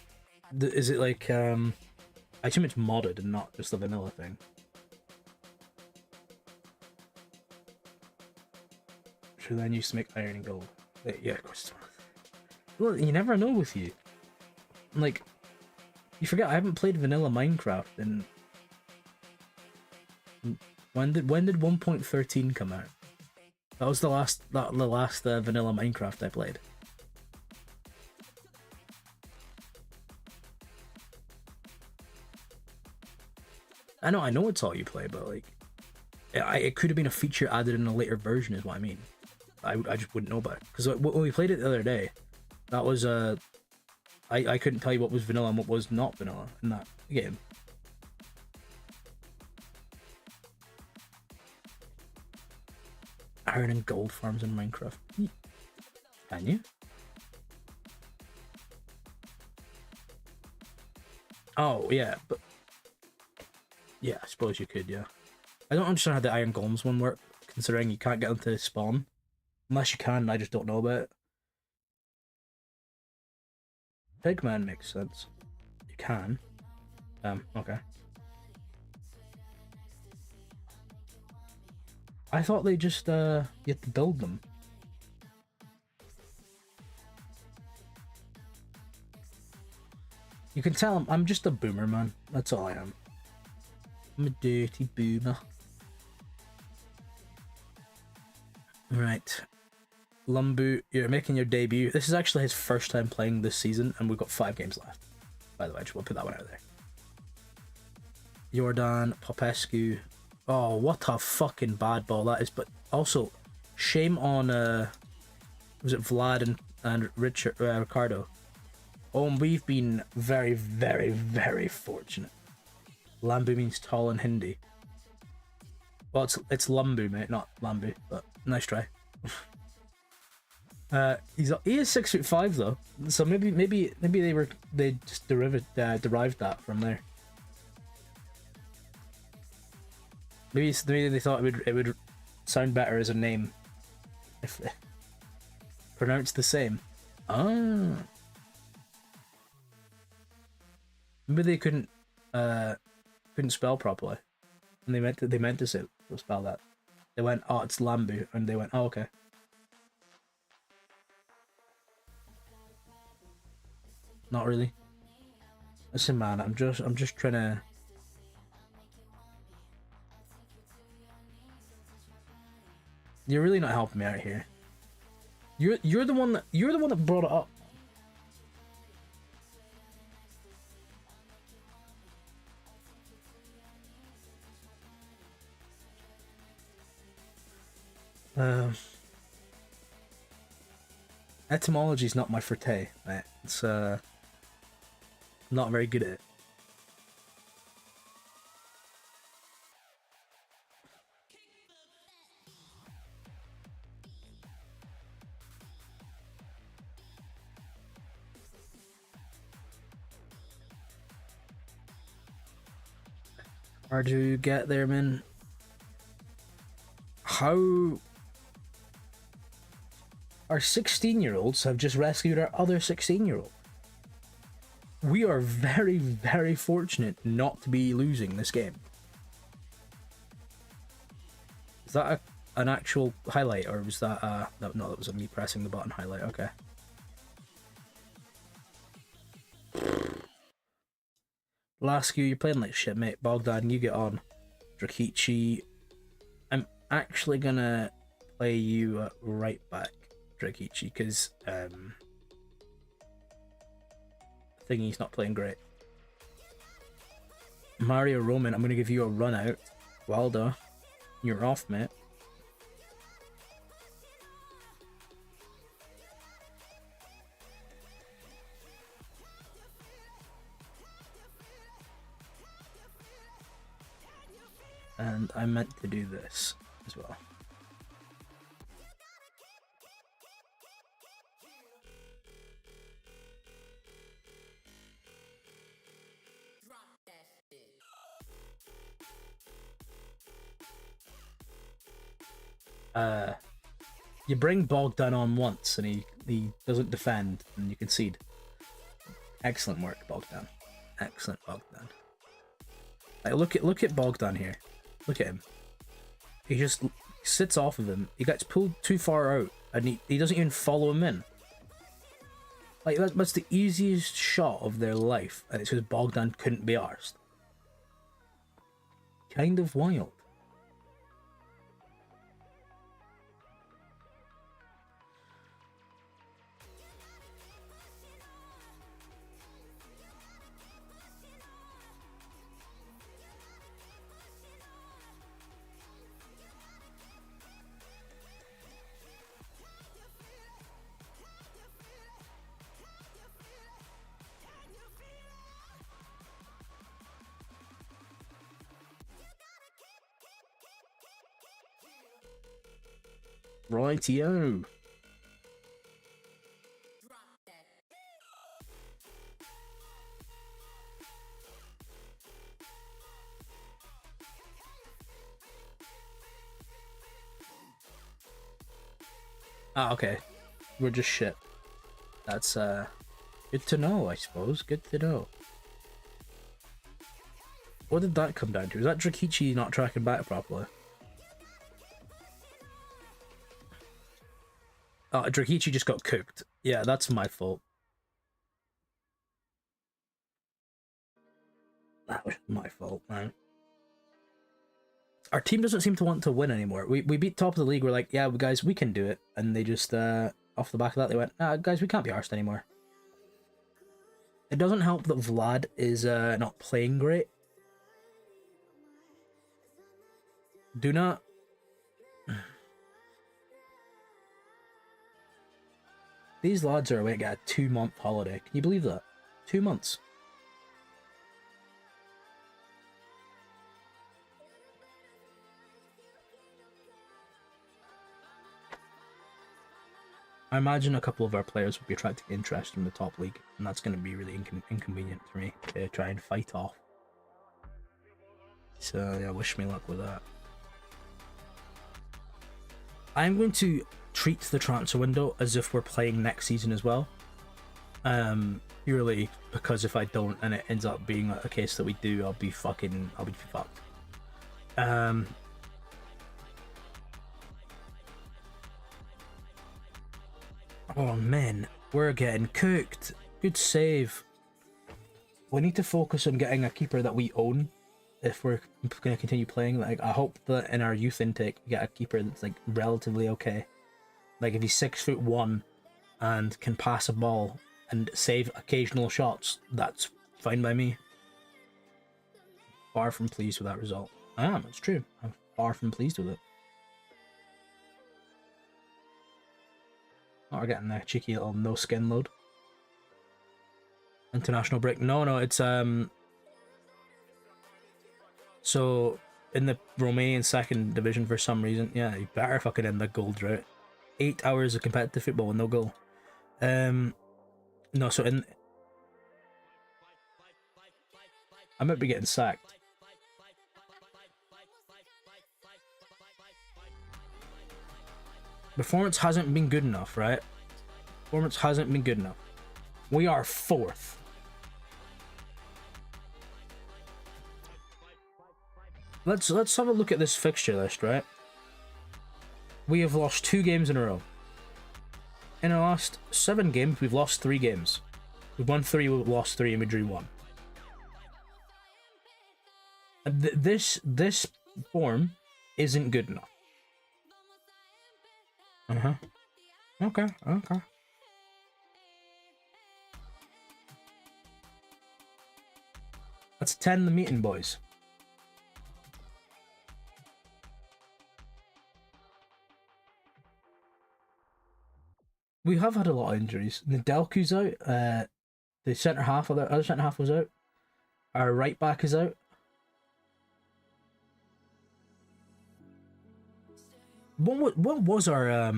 is it like I assume it's modded and not just a vanilla thing. Sure, then used to make iron and gold. Yeah, of course. Well, you never know with you. Like, you forget I haven't played vanilla Minecraft in. When did 1.13 come out? That was the last vanilla Minecraft I played. I know it's all you play, but like, it could have been a feature added in a later version, is what I mean. I just wouldn't know about it because when we played it the other day, that was I couldn't tell you what was vanilla and what was not vanilla in that game. Iron and gold farms in Minecraft. Can you? Oh yeah, but yeah, I suppose you could. Yeah, I don't understand how the iron golems one work, considering you can't get them to spawn unless you can. I just don't know about it. Pigman makes sense. You can. Okay. I thought they just, you had to build them. You can tell I'm just a boomer, man. That's all I am. I'm a dirty boomer. Right. Lumbu, you're making your debut. This is actually his first time playing this season, and we've got 5 games left. By the way, I just want to put that one out there. Jordan, Popescu. Oh, what a fucking bad ball that is. But also, shame on, was it Vlad and Richard, Ricardo? Oh, and we've been very, very, very fortunate. Lambu means tall in Hindi. Well, it's Lambu, mate, not Lambu, but nice try. He is 6'5" though, so maybe they just derived that from there. Maybe they thought it would sound better as a name if pronounced the same. Ah, maybe they couldn't spell properly, and they meant to spell that. They went, oh, it's Lambu, and they went, oh, okay. Not really. Listen, man, I'm just trying to. You're really not helping me out here. You're the one that brought it up. Etymology is not my forte, mate. It's not very good at it. Hard to get there, man. How our 16-year-olds have just rescued our other 16-year-old. We are very, very fortunate not to be losing this game. Is that an actual highlight, or was that no, that was me pressing the button highlight. Okay. Lasky, you're playing like shit, mate. Bogdan, you get on. Drakichi, I'm actually gonna play you right back, Drakichi, because thingy's not playing great. Mario Roman, I'm gonna give you a run out. Waldo, you're off, mate. And I meant to do this as well. You bring Bogdan on once and he doesn't defend and you concede. Excellent work, Bogdan. Excellent, Bogdan. Like, look at Bogdan here. Look at him. He just sits off of him. He gets pulled too far out and he doesn't even follow him in. Like, that's the easiest shot of their life, and it's because Bogdan couldn't be arsed. Kind of wild. Rightio. Ah, okay. We're just shit. That's good to know, I suppose. Good to know. What did that come down to? Is that Drakichi not tracking back properly? Oh, Drakichi just got cooked. Yeah, that's my fault. That was my fault, man. Our team doesn't seem to want to win anymore. We beat top of the league. We're like, yeah, guys, we can do it. And they just, off the back of that, they went, nah, guys, we can't be arsed anymore. It doesn't help that Vlad is not playing great. Do not... These lads are away to get a 2-month holiday. Can you believe that? 2 months. I imagine a couple of our players will be attracting interest from the top league, and that's going to be really inconvenient for me to try and fight off. So yeah, wish me luck with that. I'm going to treat the transfer window as if we're playing next season as well. Purely because if I don't and it ends up being a case that we do, I'll be fucked. Oh man, we're getting cooked. Good save. We need to focus on getting a keeper that we own if we're going to continue playing. Like, I hope that in our youth intake we get a keeper that's like relatively okay. Like if he's 6'1" and can pass a ball and save occasional shots, that's fine by me. Far from pleased with that result. I am, it's true. I'm far from pleased with it. Oh, we're getting a cheeky little no skin load. International break. No, it's so in the Romanian second division for some reason, yeah, you better fucking end the goal drought. 8 hours of competitive football with no goal. No, so in I might be getting sacked. Performance hasn't been good enough, right? Performance hasn't been good enough. We are 4th. Let's have a look at this fixture list, right? We have lost 2 games in a row. In our last 7 games, we've lost 3 games. We've won 3, we've lost 3, and we drew 1. This form isn't good enough. Okay. Let's attend the meeting, boys. We have had a lot of injuries. Nedelku's out. The centre half, the other centre half was out. Our right back is out. What was our our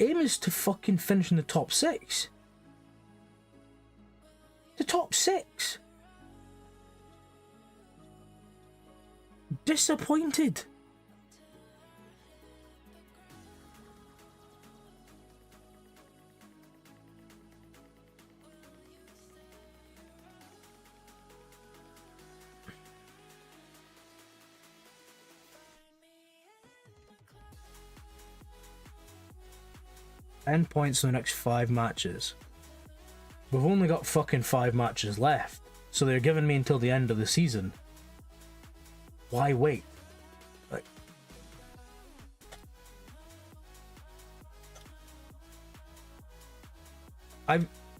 aim is to fucking finish in the top 6. The top 6. Disappointed. Points in the next 5 matches. We've only got fucking 5 matches left, so they're giving me until the end of the season. Why wait? Like,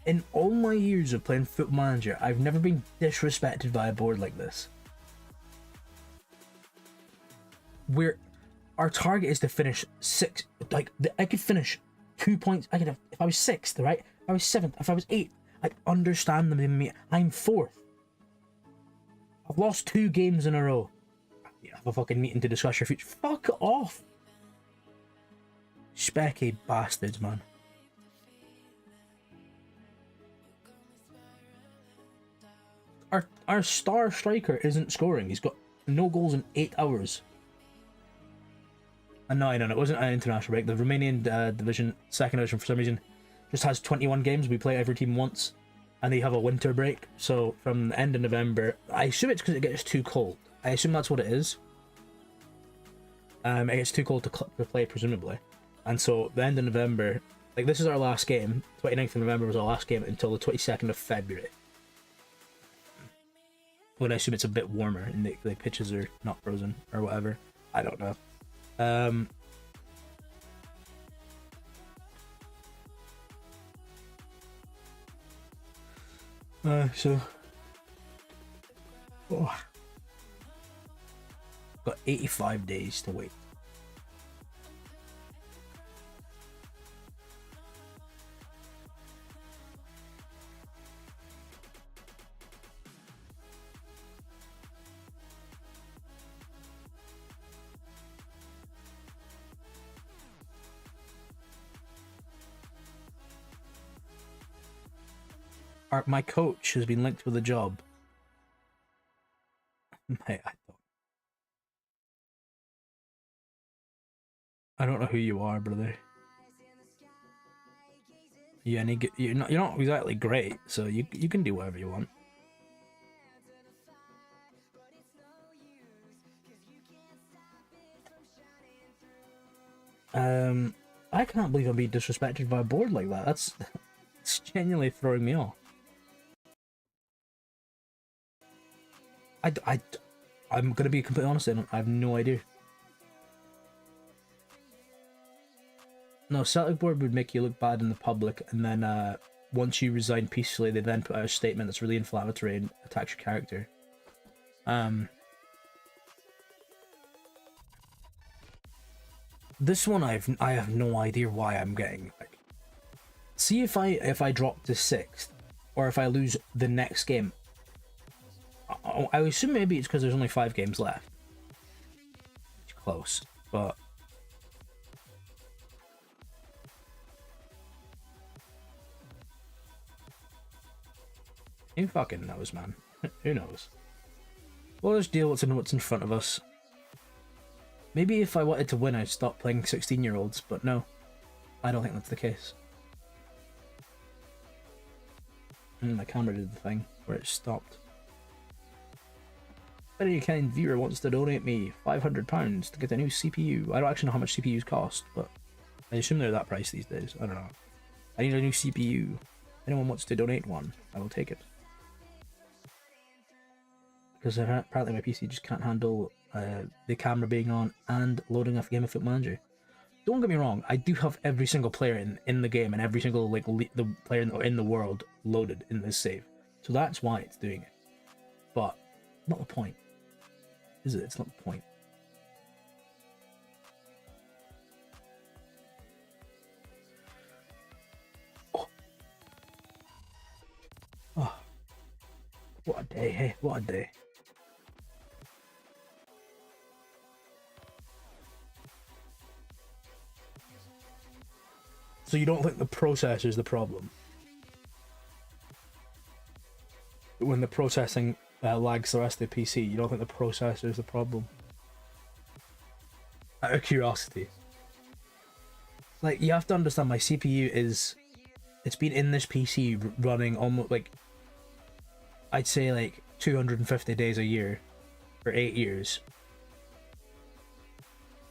in all my years of playing Football Manager, I've never been disrespected by a board like this. Our target is to finish 6. Like, I could finish 2 points. I could have, if I was 6th, right? If I was 7th, if I was 8th, I'd understand them in me. I'm 4th. I've lost 2 games in a row. You have a fucking meeting to discuss your future. Fuck off. Specky bastards, man. Our star striker isn't scoring. He's got no goals in 8 hours. And no, it wasn't an international break. The Romanian division, 2nd division, for some reason, just has 21 games. We play every team once, and they have a winter break. So from the end of November, I assume it's because it gets too cold. I assume that's what it is. It gets too cold to play, presumably. And so the end of November, like, this is our last game. 29th of November was our last game until the 22nd of February. When I assume it's a bit warmer and the pitches are not frozen or whatever. I don't know. Got 85 days to wait. My coach has been linked with a job. Mate, I don't know who you are, brother. Yeah, you're not exactly great, so you can do whatever you want. I can't believe I'm being disrespected by a board like that. It's genuinely throwing me off. I'm gonna be completely honest, I have no idea. No, Celtic board would make you look bad in the public, and then once you resign peacefully, they then put out a statement that's really inflammatory and attacks your character. This one I have no idea why I'm getting. Like, see if I drop to 6th, or if I lose the next game. I assume maybe it's because there's only 5 games left. It's close, but who fucking knows, man? Who knows? We'll just deal with what's in front of us. Maybe if I wanted to win, I'd stop playing 16-year-olds, but no, I don't think that's the case. And my camera did the thing where it stopped. Any kind viewer wants to donate me £500 to get a new CPU. I don't actually know how much CPUs cost, but I assume they're that price these days. I don't know. I need a new CPU. Anyone wants to donate one, I will take it. Because apparently my PC just can't handle the camera being on and loading a game of Foot Manager. Don't get me wrong, I do have every single player in the game and every single the player in the world loaded in this save. So that's why it's doing it. But not the point. Is it? It's not the point. Oh. Oh. What a day, hey, what a day. So you don't think the processor is the problem? When the processing lags the rest of the PC, you don't think the processor is the problem? Out of curiosity. Like, you have to understand, my CPU is... It's been in this PC running almost, like... I'd say, like, 250 days a year. For 8 years.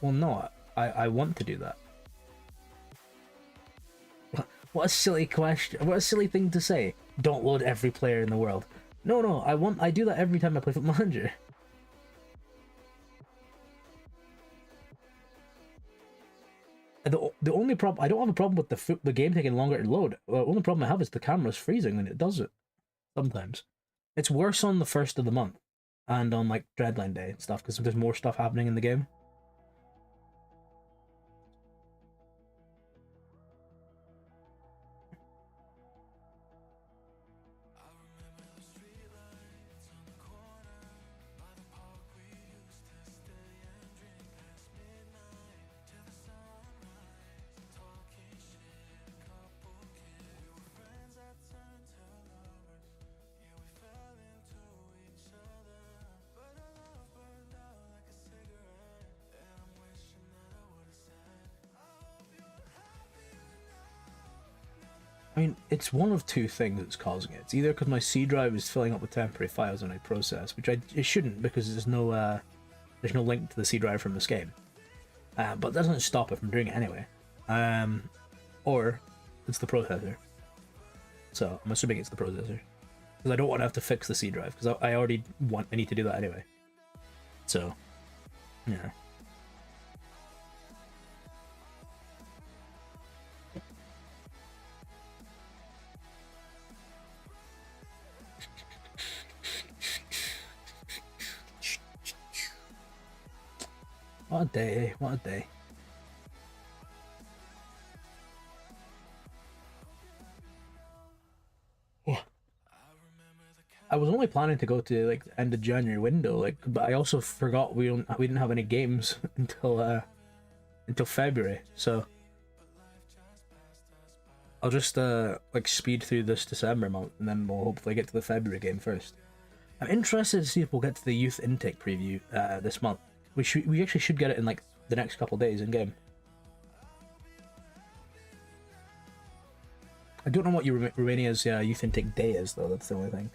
Well, no, I want to do that. What a silly question. What a silly thing to say. Don't load every player in the world. No, I do that every time I play Foot Manager. The only problem, I don't have a problem with the game taking longer to load. The only problem I have is the camera's freezing when it does it. Sometimes. It's worse on the 1st of the month. And on, like, Dreadline Day and stuff, because there's more stuff happening in the game. I mean, it's one of two things that's causing it. It's either because my C drive is filling up with temporary files when I process, which it shouldn't, because there's no link to the C drive from this game. But that doesn't stop it from doing it anyway. Or it's the processor. So I'm assuming it's the processor, because I don't want to have to fix the C drive, because I already need to do that anyway. So, yeah. What a day, what a day. Yeah. I was only planning to go to, like, the end of January window, like, but I also forgot we didn't have any games until February, so I'll just like speed through this December month, and then we'll hopefully get to the February game first. I'm interested to see if we'll get to the youth intake preview this month. We actually should get it in, like, the next couple of days in game. I don't know what Romania's youth intake day is, though. That's the only thing.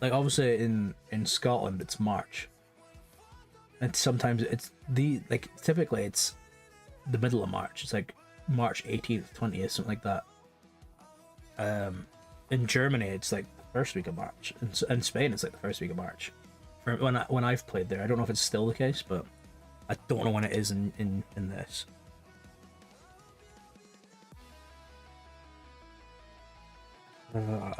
Like, obviously in Scotland it's March, and sometimes it's typically it's the middle of March. It's like March 18th, 20th, something like that. In Germany it's like first week of March. In Spain, it's like the first week of March. When I've played there, I don't know if it's still the case, but I don't know when it is in this. No.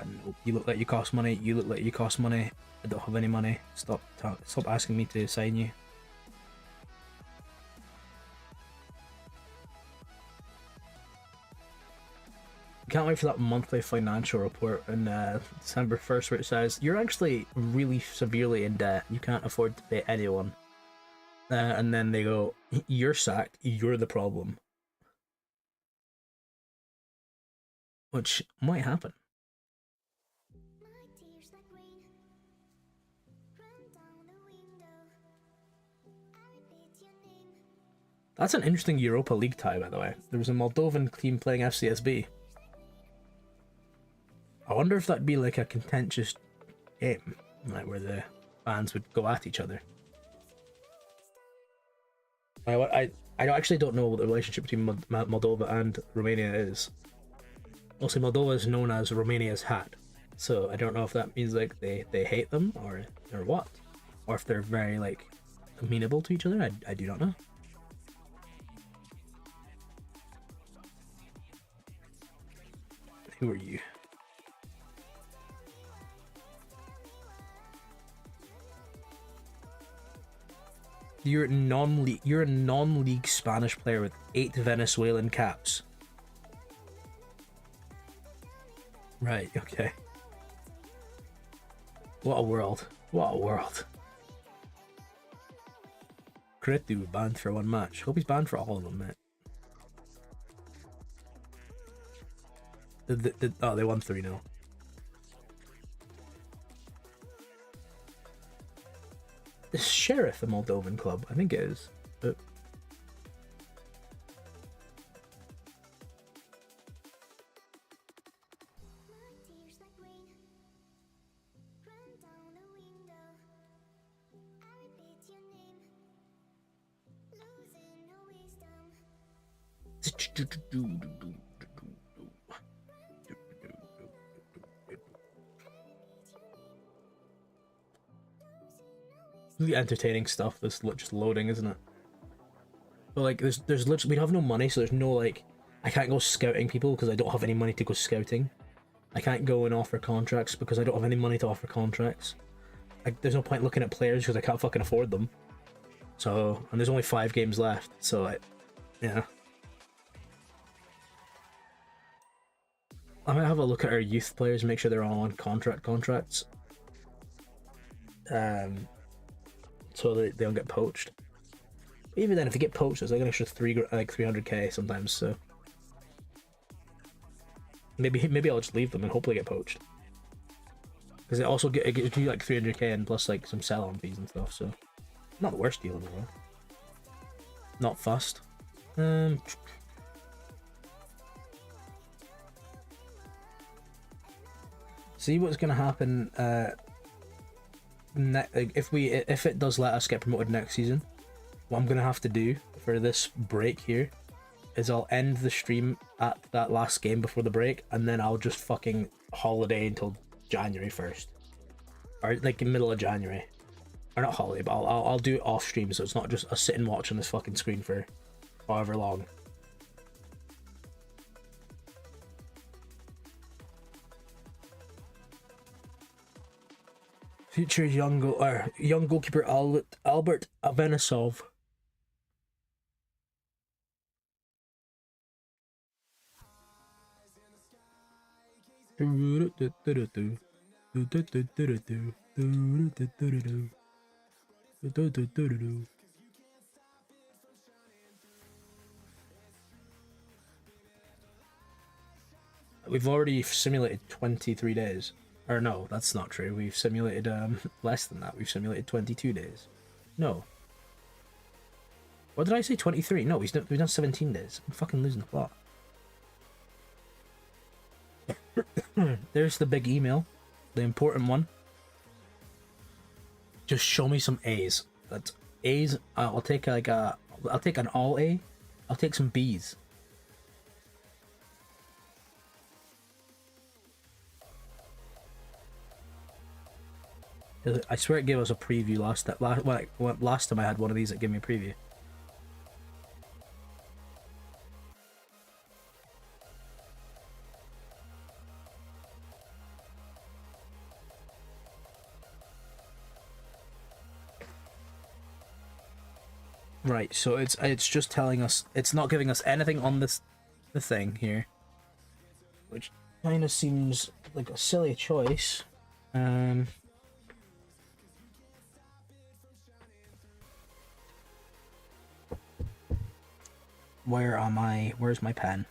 You look like you cost money. You look like you cost money. I don't have any money. Stop asking me to sign you. Can't wait for that monthly financial report on December 1st where it says, you're actually really severely in debt. You can't afford to pay anyone. And then they go, you're sacked. You're the problem. Which might happen. That's an interesting Europa League tie, by the way. There was a Moldovan team playing FCSB. I wonder if that'd be like a contentious game, like where the fans would go at each other. I actually don't know what the relationship between Moldova and Romania is. Also, Moldova is known as Romania's hat, so I don't know if that means like they hate them or what, or if they're very like amenable to each other. I do not know. Who are you? You're a non-league Spanish player with 8 Venezuelan caps. Right, okay. What a world. What a world. Cretu banned for 1 match. Hope he's banned for all of them, mate. Oh, they won 3-0. Is Sheriff a Moldovan club? I think it is. But... really entertaining stuff that's just loading, isn't it? But like there's literally, we have no money, so there's no like, I can't go scouting people because I don't have any money to go scouting. I can't go and offer contracts because I don't have any money to offer contracts. Like there's no point looking at players because I can't fucking afford them. So, and there's only 5 games left, so yeah. I might have a look at our youth players, make sure they're all on contracts. So they don't get poached. Even then, if they get poached, it's like an extra 300k sometimes. So maybe I'll just leave them and hopefully get poached. Because it gives you like 300k and plus like some sell-on fees and stuff. So not the worst deal in the world. Not fussed. See what's gonna happen. If it does let us get promoted next season, what I'm gonna have to do for this break here is I'll end the stream at that last game before the break, and then I'll just fucking holiday until January 1st, or like in middle of January, or not holiday, but I'll do it off stream, so it's not just a sit and watch on this fucking screen for however long. Future young goalkeeper Albert Avenesov. We've already simulated 23 days. Or no, that's not true. We've simulated less than that. We've simulated 22 days. No. What did I say? 23? No, we've done 17 days. I'm fucking losing the plot. There's the big email. The important one. Just show me some A's. That's A's. I'll take like I'll take an all A. I'll take some B's. I swear it gave us a preview last time I had one of these that gave me a preview. Right, so it's just telling us, it's not giving us anything on the thing here, which kind of seems like a silly choice. Where am I? Where's my pen?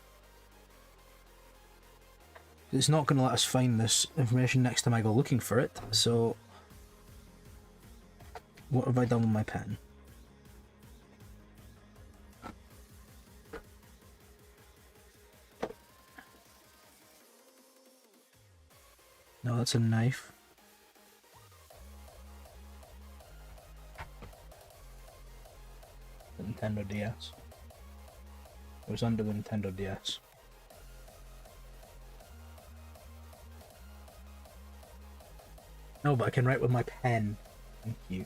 It's not going to let us find this information next time I go looking for it, so what have I done with my pen? That's a knife. The Nintendo DS. It was under the Nintendo DS. No, but I can write with my pen. Thank you.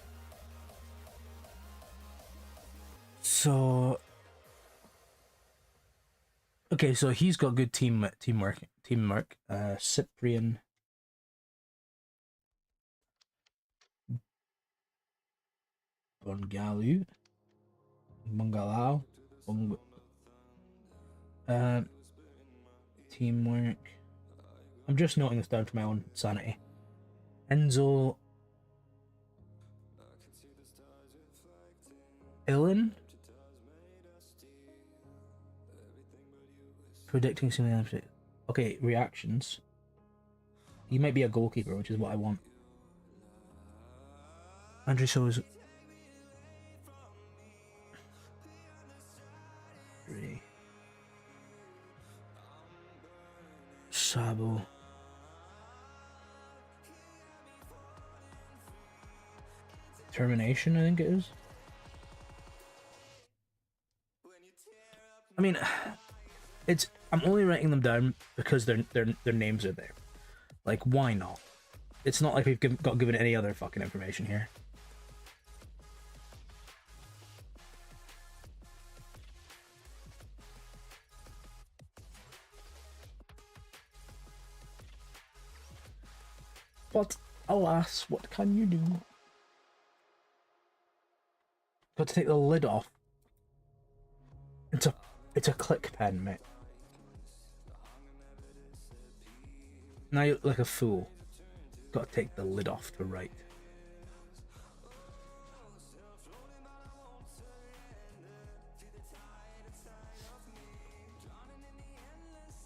So... Okay, so he's got good teamwork. Cyprian... Bongalu. Teamwork. I'm just noting this down for my own sanity. Enzo Ilin predicting something. Okay, reactions. He might be a goalkeeper, which is what I want. Andrew shows. Sabo. Termination, I think it is. I mean, it's. I'm only writing them down because their names are there. Like, why not? It's not like we've got given any other fucking information here. But alas, what can you do? Got to take the lid off. It's a click pen, mate. Now you look like a fool. Got to take the lid off to write.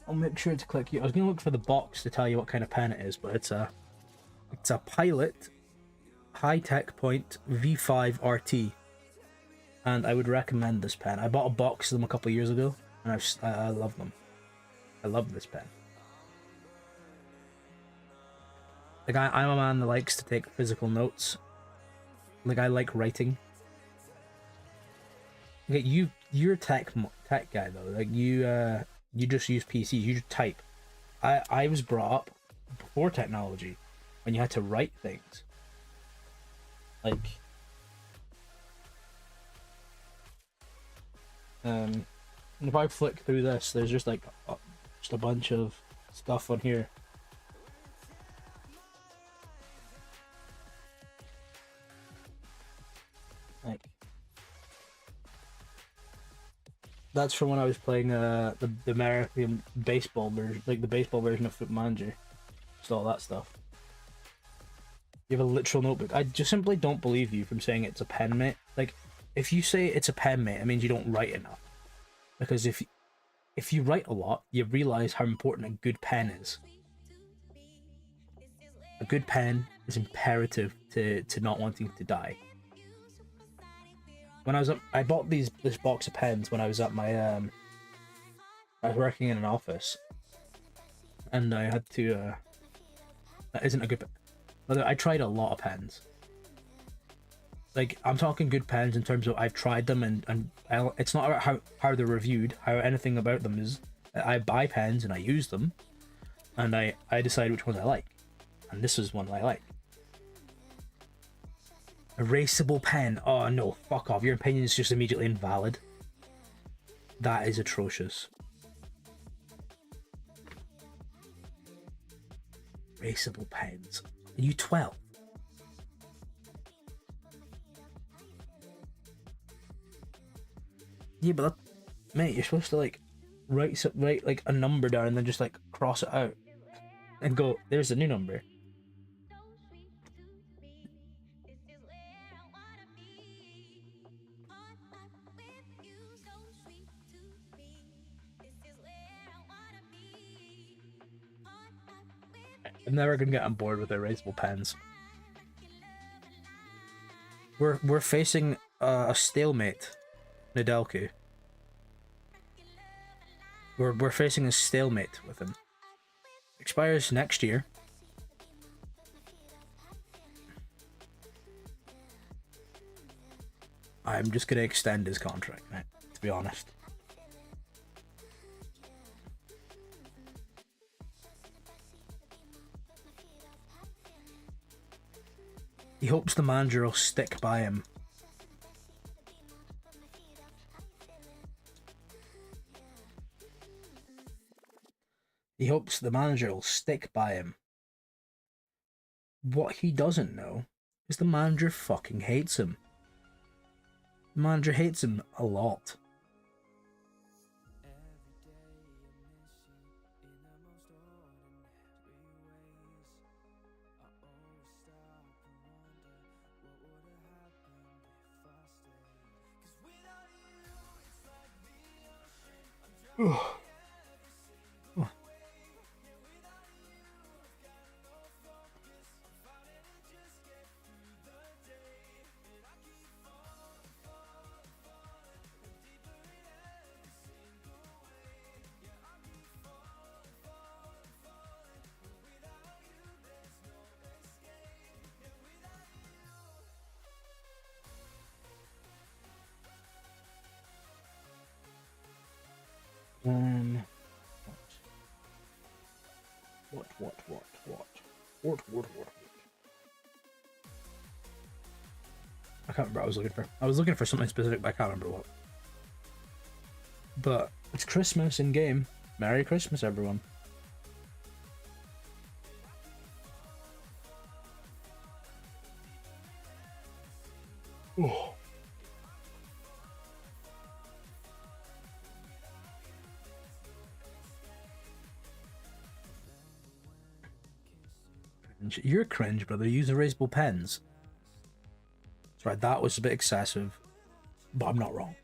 I'll make sure to click you. I was gonna look for the box to tell you what kind of pen it is, but it's a Pilot High-Tech Point V5 RT, and I would recommend this pen. I bought a box of them a couple of years ago, and I love them. I love this pen. Like I'm a man that likes to take physical notes. Like I like writing. Okay, you're a tech guy though. Like you just use PCs. You just type. I was brought up before technology, when you had to write things. Like if I flick through this, there's just like just a bunch of stuff on here. Like that's from when I was playing the American baseball version, like the baseball version of Foot Manager. Just all that stuff. You have a literal notebook. I just simply don't believe you from saying it's a pen, mate. Like, if you say it's a pen, mate, it means you don't write enough. Because if you write a lot, you realise how important a good pen is. A good pen is imperative to not wanting to die. When I was I bought this box of pens when I was at my I was working in an office, and I had to that isn't a good pen. I tried a lot of pens. Like, I'm talking good pens in terms of I've tried them and it's not about how they're reviewed, how anything about them is. I buy pens and I use them, and I decide which ones I like, and this is one I like. Erasable pen. Oh no, fuck off. Your opinion is just immediately invalid. That is atrocious. Erasable pens. Are you 12? Yeah, but that, mate, you're supposed to like write like a number down and then just like cross it out and go, there's a new number. I'm never gonna get on board with erasable pens. We're facing a stalemate, Nedelku. We're facing a stalemate with him. Expires next year. I'm just gonna extend his contract, mate, to be honest. He hopes the manager will stick by him. He hopes the manager will stick by him. What he doesn't know is the manager fucking hates him. The manager hates him a lot. Oh. What? I can't remember what I was looking for something specific, but I can't remember what. But it's Christmas in game. Merry Christmas, everyone. Oh. You're cringe, brother. Use erasable pens. That's right, that was a bit excessive, but I'm not wrong.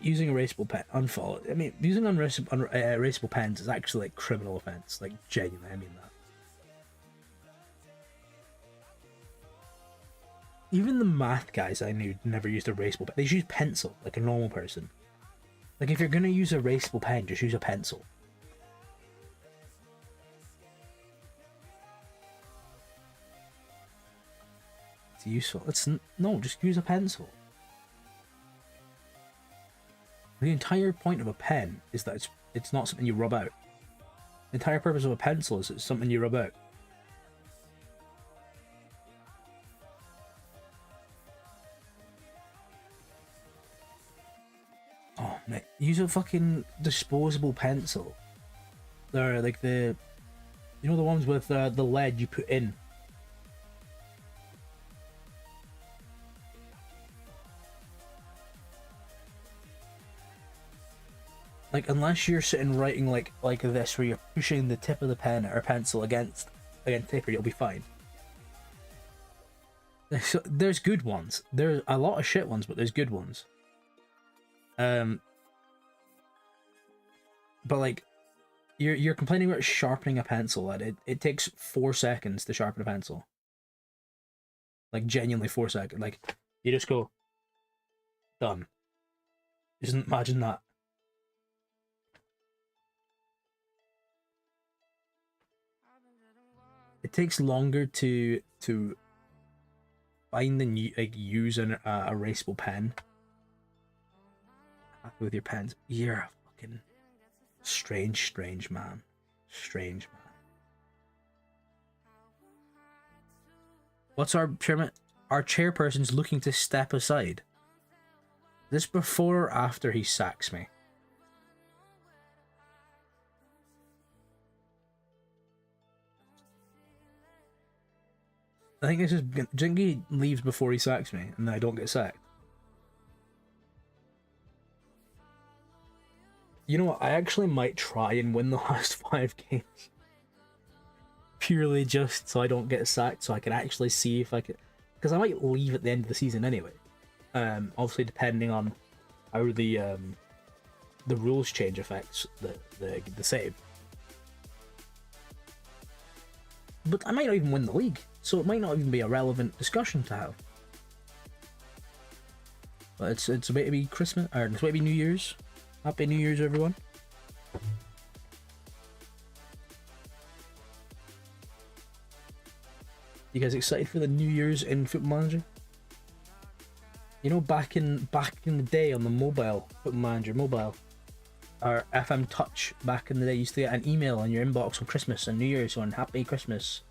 Using erasable pen, unfollow. I mean, using erasable pens is actually like criminal offense. Like, genuinely, I mean that. Even the math guys I knew never used erasable pen. They just use pencil, like a normal person. Like, if you're gonna use a erasable pen, just use a pencil. It's useful. No, just use a pencil. The entire point of a pen is that it's not something you rub out. The entire purpose of a pencil is it's something you rub out. Oh, mate, use a fucking disposable pencil. They're like the ones with the lead you put in. Like, unless you're sitting writing like this, where you're pushing the tip of the pen or pencil against paper, you'll be fine. There's good ones. There's a lot of shit ones, but there's good ones. But like, you're complaining about sharpening a pencil, and it takes 4 seconds to sharpen a pencil. Like, genuinely 4 seconds. Like, you just go, done. Just imagine that. It takes longer to find and use an erasable pen. Happy with your pens. You're a fucking strange man. Strange man. What's our chairman? Our chairperson's looking to step aside. This before or after he sacks me? I think this is Jinky leaves before he sacks me, and I don't get sacked. You know what? I actually might try and win the last 5 games, purely just so I don't get sacked, so I can actually see if I can. Because I might leave at the end of the season anyway. Obviously, depending on how the rules change affects the save. But I might not even win the league, so it might not even be a relevant discussion to have. But it's about to be Christmas, or it's about to be New Year's. Happy New Year's, everyone. You guys excited for the New Year's in Football Manager? You know, back in the day on the mobile Football Manager mobile, or FM Touch back in the day, you used to get an email on your inbox on Christmas and New Year's on Happy Christmas,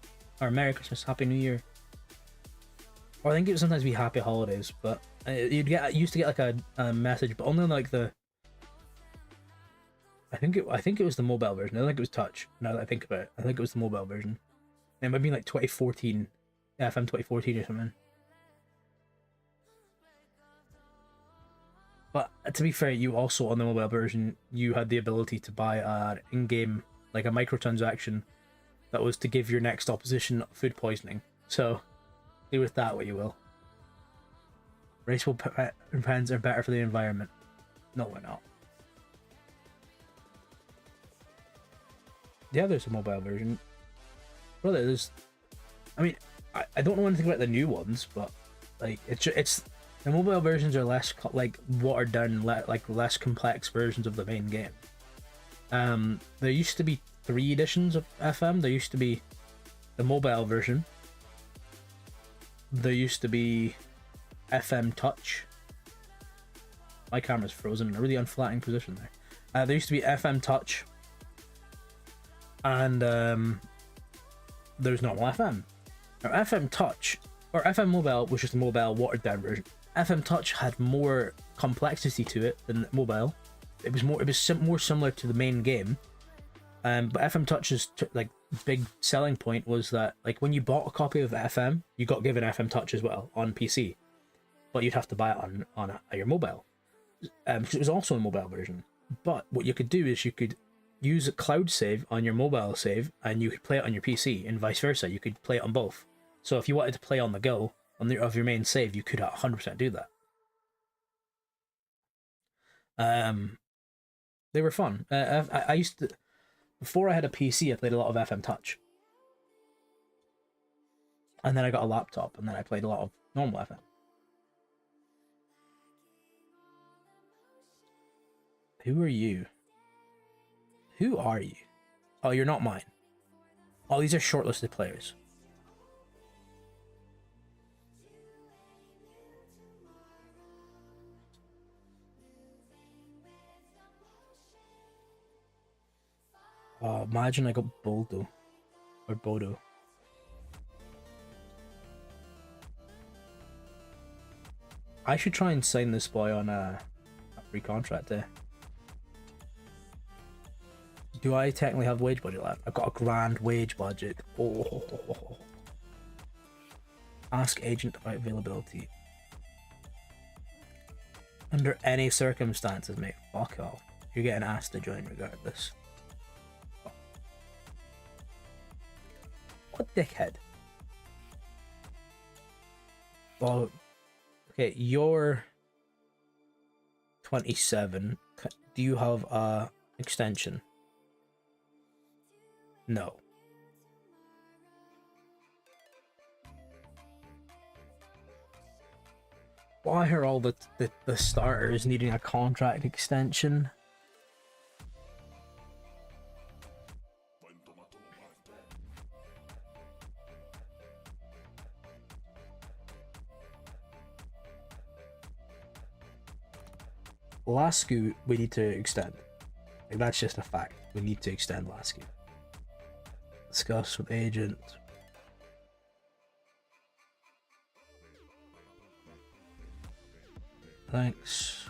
or Merry Christmas, Happy New Year. Or I think it would sometimes be Happy Holidays, but you used to get like a message, but only on like the. I think it was the mobile version. I don't think it was Touch. Now that I think about it, I think it was the mobile version. It might be like 2014, FM 2014 or something. But to be fair, you also on the mobile version, you had the ability to buy an in-game, like a microtransaction, that was to give your next opposition food poisoning. So, do with that what you will. Raceable pens are better for the environment. No, we're not. Yeah, there's a mobile version. Well, there's. I mean, I don't know anything about the new ones, but like it's. The mobile versions are less like watered down, like less complex versions of the main game. There used to be 3 editions of FM. There used to be the mobile version. There used to be FM Touch. My camera's frozen in a really unflattering position there. There used to be FM Touch, and there's normal FM. Now FM Touch or FM Mobile was just a mobile watered down version. FM Touch had more complexity to it than mobile. It was more similar to the main game. But FM Touch's like big selling point was that like when you bought a copy of FM, you got given FM Touch as well on PC, but you'd have to buy it on your mobile. It was also a mobile version. But what you could do is you could use a cloud save on your mobile save, and you could play it on your PC, and vice versa. You could play it on both. So if you wanted to play on the go of your main save, you could 100% do that. They were fun. I used to, before I had a PC, I played a lot of FM Touch, and then I got a laptop, and then I played a lot of normal FM. Who are you? Who are you? Oh, you're not mine. Oh, these are shortlisted players. Oh, imagine I got Boldo. Or Bodo. I should try and sign this boy on a free contract there. Do I technically have wage budget left? I've got a grand wage budget. Oh. Ask agent about availability. Under any circumstances, mate. Fuck off. You're getting asked to join regardless. What dickhead? Well, okay, you're 27. Do you have a extension? No. Why are all the starters needing a contract extension? Lasku, we need to extend. Like, that's just a fact. We need to extend Lasku. Discuss with agent. Thanks.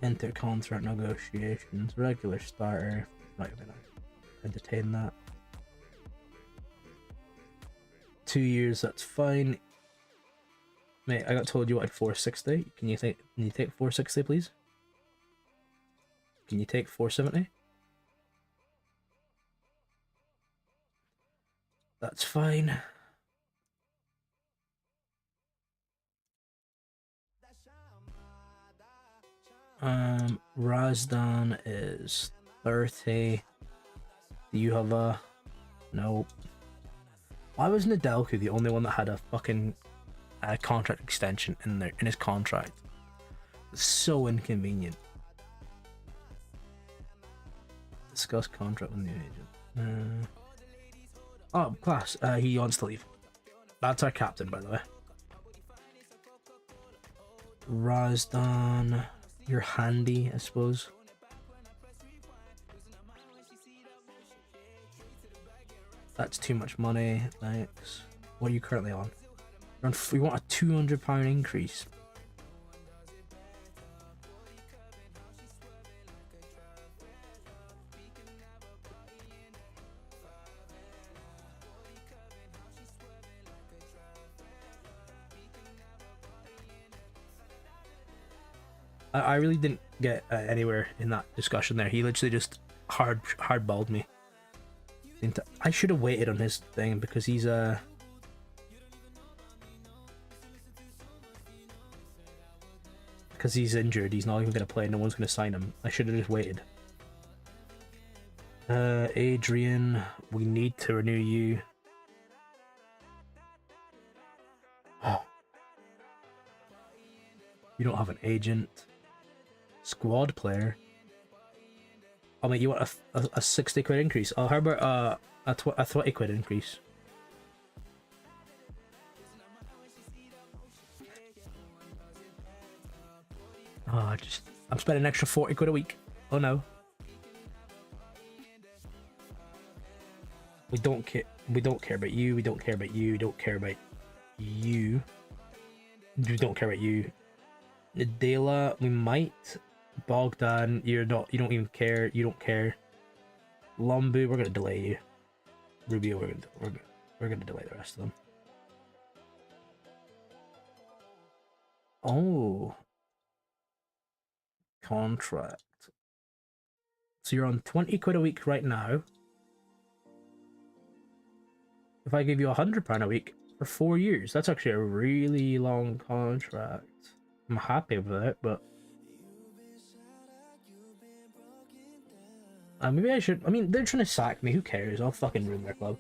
Enter contract negotiations. Regular starter. Not even entertain that. 2 years, that's fine. Mate, I got told you wanted 460. Can you take 460, please? Can you take 470? That's fine. Razdan is 30. Do you have a... Nope. Why was Nedelku the only one that had a fucking contract extension in his contract? It's so inconvenient. Discuss contract with new agent. Oh, class. He wants to leave. That's our captain, by the way. Razdan, you're handy, I suppose. That's too much money. Thanks. What are you currently on? We want a £200 increase. I really didn't get anywhere in that discussion there. He literally just hardballed me. I should have waited on his thing because he's because he's injured. He's not even going to play. No one's going to sign him. I should have just waited. Adrian, we need to renew you. Oh. You don't have an agent. Squad player. Oh mate, you want a 60 quid increase? Oh, how about a 20 quid increase? Oh, I'm spending an extra 40 quid a week. Oh no. We don't care about you, we don't care about you, we don't care about you. We don't care about you. Nadela, we might. Bogdan, you don't even care, you don't care. Lumbu, we're gonna delay you. Rubio, we're gonna delay the rest of them. Oh. Contract. So you're on 20 quid a week right now. If I give you £100 a week for 4 years, that's actually a really long contract. I'm happy with it, but maybe I should. I mean, they're trying to sack me. Who cares? I'll fucking ruin their club.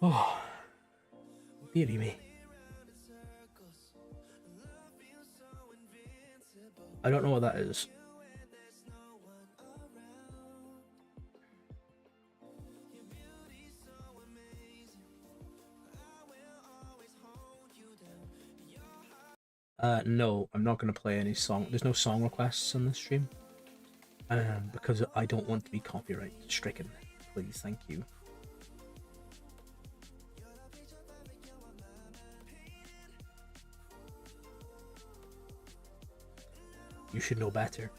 Oh, dearie me. I don't know what that is. No, I'm not going to play any song. There's no song requests on this stream. Because I don't want to be copyright stricken. Please, thank you. You should know better.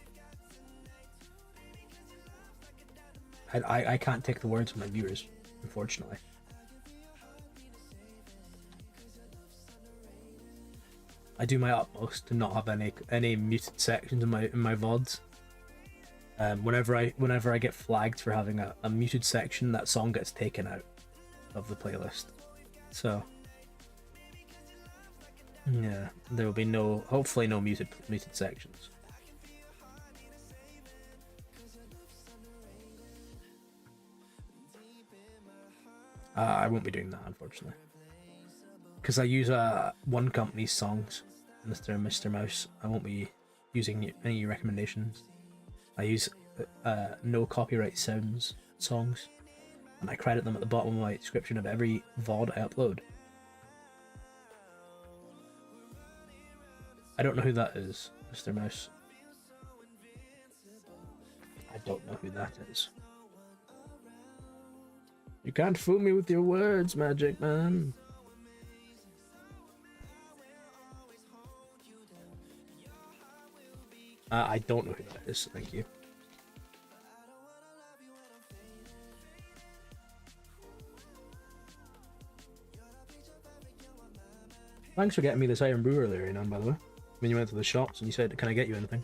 I can't take the words of my viewers, unfortunately. I do my utmost to not have any muted sections in my VODs. Whenever I get flagged for having a muted section, that song gets taken out of the playlist. So yeah, there will be hopefully no muted sections. I won't be doing that, unfortunately, because I use one company's songs, Mr. Mouse. I won't be using any recommendations. I use no copyright songs, and I credit them at the bottom of my description of every VOD I upload. I don't know who that is, Mr. Mouse. I don't know who that is. You can't fool me with your words, Magic Man. I don't know who that is, thank you. Thanks for getting me this Iron Brew earlier, by the way. When you went to the shops and you said, can I get you anything?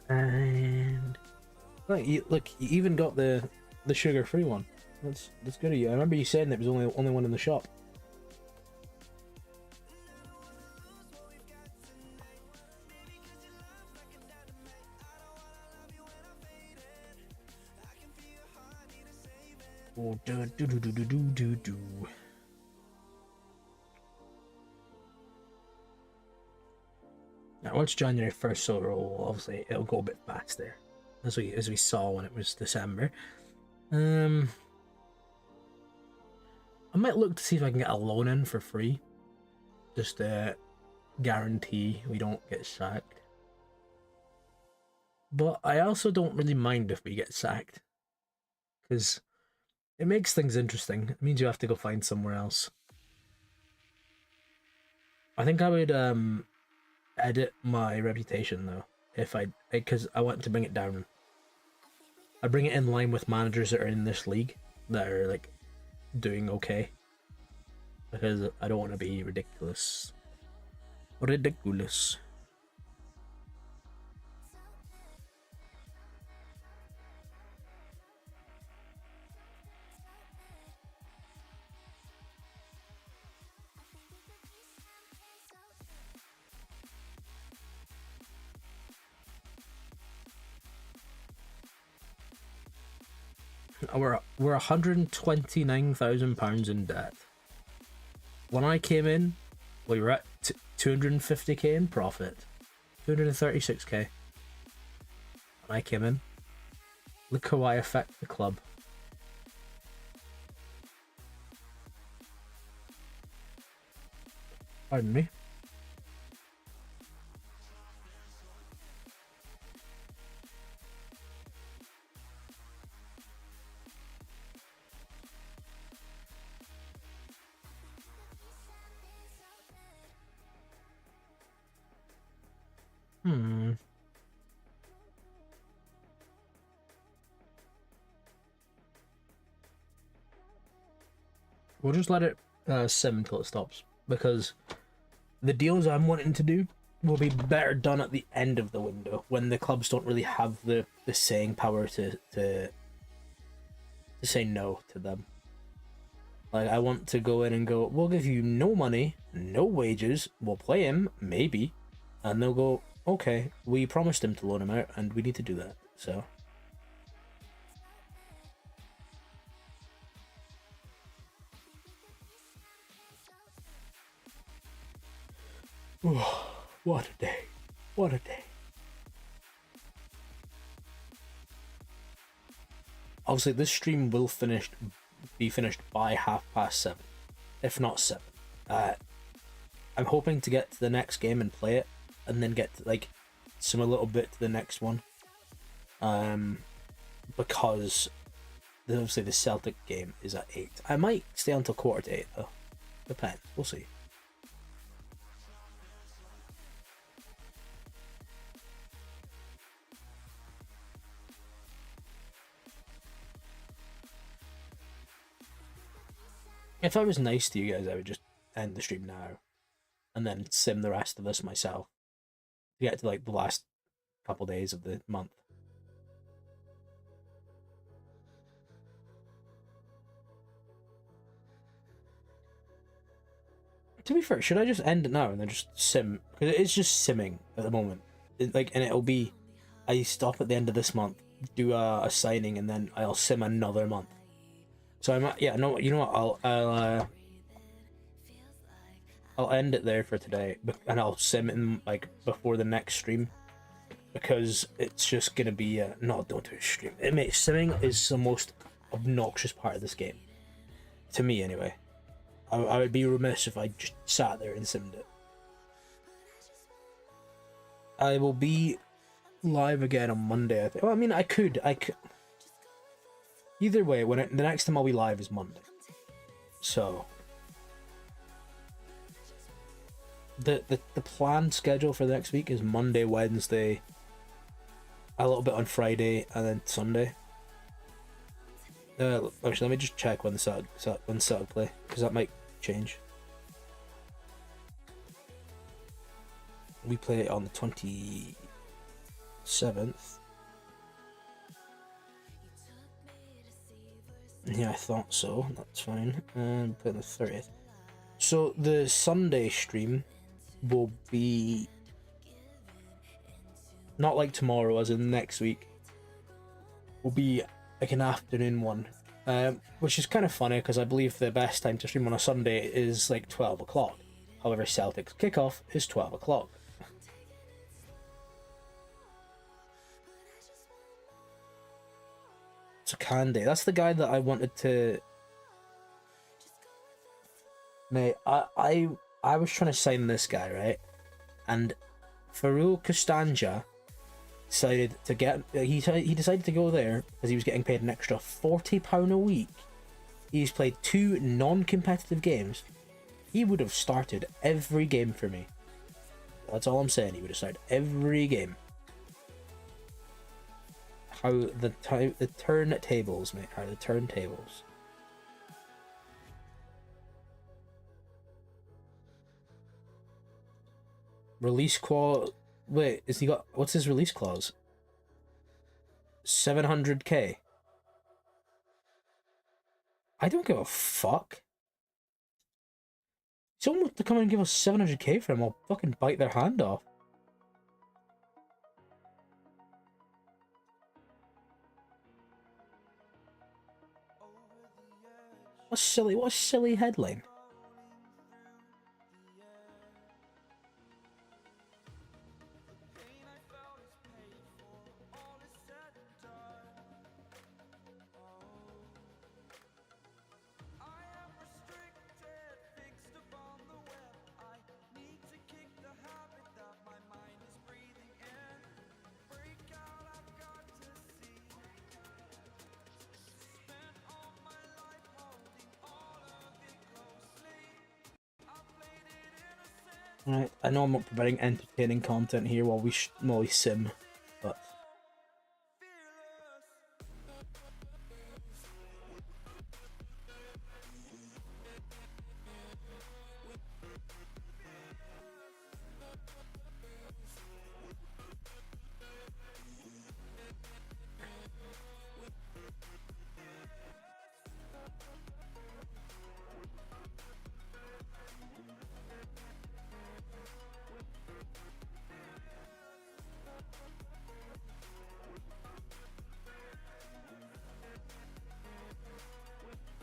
And look, you even got the sugar-free one. That's good of you. I remember you saying that it was only one in the shop. Oh, do do do do do do do do. Now, once January 1st so roll, obviously it'll go a bit faster, as we saw when it was December. I might look to see if I can get a loan in for free, just to guarantee we don't get sacked. But I also don't really mind if we get sacked, because it makes things interesting. It means you have to go find somewhere else. I think I would edit my reputation though, if because I want to bring it down. I bring it in line with managers that are in this league that are like doing okay, because I don't want to be ridiculous. Ridiculous. We're £129,000 in debt. When I came in, we were at 250k in profit, 236k. When I came in, look how I affect the club. Pardon me. We'll just let it sim until it stops, because the deals I'm wanting to do will be better done at the end of the window, when the clubs don't really have the saying power to say no to them. Like, I want to go in and go, we'll give you no money, no wages, we'll play him, maybe, and they'll go, okay, we promised him to loan him out, and we need to do that, so... What a day. What a day. Obviously, this stream will be finished by 7:30, if not 7. I'm hoping to get to the next game and play it, and then get to, like, sim a little bit to the next one. Because obviously the Celtic game is at 8. I might stay until 7:45 though. Depends. We'll see. If I was nice to you guys, I would just end the stream now, and then sim the rest of this myself to get to like the last couple days of the month. To be fair, should I just end it now and then just sim? Because it's just simming at the moment. And it'll be, I stop at the end of this month, do a signing, and then I'll sim another month. So no, you know what? I'll end it there for today, and I'll sim in like before the next stream, because it's just gonna be no, don't do a stream. Simming is the most obnoxious part of this game, to me anyway. I would be remiss if I just sat there and simmed it. I will be live again on Monday, I think. Well, I mean, I could. Either way, the next time I'll be live is Monday. So the planned schedule for the next week is Monday, Wednesday, a little bit on Friday, and then Sunday. Actually, let me just check when the Celtic play, because that might change. We play on the 27th. Yeah, I thought so. That's fine. And play on the 30th. So the Sunday stream will be not like tomorrow, as in next week. Will be like an afternoon one. which is kind of funny because I believe the best time to stream on a Sunday is like 12 o'clock. However, Celtic's kickoff is 12 o'clock. So Candy, that's the guy that I wanted to... Mate, I was trying to sign this guy, right? And Farouk Costanja decided to get... He decided to go there because he was getting paid an extra £40 a week. He's played 2 non-competitive games. He would have started every game for me. That's all I'm saying. He would have started every game. How the turntables, mate. How the turntables. Release clause. Wait, is he got? What's his release clause? 700k. I don't give a fuck. Someone wants to come and give us 700k for him, I'll fucking bite their hand off. What a silly headline. Right, I know I'm not providing entertaining content here while we sim, but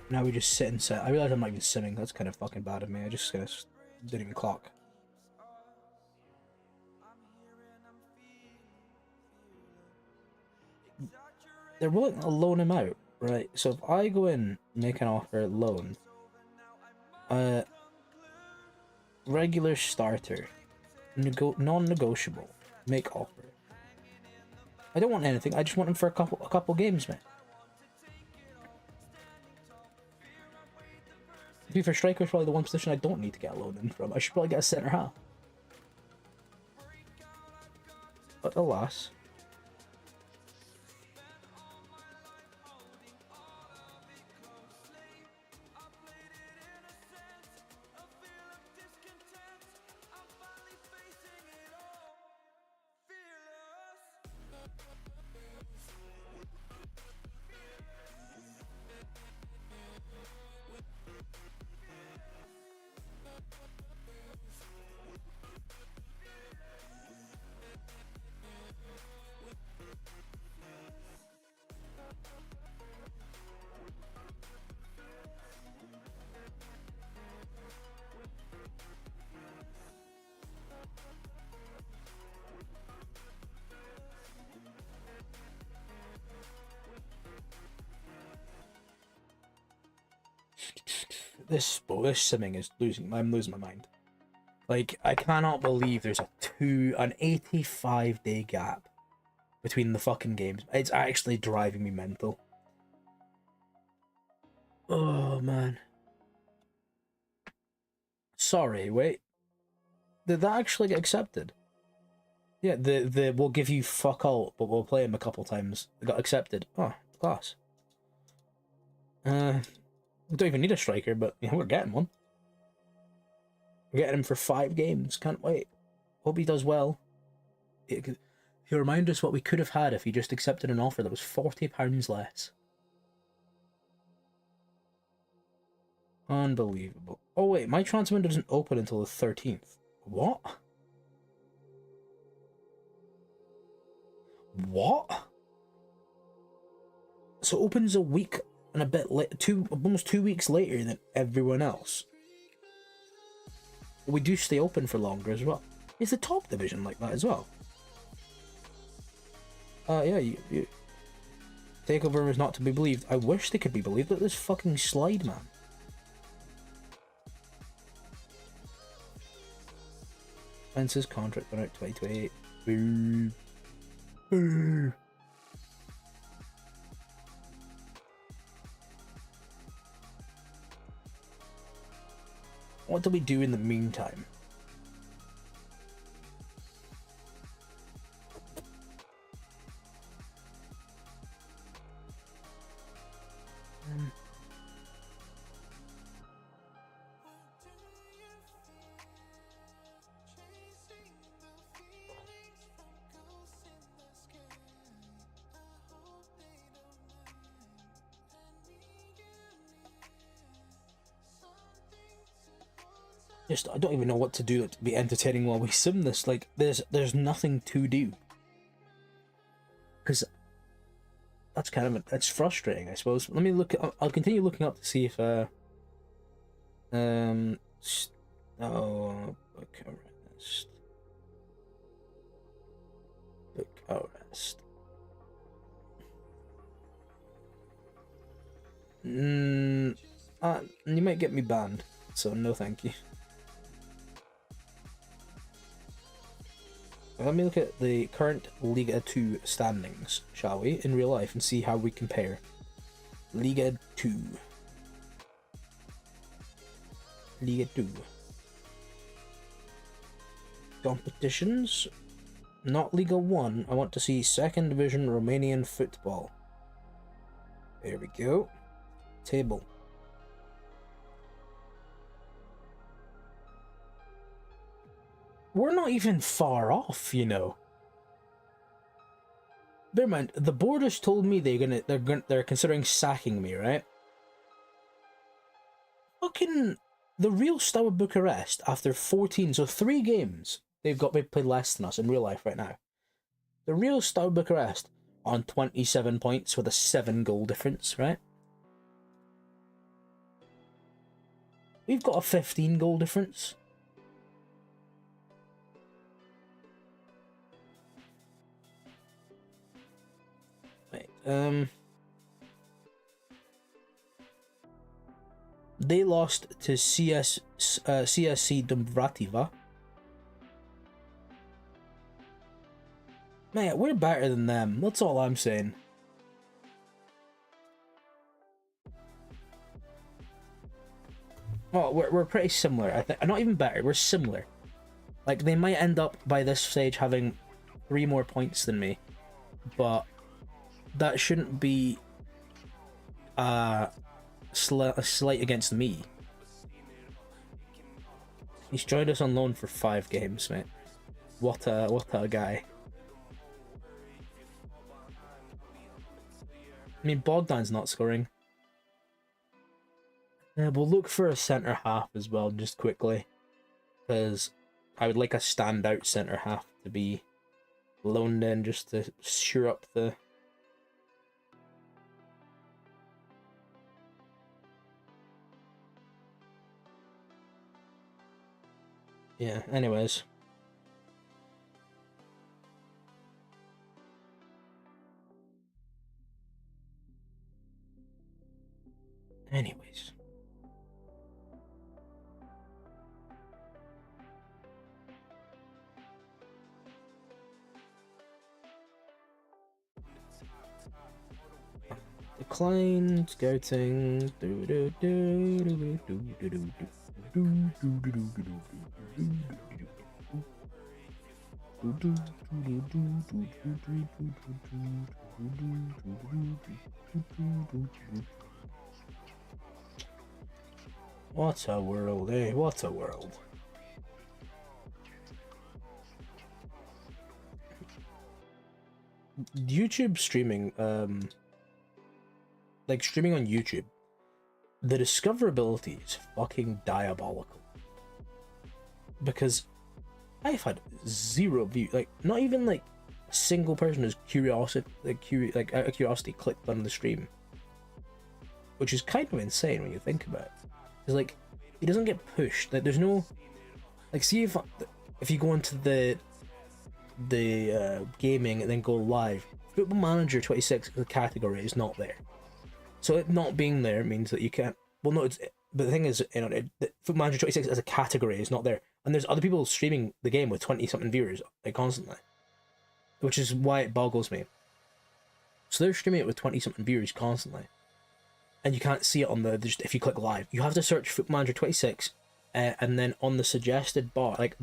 now we just sit and set. I realize I'm not even simming. That's kind of fucking bad of me. I just didn't even clock. They're willing to loan him out, right? So if I go in, make an offer, loan, regular starter, non-negotiable, make offer. I don't want anything. I just want him for a couple games, man. To be fair, striker is probably the one position I don't need to get a loan in from. I should probably get a centre half. But alas. This simming is I'm losing my mind. Like, I cannot believe there's an 85-day gap between the fucking games. It's actually driving me mental. Oh man. Sorry, wait. Did that actually get accepted? Yeah, we'll give you fuck all, but we'll play him a couple times. It got accepted. Oh, class. We don't even need a striker, but you know, we're getting one. We're getting him for 5 games. Can't wait. Hope he does well. He'll remind us what we could have had if he just accepted an offer that was £40 less. Unbelievable. Oh wait, my transfer window doesn't open until the 13th. What? What? So it opens a week and a bit almost 2 weeks later than everyone else. We do stay open for longer as well. Is the top division like that as well? Yeah, you Takeover is not to be believed. I wish they could be believed. Look at this fucking slide, man. Fence's contract went out 2028. Boo. Boo. What do we do in the meantime? I don't even know what to do to be entertaining while we sim this. Like, there's nothing to do. Because that's kind of that's frustrating, I suppose. Let me look. I'll continue looking up to see if Bucharest. Bucharest. You might get me banned, so no, thank you. Let me look at the current Liga 2 standings, shall we, in real life, and see how we compare. Liga 2. Liga 2. Competitions. Not Liga 1. I want to see 2nd Division Romanian football. There we go. Table. We're not even far off, you know. Bear in mind, the board has told me they're considering sacking me, right? Fucking the real Steaua Bucharest, after 14, so 3 games, they've played less than us in real life right now. The real Steaua Bucharest on 27 points with a 7-goal difference, right? We've got a 15-goal difference. They lost to CSC Dumbrativa. Man, we're better than them. That's all I'm saying. Well, we're pretty similar. I think not even better. We're similar. Like, they might end up by this stage having 3 more points than me, but that shouldn't be a slight against me. He's joined us on loan for 5 games, mate. What a guy. I mean, Bogdan's not scoring. Yeah, we'll look for a centre half as well, just quickly, because I would like a standout centre half to be loaned in just to shore up the. Yeah, anyways. Decline, scouting. What a world, eh? What a world. YouTube streaming, like streaming on YouTube, the discoverability is fucking diabolical. Because I've had 0 views, like not even like a single person who's out of curiosity clicked on the stream. which is kind of insane when you think about it. Because like, he doesn't get pushed. Like, there's no, like, see if you go into the gaming and then go live, Football Manager 26 the category is not there. So it not being there means that you can't. Well, no, it's. But the thing is, you know, Football Manager 26 as a category is not there, and there's other people streaming the game with 20-something viewers like constantly, which is why it boggles me. So they're streaming it with 20-something viewers constantly, and you can't see it on the just if you click live. You have to search Football Manager 26, and then on the suggested bar, like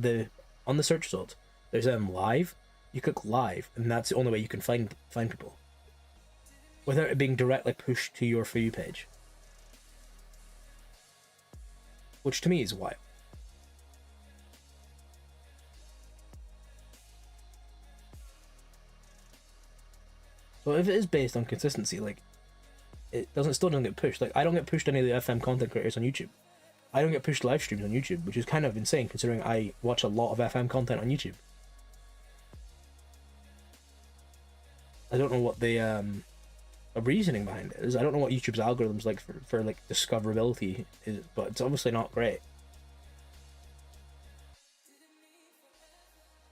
on the search result, there's live. You click live, and that's the only way you can find people, without it being directly pushed to your For You page. Which to me is wild. So if it is based on consistency, like, it still doesn't get pushed. Like, I don't get pushed any of the FM content creators on YouTube. I don't get pushed live streams on YouTube, which is kind of insane considering I watch a lot of FM content on YouTube. I don't know what the reasoning behind it is. I don't know what YouTube's algorithms like for like discoverability is, but it's obviously not great.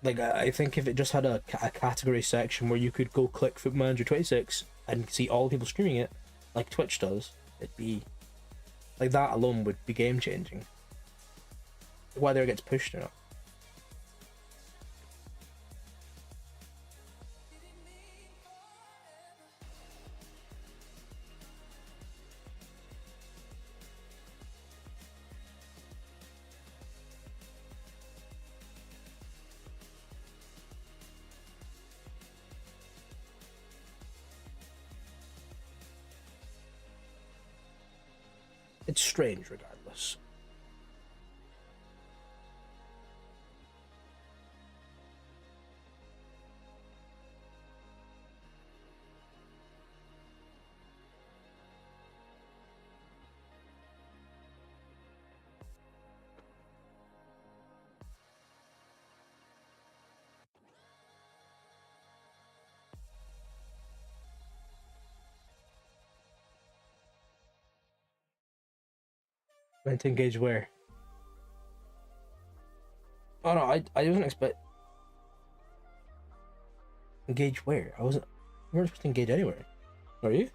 Like, I think if it just had a category section where you could go click Football Manager 26 and see all the people streaming it, like Twitch does, it'd be like, that alone would be game changing. Whether it gets pushed or not. It's strange regardless. Meant to engage where? Oh no, I wasn't expect engage where? We weren't supposed to engage anywhere. Are you?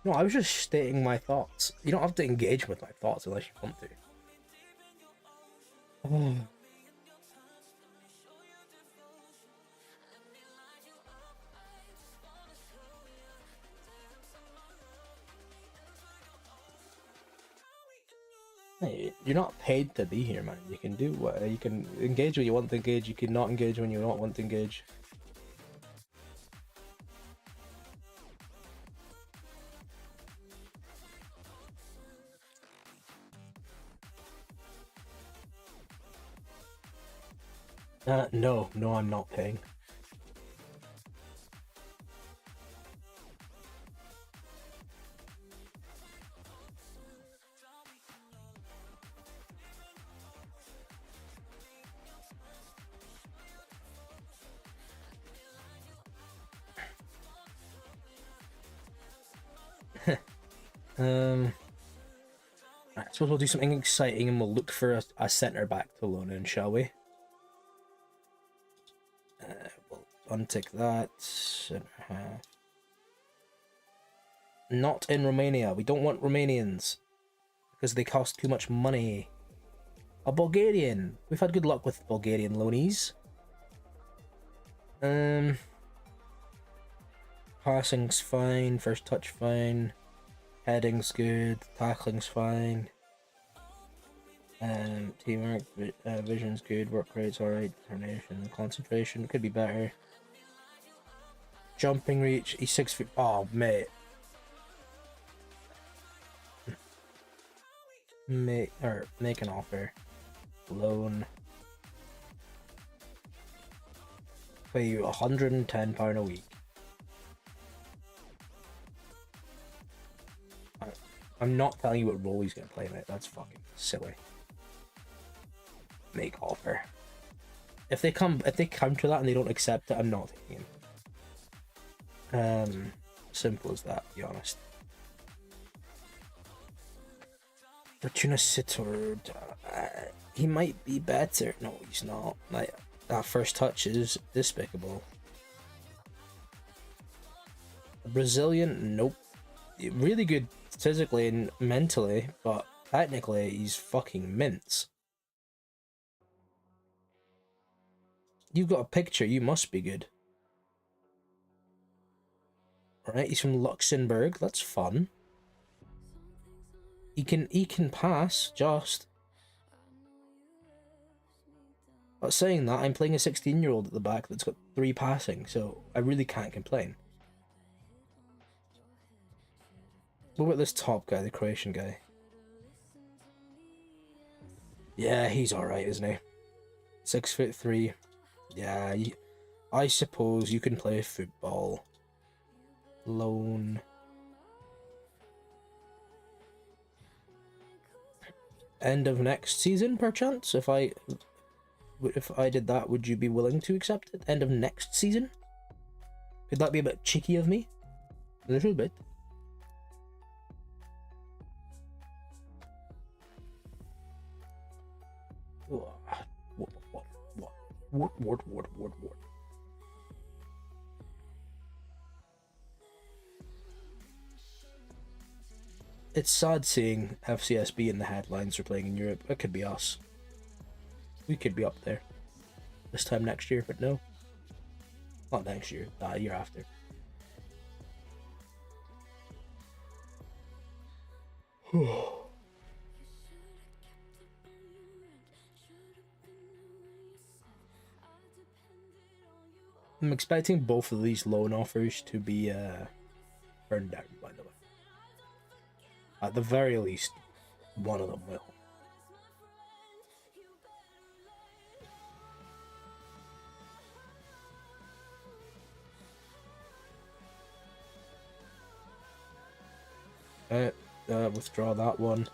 No, I was just stating my thoughts. You don't have to engage with my thoughts unless you want to. Oh. Hey, you're not paid to be here, man. You can do what you can engage when you want to engage. You can not engage when you don't want to engage. No, I'm not paying. I suppose we'll do something exciting and we'll look for a centre back to loan in, shall we? We'll untick that. Centre half. Not in Romania. We don't want Romanians because they cost too much money. A Bulgarian. We've had good luck with Bulgarian loanies. Passing's fine. First touch fine. Heading's good. Tackling's fine. Teamwork, vision's good. Work rate's alright. Determination, concentration could be better. Jumping reach. He's 6 feet. Oh, mate. Make an offer. Loan. Pay you £110 a week. I'm not telling you what role he's gonna play, mate. That's fucking silly. Make offer. If they counter that and they don't accept it, I'm not taking him. Simple as that, to be honest. Fortuna Sittard. He might be better. No, he's not. Like, that first touch is despicable. A Brazilian, nope. Really good physically and mentally, but technically he's fucking mince. You've got a picture, you must be good. Alright, he's from Luxembourg, that's fun. He can pass, just. But saying that, I'm playing a 16-year-old at the back that's got 3 passing, so I really can't complain. What about this top guy, the Croatian guy? Yeah, he's alright, isn't he? 6'3". Yeah, I suppose you can play football. Loan. End of next season, perchance? If I did that, would you be willing to accept it? End of next season? Could that be a bit cheeky of me? A little bit. What? It's sad seeing FCSB in the headlines for playing in Europe. It could be us. We could be up there this time next year, but no. Not next year, the year after. I'm expecting both of these loan offers to be turned down, by the way. At the very least, one of them will. Withdraw that one.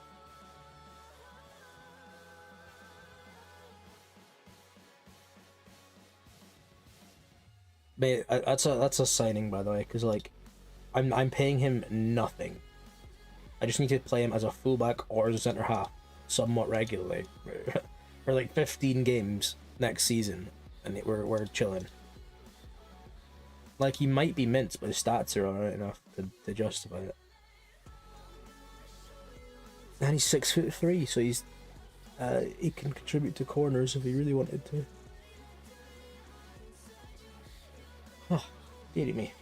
Mate, that's a signing, by the way, because like, I'm paying him nothing. I just need to play him as a fullback or as a centre half somewhat regularly for like 15 games next season, and we're chilling. Like, he might be minced, but his stats are alright enough to justify it. And he's 6'3", so he's he can contribute to corners if he really wanted to. Oh, dearie me.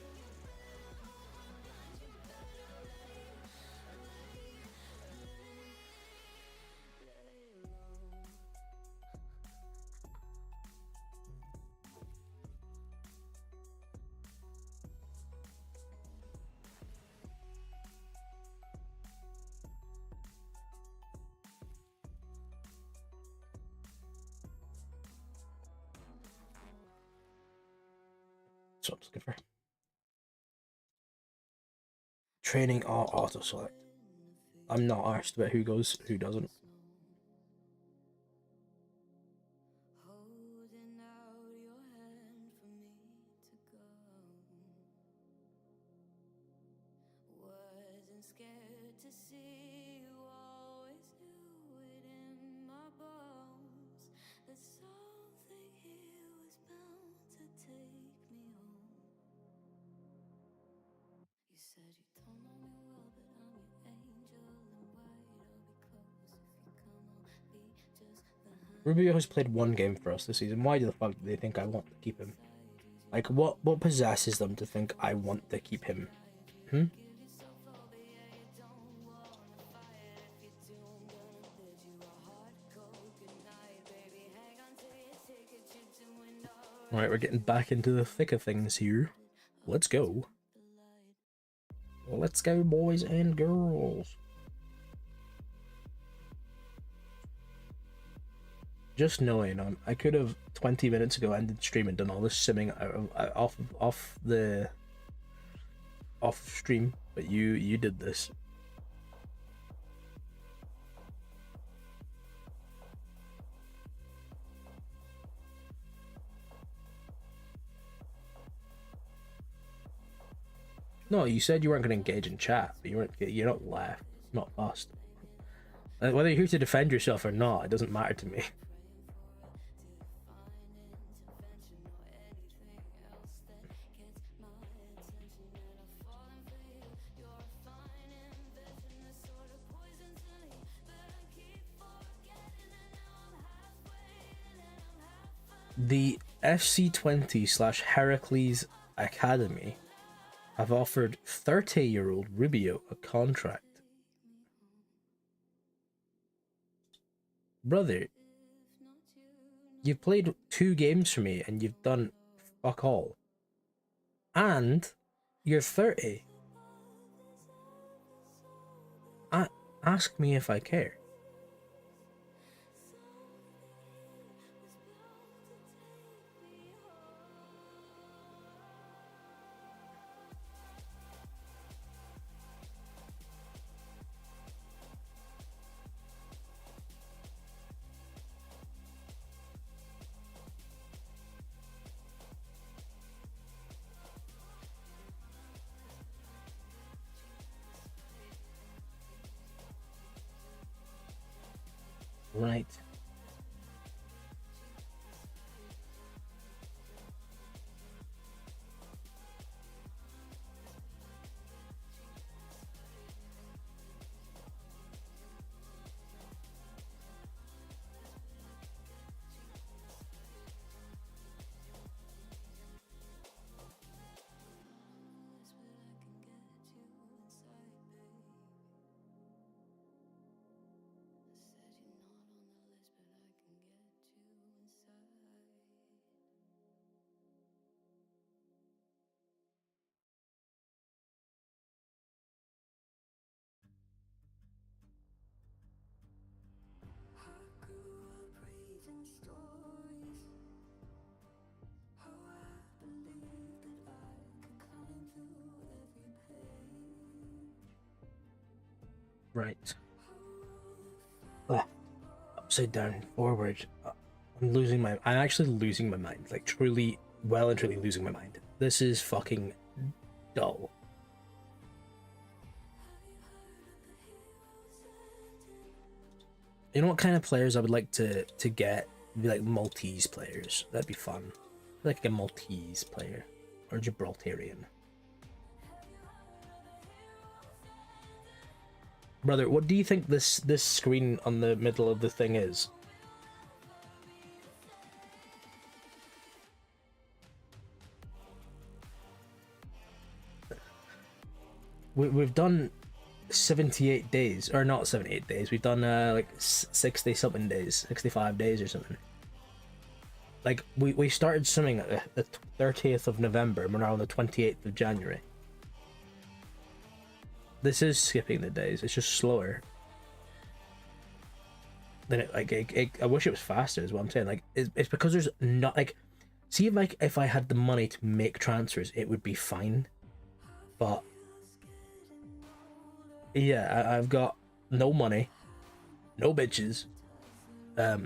That's what I was looking for. Training or auto select. I'm not asked about who goes, who doesn't. Rubio has played 1 game for us this season. Why the fuck do they think I want to keep him? Like, what possesses them to think I want to keep him? Alright, we're getting back into the thick of things here. Let's go. Let's go, boys and girls. Just knowing, I could have 20 minutes ago ended stream and done all this simming off stream, but you did this. No, you said you weren't going to engage in chat, but you're not left, not fast. Whether you're here to defend yourself or not, it doesn't matter to me. The FC20/Heracles Academy have offered 30-year-old Rubio a contract. Brother, you've played 2 games for me and you've done fuck all. And you're 30. Ask me if I care. Right. Right. Upside down, forward. I'm actually losing my mind. Like, truly, well and truly losing my mind. This is fucking dull. You know what kind of players I would like to get? Be like Maltese players. That'd be fun. Like a Maltese player. Or Gibraltarian. Brother, what do you think this screen on the middle of the thing is? We've done 78 days, or not 78 days. We've done like 60 something days, 65 days or something. Like we started swimming at the 30th of November, and we're now on the 28th of January. This is skipping the days. It's just slower. Then I wish it was faster. Is what I'm saying. Like it's because there's not like, see, like if I had the money to make transfers, it would be fine. But yeah, I've got no money, no bitches. No,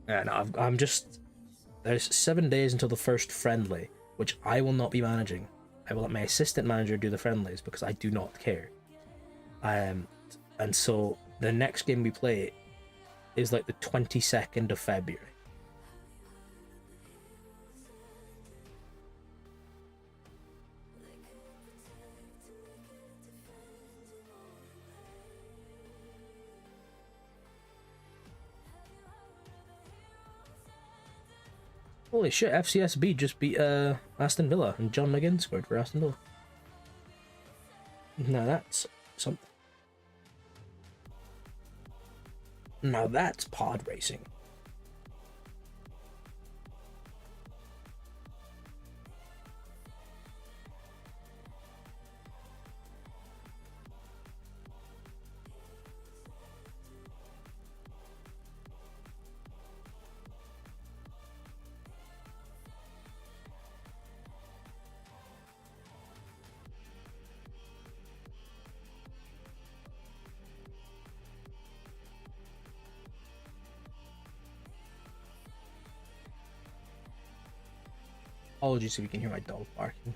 no, I'm just. There's 7 days until the first friendly, which I will not be managing. I will let my assistant manager do the friendlies because I do not care. And so the next game we play is like the 22nd of February. Holy shit, FCSB just beat Aston Villa, and John McGinn scored for Aston Villa. Now that's something. Now that's pod racing. Apologies if you can hear my dog barking.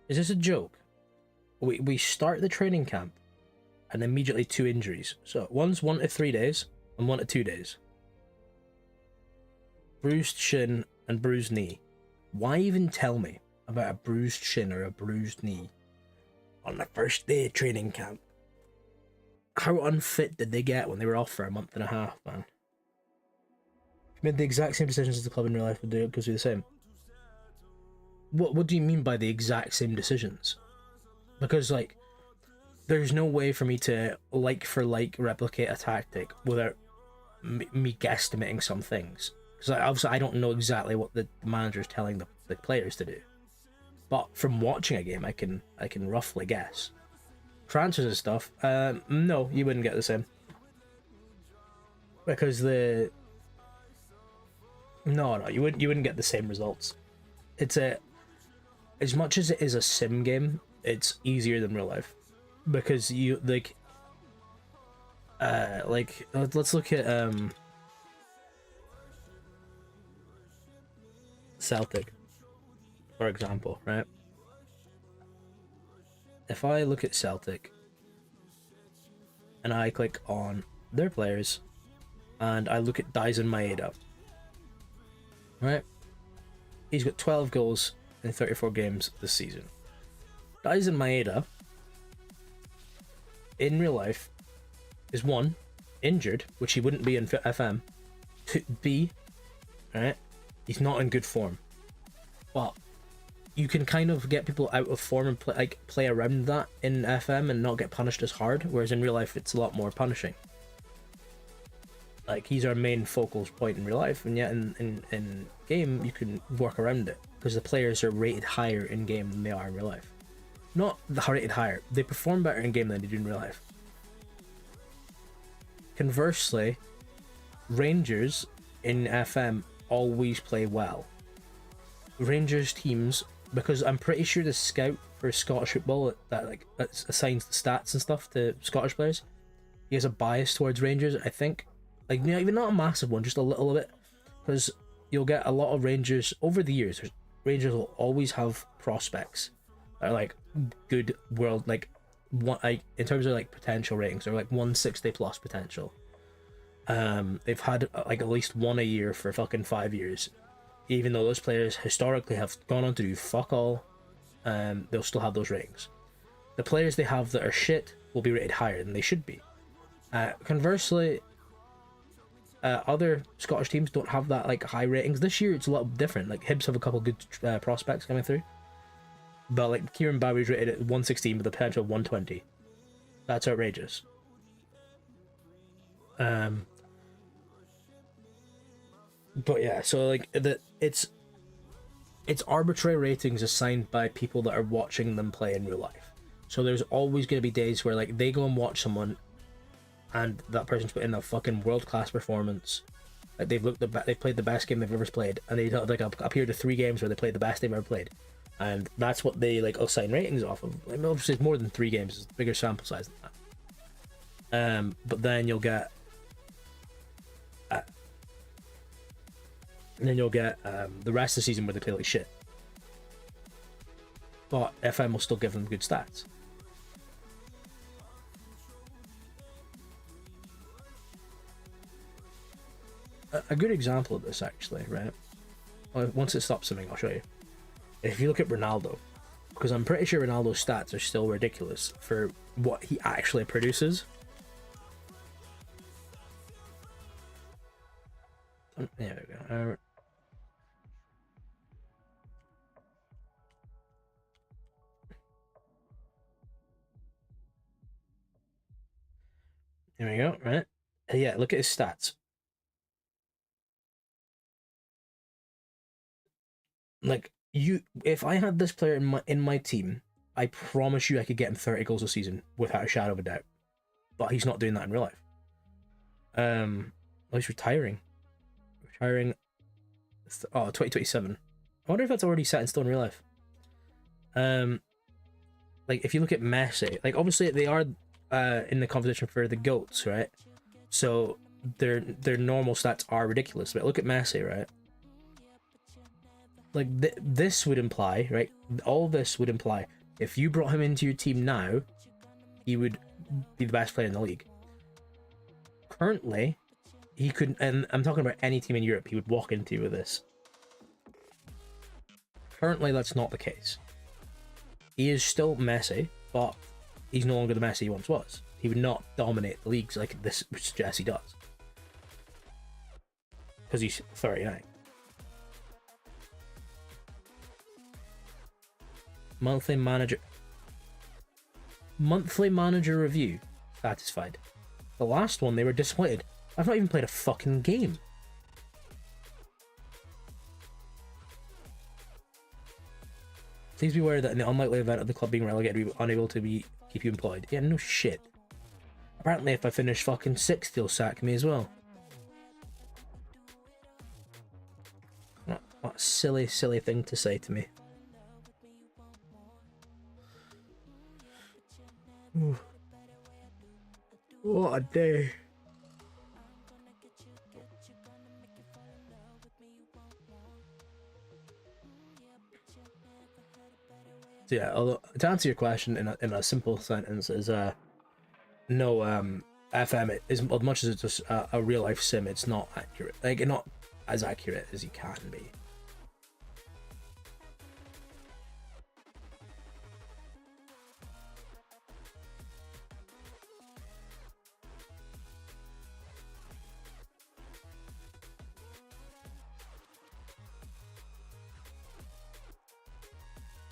Is this a joke? We start the training camp and immediately 2 injuries. So one's 1 to 3 days and 1 to 2 days. Bruised shin and bruised knee. Why even tell me about a bruised shin or a bruised knee on the first day of training camp? How unfit did they get when they were off for a month and a half, man? Made the exact same decisions as the club in real life would do, it goes through the same. What do you mean by the exact same decisions? Because, like, there's no way for me to like for like replicate a tactic without me guesstimating some things. Because obviously I don't know exactly what the manager is telling the players to do, but from watching a game I can roughly guess. Transfers and stuff, no, you wouldn't get the same, because you wouldn't get the same results. It's as much as it is a sim game, it's easier than real life, because you like let's look at Celtic, for example, right? If I look at Celtic and I click on their players and I look at Dyson Maeda, right? He's got 12 goals in 34 games this season. Dyson Maeda, in real life, is 1, injured, which he wouldn't be in FM. 2, B, right? He's not in good form. But you can kind of get people out of form and play around that in FM and not get punished as hard, whereas in real life it's a lot more punishing. Like, he's our main focal point in real life, and yet in game you can work around it, because the players are rated higher in game than they are in real life. Not rated higher, they perform better in game than they do in real life. Conversely, Rangers in FM always play well. Rangers teams, because I'm pretty sure the scout for Scottish football that assigns the stats and stuff to Scottish players, he has a bias towards Rangers, I think. Like, you know, even not a massive one, just a little bit, because you'll get a lot of Rangers over the years. Rangers will always have prospects that are like good world, like one, like in terms of like potential ratings, they're like 160 plus potential. They've had like at least one a year for fucking 5 years, even though those players historically have gone on to do fuck all. They'll still have those ratings. The players they have that are shit will be rated higher than they should be. Conversely, other Scottish teams don't have that like high ratings. This year it's a lot different. Like, Hibs have a couple good prospects coming through, but like Kieran Bowie's rated at 116 with a potential of 120. That's outrageous. But yeah, so like it's arbitrary ratings assigned by people that are watching them play in real life. So there's always going to be days where like they go and watch someone and that person's put in a fucking world-class performance. Like, they've played the best game they've ever played, and they like up here to 3 games where they played the best they've ever played, and that's what they like assign ratings off of. I mean, obviously it's more than 3 games, it's a bigger sample size than that. But then you'll get the rest of the season where they play like shit, but FM will still give them good stats. A good example of this, actually, right? Once it stops something, I'll show you. If you look at Ronaldo, because I'm pretty sure Ronaldo's stats are still ridiculous for what he actually produces. There we go. There we go, right? Yeah, look at his stats. Like, if I had this player in my team, I promise you I could get him 30 goals a season without a shadow of a doubt. But he's not doing that in real life. Oh, he's retiring. Retiring. Oh, 2027. I wonder if that's already set in stone in real life. Like, if you look at Messi, like, obviously they are in the competition for the GOATs, right? So their normal stats are ridiculous. But look at Messi, right? Like, this would imply, right? All this would imply If you brought him into your team now, he would be the best player in the league. Currently, he couldn't, and I'm talking about any team in Europe, he would walk into with this. Currently, that's not the case. He is still Messi, but he's no longer the Messi he once was. He would not dominate the leagues like this suggests he does. Because he's 39. Monthly manager review. Satisfied. The last one, they were disappointed. I've not even played a fucking game. Please be aware that in the unlikely event of the club being relegated, we were unable to keep you employed. Yeah, no shit. Apparently, if I finish fucking 6th, they'll sack me as well. What a silly, silly thing to say to me. Ooh. What a day. So yeah, although to answer your question in a simple sentence is no, FM as much as it's just a real life sim, it's not accurate. Like, not as accurate as you can be.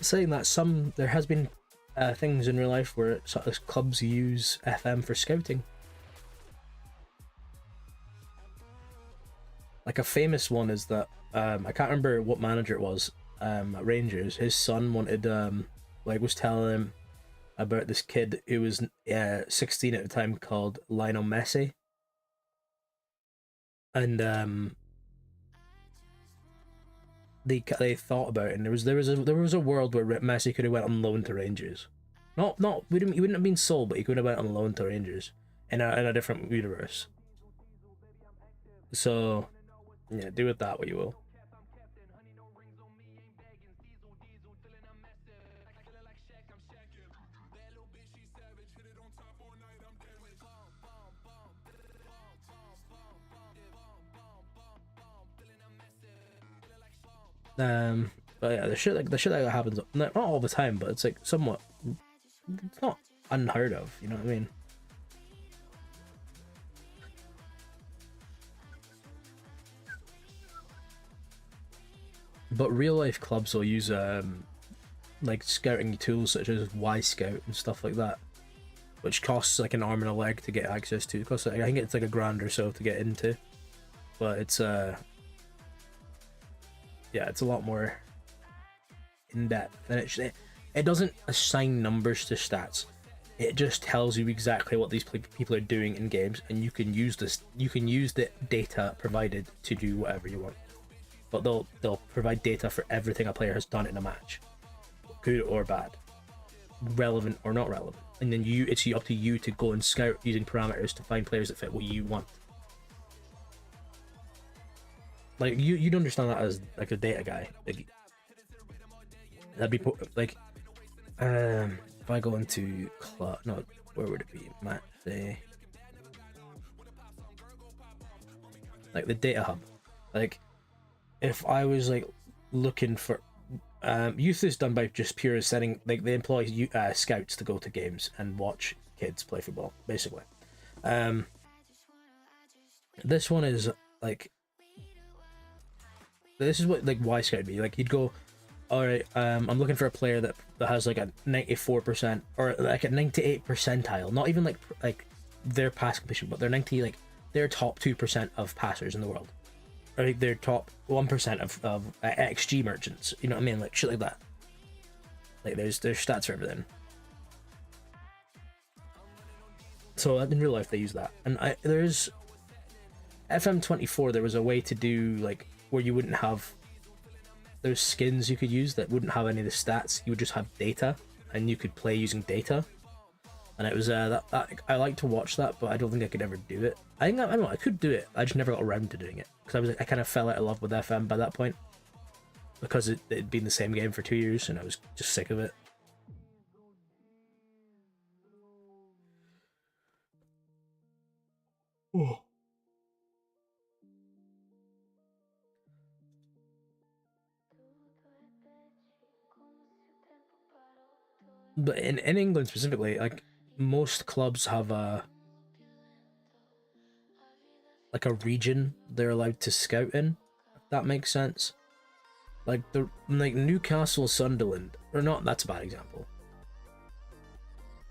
Saying that there has been things in real life where clubs use FM for scouting. Like a famous one is that I can't remember what manager it was at Rangers. His son wanted was telling him about this kid who was 16 at the time called Lionel Messi, and they thought about it, and there was a world where Messi could have went on loan to Rangers. He wouldn't have been sold, but he could have went on loan to Rangers in a different universe. So yeah, do with that what you will. But yeah, the shit that happens, not all the time, but it's like somewhat, it's not unheard of, you know what I mean? But real life clubs will use like scouting tools such as Y Scout and stuff like that, which costs like an arm and a leg to get access to. It costs, I think it's like $1,000 or so to get into, but it's yeah, it's a lot more in depth, and it doesn't assign numbers to stats. It just tells you exactly what these people are doing in games, and you can use the data provided to do whatever you want. But they'll provide data for everything a player has done in a match, good or bad, relevant or not relevant, and then it's up to you to go and scout using parameters to find players that fit what you want. Like, you'd understand that as like a data guy. Like, that'd be like, if I go into where would it be? Match day. Like the data hub. Like, if I was like looking for youth is done by just pure setting, like they employ scouts to go to games and watch kids play football, basically. This one is like, this is what like Y Scout would be. Like, you'd go, alright, I'm looking for a player that has like a 94% or like a 98 percentile, not even like their pass completion, but they're 90, like they're top 2% of passers in the world, or like they're top 1% of XG merchants, you know what I mean, like shit like that. Like there's stats for everything. So in real life they use that, and there's FM24, there was a way to do like where you wouldn't have those skins you could use that wouldn't have any of the stats. You would just have data, and you could play using data. And it was that I like to watch that, but I don't think I could ever do it. I don't know, I could do it. I just never got around to doing it because I kind of fell out of love with FM by that point, because it'd been the same game for 2 years and I was just sick of it. Oh. But in England specifically, like most clubs have a region they're allowed to scout in, if that makes sense. Like Newcastle, Sunderland, or not. That's a bad example.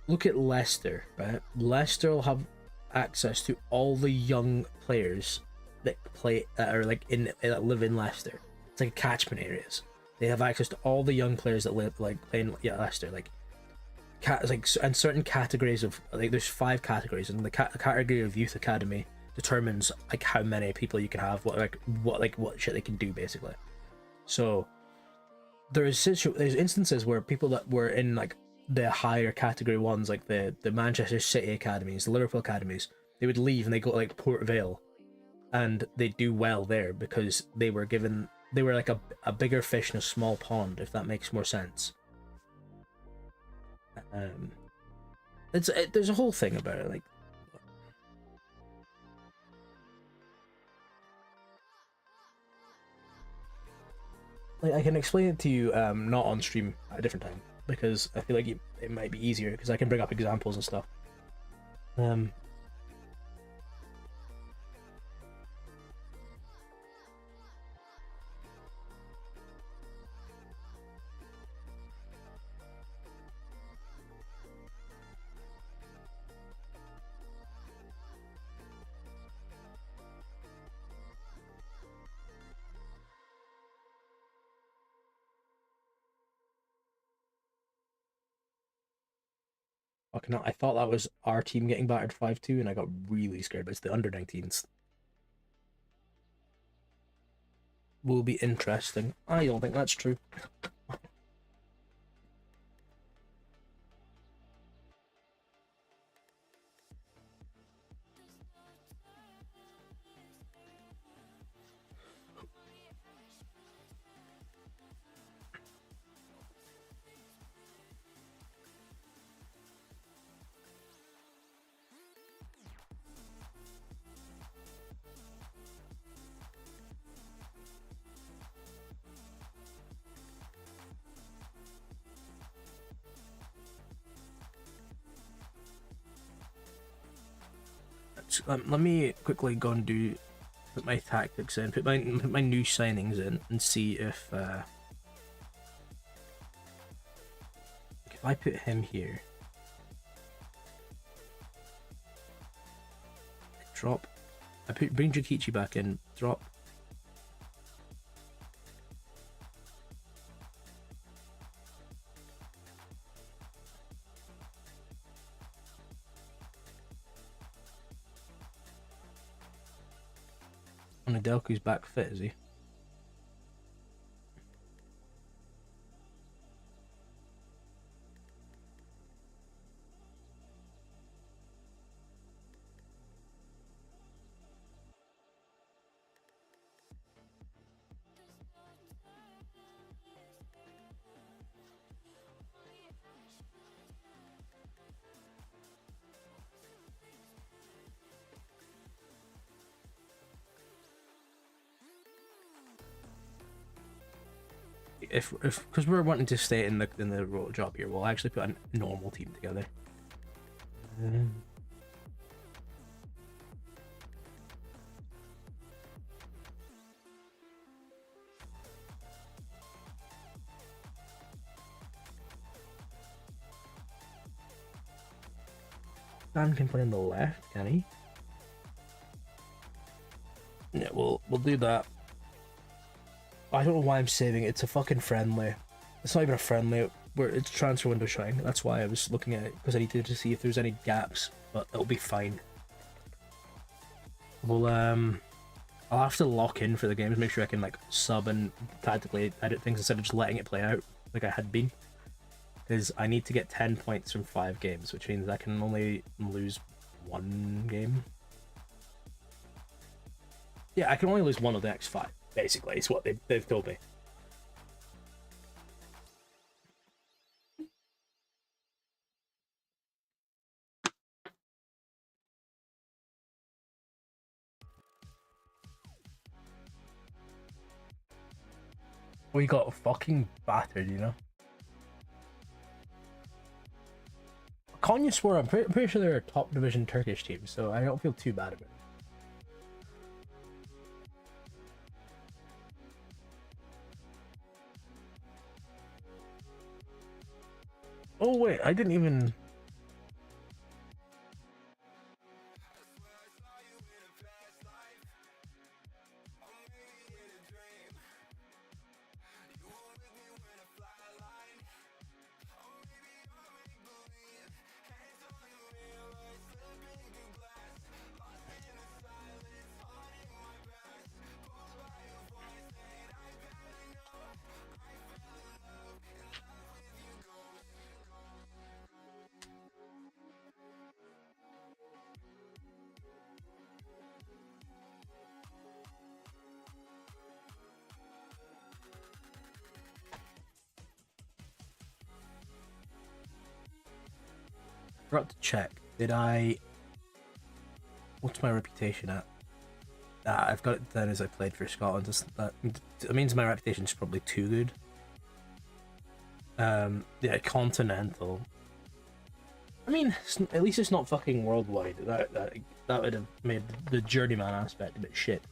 Look at Leicester, right? Leicester will have access to all the young players that play that are like that live in Leicester. It's like catchment areas. They have access to all the young players that live like play in Leicester. Like and certain categories of like there's 5 categories, and the category of youth academy determines like how many people you can have, what shit they can do basically. So there's instances where people that were in like the higher category ones, like the Manchester City academies, the Liverpool academies, they would leave and they go to like Port Vale, and they do well there because they were like a bigger fish in a small pond, if that makes more sense. There's a whole thing about it, like I can explain it to you not on stream at a different time, because I feel like it might be easier because I can bring up examples and stuff. Okay, no, I thought that was our team getting battered 5-2, and I got really scared, but it's the under-19s. Will be interesting. I don't think that's true. Let me quickly go and put my tactics in, put my new signings in, and see if I put him here, drop. Bring Jokichi back in, drop. And Adelku's back fit, is he? If because we're wanting to stay in the role job here, we'll actually put a normal team together. Dan can play on the left, can he? Yeah, we'll do that. I don't know why I'm saving it. It's a fucking friendly. It's not even a friendly. Where it's transfer window showing. That's why I was looking at it, because I needed to see if there's any gaps. But it'll be fine. We'll I'll have to lock in for the games, make sure I can like sub and tactically edit things instead of just letting it play out like I had been. Because I need to get 10 points from 5 games, which means I can only lose 1 game. Yeah, I can only lose 1 of the next 5. Basically, it's what they've told me. We got fucking battered, you know? Konyaspor, I'm pretty sure they're a top division Turkish team, so I don't feel too bad about it. Oh wait, I didn't even... Forgot to check. Did I... What's my reputation at? I've got it down as I played for Scotland. That means my reputation's probably too good. Yeah, continental. I mean, at least it's not fucking worldwide. That would have made the journeyman aspect a bit shit.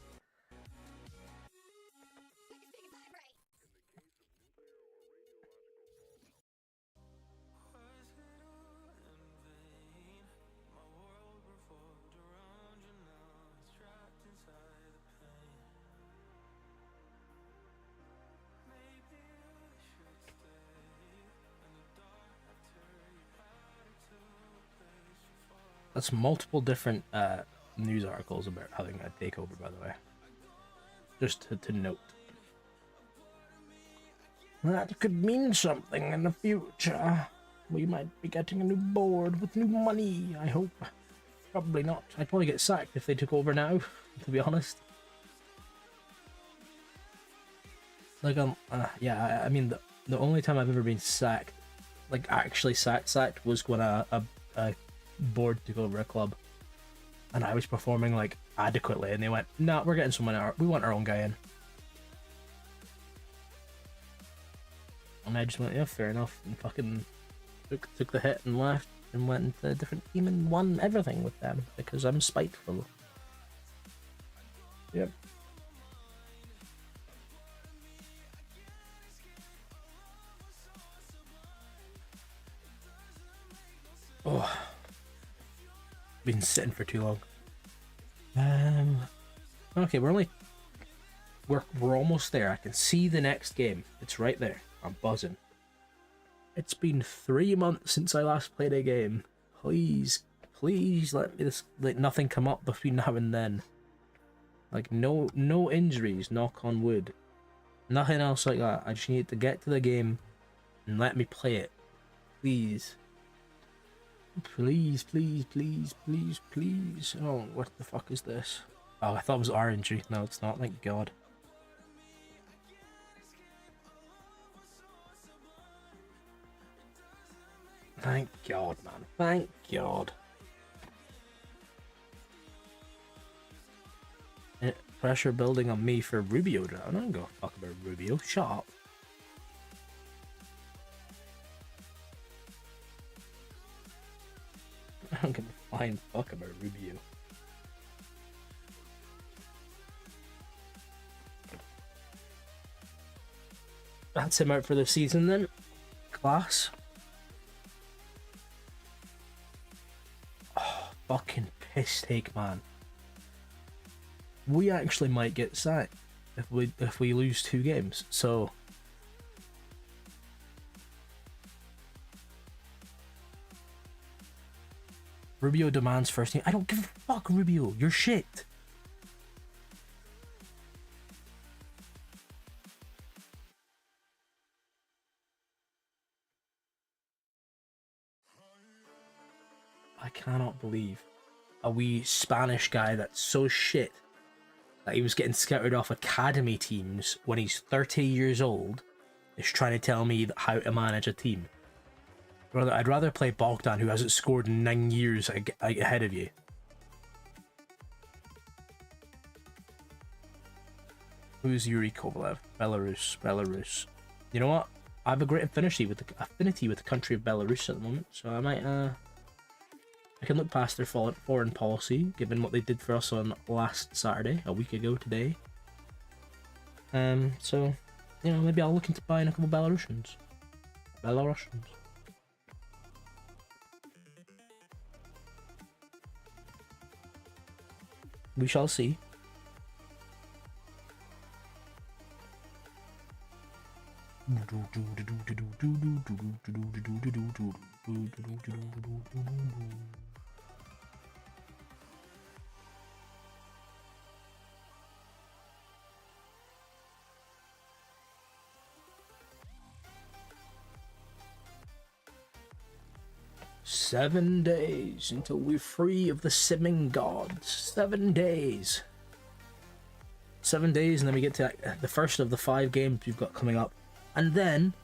That's multiple different news articles about having a takeover, by the way. Just to note. That could mean something in the future. We might be getting a new board with new money, I hope. Probably not. I'd probably get sacked if they took over now, to be honest. Like, yeah, I mean, the only time I've ever been sacked, like actually sacked, was when a board took over a club. And I was performing, like, adequately, and they went, nah, we're getting someone out. We want our own guy in. And I just went, yeah, fair enough, and fucking took the hit and left and went into a different team and won everything with them because I'm spiteful. Yep. Oh, been sitting for too long. Okay, we're almost there. I can see the next game. It's right there. I'm buzzing. It's been 3 months since I last played a game. Please let nothing come up between now and then. Like no injuries, knock on wood. Nothing else like that. I just need to get to the game and let me play it. Please. Please. Oh, what the fuck is this? Oh, I thought it was our injury. No, it's not, thank God. Thank God, man. Thank God. Pressure building on me for Rubio. I don't give a fuck about Rubio. Shut up. I don't give a flying fuck about Rubio. That's him out for the season then. Class. Oh, fucking piss take, man. We actually might get sacked if we lose 2 games. So Rubio demands first team. I don't give a fuck, Rubio. You're shit. I cannot believe a wee Spanish guy that's so shit that he was getting scouted off academy teams when he's 30 years old is trying to tell me how to manage a team. I'd rather play Bogdan, who hasn't scored in 9 years ahead of you. Who's Yuri Kovalev? Belarus. You know what? I have a great affinity with the country of Belarus at the moment, so I might I can look past their foreign policy, given what they did for us on last Saturday, a week ago today. So, you know, maybe I'll look into buying a couple Belarusians. We shall see. "7 days until we're free of the simming gods. 7 days. 7 days, and then we get to the first of the 5 games we've got coming up. And then,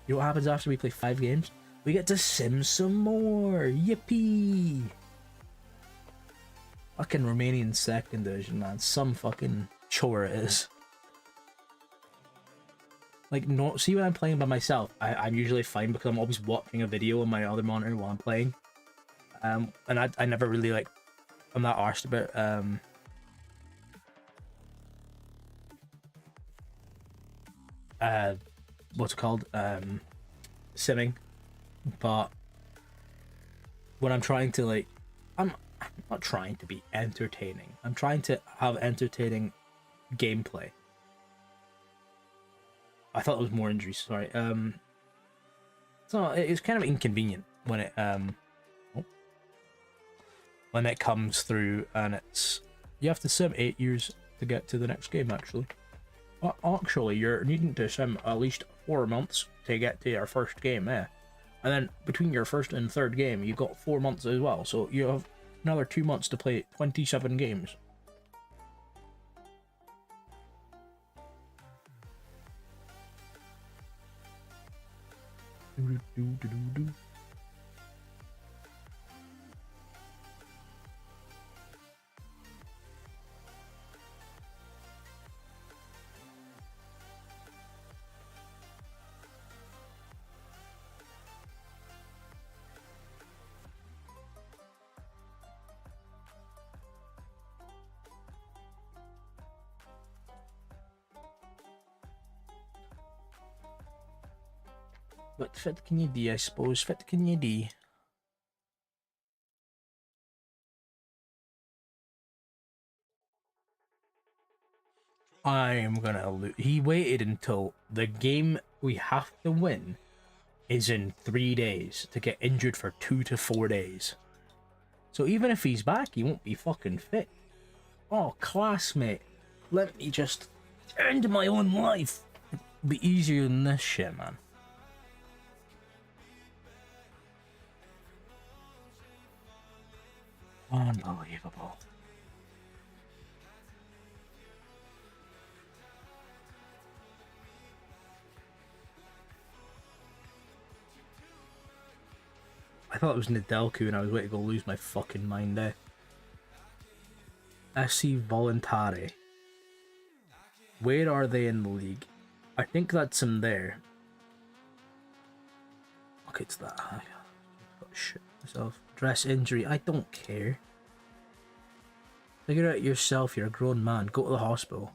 you know what happens after we play 5 games? We get to sim some more. Yippee! Fucking Romanian second division, man. Some fucking chore it is. Like, no, see when I'm playing by myself, I'm usually fine because I'm always watching a video on my other monitor while I'm playing. And I never really, like, I'm not arsed about, what's it called? Simming. But when I'm trying to, like, I'm not trying to be entertaining. I'm trying to have entertaining gameplay. I thought it was more injuries, sorry. So it's kind of inconvenient when it comes through and it's, you have to sim 8 years to get to the next game, actually. Actually, you're needing to sim at least 4 months to get to your first game, And then between your first and third game, you've got 4 months as well, so you have another 2 months to play 27 games. What fit can you do, I suppose? Fit can you do? I am gonna lose. He waited until the game we have to win is in 3 days to get injured for 2 to 4 days. So even if he's back, he won't be fucking fit. Oh, classmate, let me just end my own life. It'll be easier than this shit, man. Unbelievable. I thought it was Nedelku and I was waiting to go lose my fucking mind there. SC Voluntari. Where are they in the league? I think that's in there. Okay, it's that. I got shit myself. Dress injury. I don't care. Figure it out yourself. You're a grown man. Go to the hospital.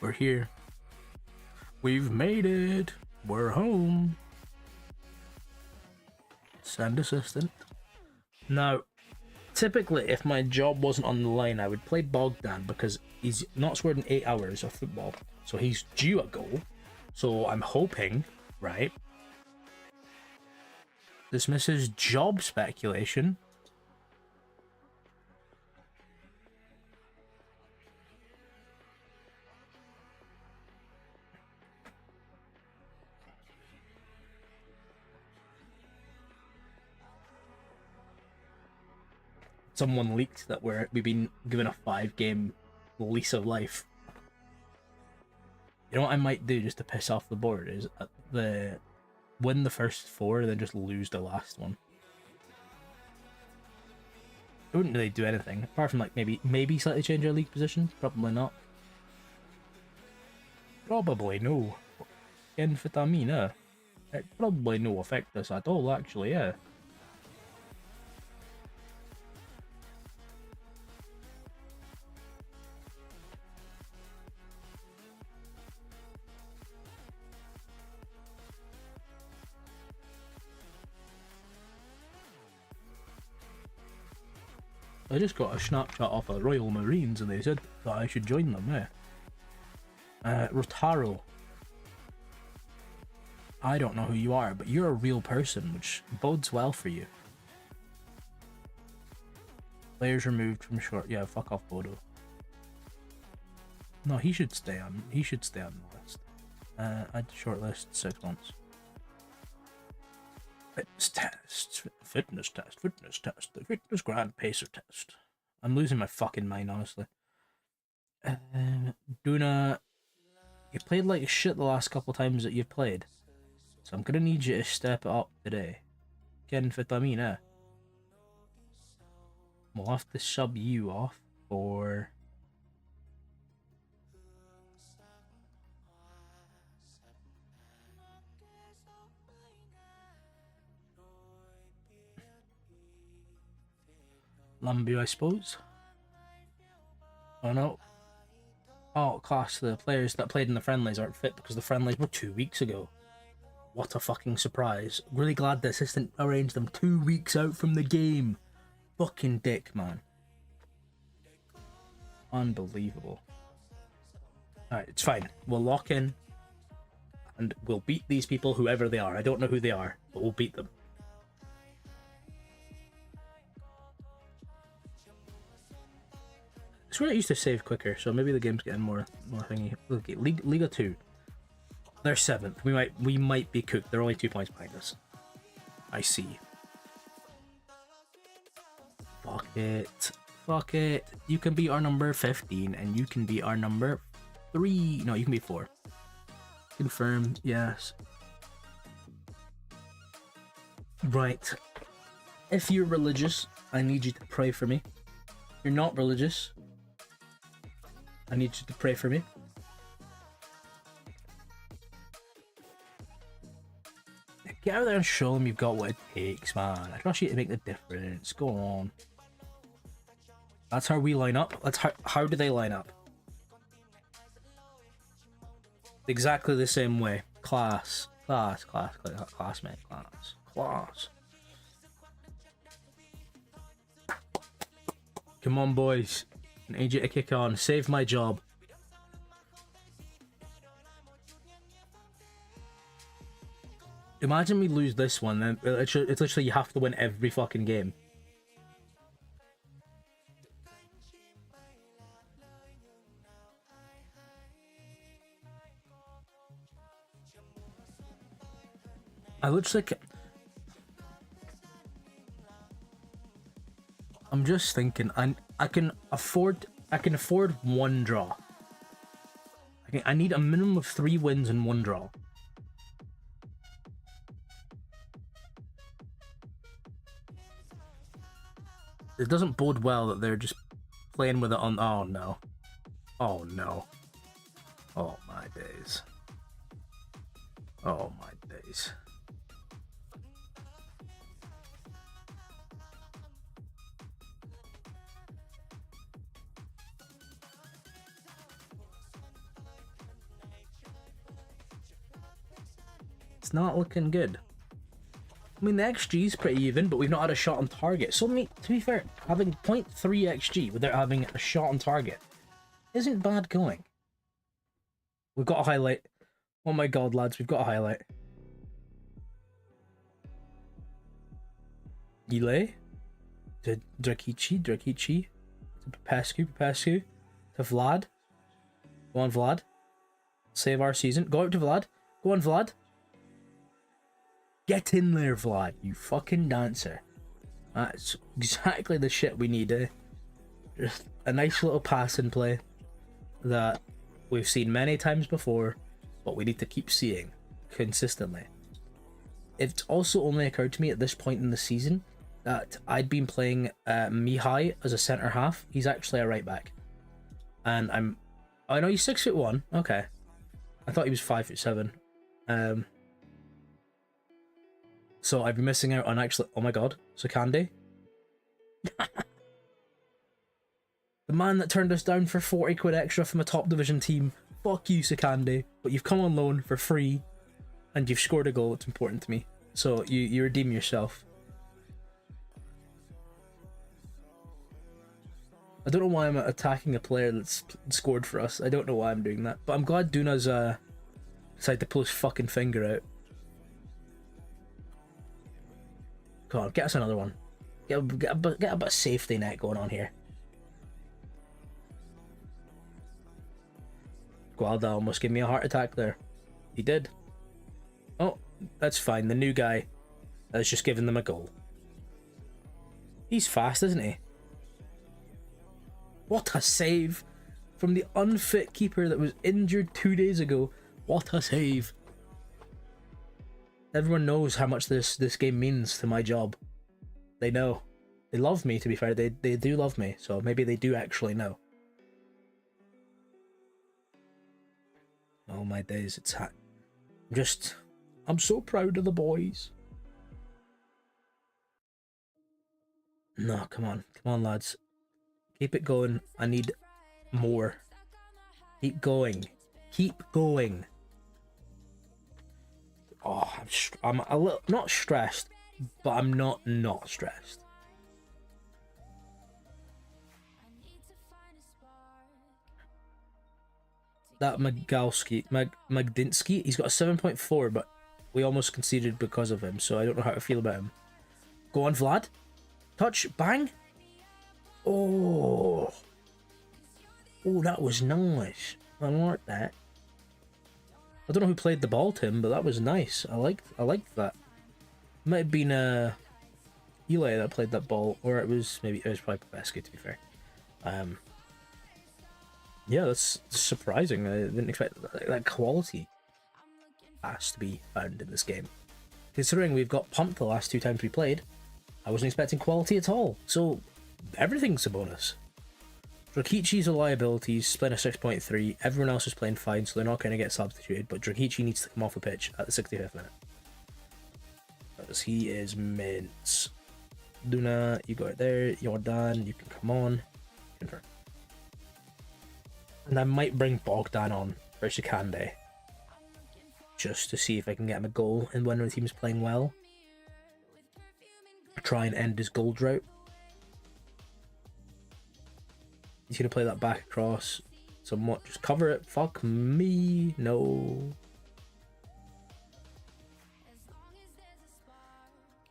We're here. We've made it. We're home. Send assistant. Now, typically, if my job wasn't on the line, I would play Bogdan because he's not scored in 8 hours of football. So he's due a goal. So I'm hoping, right? Dismisses job speculation. someone leaked that we've been given a 5-game lease of life. You know what I might do just to piss off the board is win the first 4 and then just lose the last one. It wouldn't really do anything apart from like maybe slightly change our league position. Probably not. Probably no. Amphetamine. It probably no affect us at all. Actually, yeah. I just got a snapshot off of Royal Marines and they said that I should join them, Rotaro. I don't know who you are, but you're a real person, which bodes well for you. Players removed from short. Yeah, fuck off, Bodo. No, he should stay on the list. Add shortlist 6 months. Fitness test, the fitness grand pacer test. I'm losing my fucking mind, honestly. Duna, you played like shit the last couple times that you've played, so I'm gonna need you to step it up today. Amphetamine. We'll have to sub you off for... Lambu, I suppose. Oh no. Oh, class, the players that played in the friendlies aren't fit because the friendlies were 2 weeks ago. What a fucking surprise. Really glad the assistant arranged them 2 weeks out from the game. Fucking dick, man. Unbelievable. Alright, it's fine. We'll lock in and we'll beat these people, whoever they are. I don't know who they are, but we'll beat them. I swear it used to save quicker, so maybe the game's getting more thingy. Okay, Liga 2. They're 7th. We might be cooked. They're only 2 points behind us. I see. Fuck it. Fuck it. You can be our number 15 and you can be our number 3. No, you can be 4. Confirm, yes. Right. If you're religious, I need you to pray for me. If you're not religious, I need you to pray for me. Get out there and show them you've got what it takes, man. I trust you to make the difference. Go on. That's how we line up. That's how do they line up? Exactly the same way. Class, mate, class. Come on, boys. I need you to kick on. Save my job. Imagine we lose this one, then it's literally you have to win every fucking game. I'm just thinking, I can afford one draw. I need a minimum of 3 wins and 1 draw. It doesn't bode well that they're just playing with it on... Oh no. Oh no. Oh my days. Oh my days. It's not looking good. I mean, the XG is pretty even, but we've not had a shot on target. So, to be fair, having 0.3 XG without having a shot on target isn't bad going. We've got a highlight. Oh my god, lads, we've got a highlight. Ile to Drakici, to Popescu, to Vlad. Go on, Vlad. Save our season. Go out to Vlad. Go on, Vlad. Get in there, Vlad, you fucking dancer. That's exactly the shit we need, eh? Just a nice little pass and play that we've seen many times before, but we need to keep seeing consistently. It's also only occurred to me at this point in the season that I'd been playing Mihai as a centre half. He's actually a right back, and I know he's 6'1". Okay, I thought he was 5'7". So I'd be missing out on actually. Oh my god, Sakande. The man that turned us down for 40 quid extra from a top division team. Fuck you, Sakande. But you've come on loan for free, and you've scored a goal. It's important to me. So you redeem yourself. I don't know why I'm attacking a player that's scored for us. I don't know why I'm doing that. But I'm glad Duna's decided to pull his fucking finger out. Come on, get us another one. Get a bit of safety net going on here. Gualda almost gave me a heart attack there. He did. Oh, that's fine. The new guy has just given them a goal. He's fast, isn't he? What a save from the unfit keeper that was injured 2 days ago. What a save. Everyone knows how much this game means to my job. They know. They love me, to be fair. They do love me, so maybe they do actually know. Oh my days, I'm so proud of the boys. No, come on lads. Keep it going. I need more. Keep going. Keep going. Oh, I'm a little not stressed, but I'm not stressed. That Magdinsky, he's got a 7.4, but we almost conceded because of him, so I don't know how to feel about him. Go on, Vlad. Touch, bang. Oh, that was nice. I like that. I don't know who played the ball to him, but that was nice. I liked that. Might have been Eli that played that ball, or it was probably Pesky, to be fair. Yeah, that's surprising. I didn't expect that quality has to be found in this game. Considering we've got pumped the last 2 times we played, I wasn't expecting quality at all. So everything's a bonus. Drakichi's a liability, he's playing a 6.3. Everyone else is playing fine, so they're not going to get substituted. But Drakichi needs to come off the pitch at the 65th minute. Because he is mince. Duna, you go right there. Jordan, you can come on. Confirm. And I might bring Bogdan on for Shikande. Just to see if I can get him a goal and when the team's playing well. Try and end his goal drought. He's going to play that back across. Somewhat. Just cover it. Fuck me. No.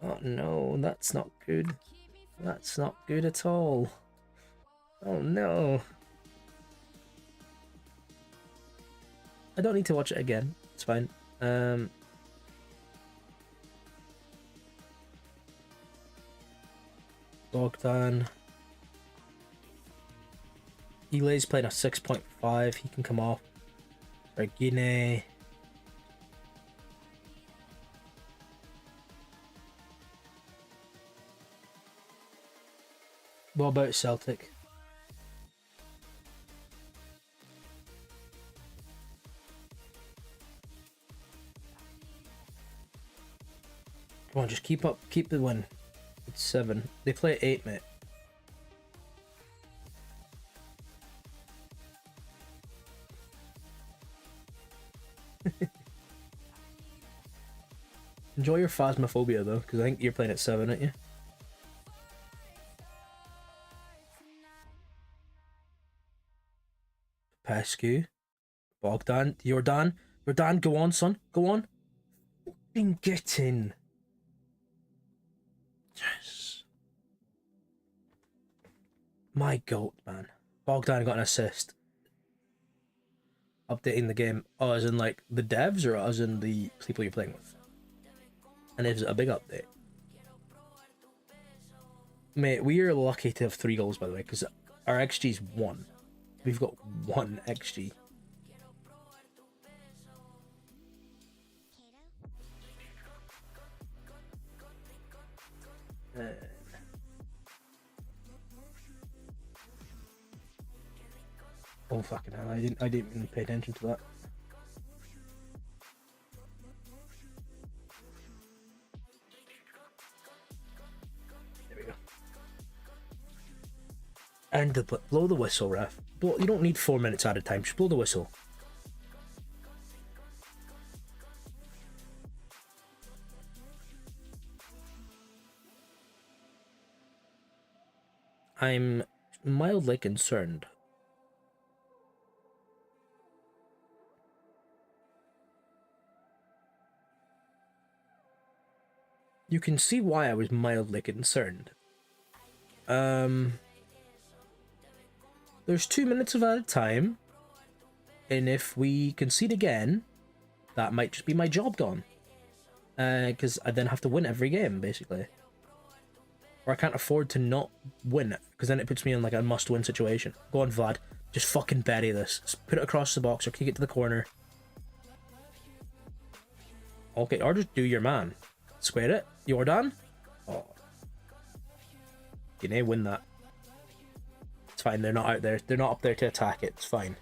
Oh no, that's not good. That's not good at all. Oh no. I don't need to watch it again. It's fine. Bogdan. Eli's playing a 6.5. He can come off. Regine. What about Celtic? Come on, just keep up. Keep the win. It's 7. They play at 8, mate. Enjoy your Phasmophobia though, because I think you're playing at 7, aren't you? Pescu. Bogdan. Jordan, go on, son. Go on. Fucking get in. Yes. My goat, man. Bogdan got an assist. Updating the game. Oh, as in like the devs or as in the people you're playing with? And is it a big update? Mate, we are lucky to have 3 goals, by the way, because our XG's 1. We've got 1 XG. Oh fucking hell! I didn't even pay attention to that. There we go. And blow the whistle, ref. You don't need 4 minutes at a time. Just blow the whistle. I'm mildly concerned. You can see why I was mildly concerned. There's 2 minutes of added time, and if we concede again, that might just be my job gone. Because I then have to win every game, basically. Or I can't afford to not win it, because then it puts me in like a must-win situation. Go on, Vlad. Just fucking bury this. Just put it across the box or kick it to the corner. Okay, or just do your man. Square it. Jordan. Oh. You may win that. It's fine, they're not out there. They're not up there to attack it. It's fine.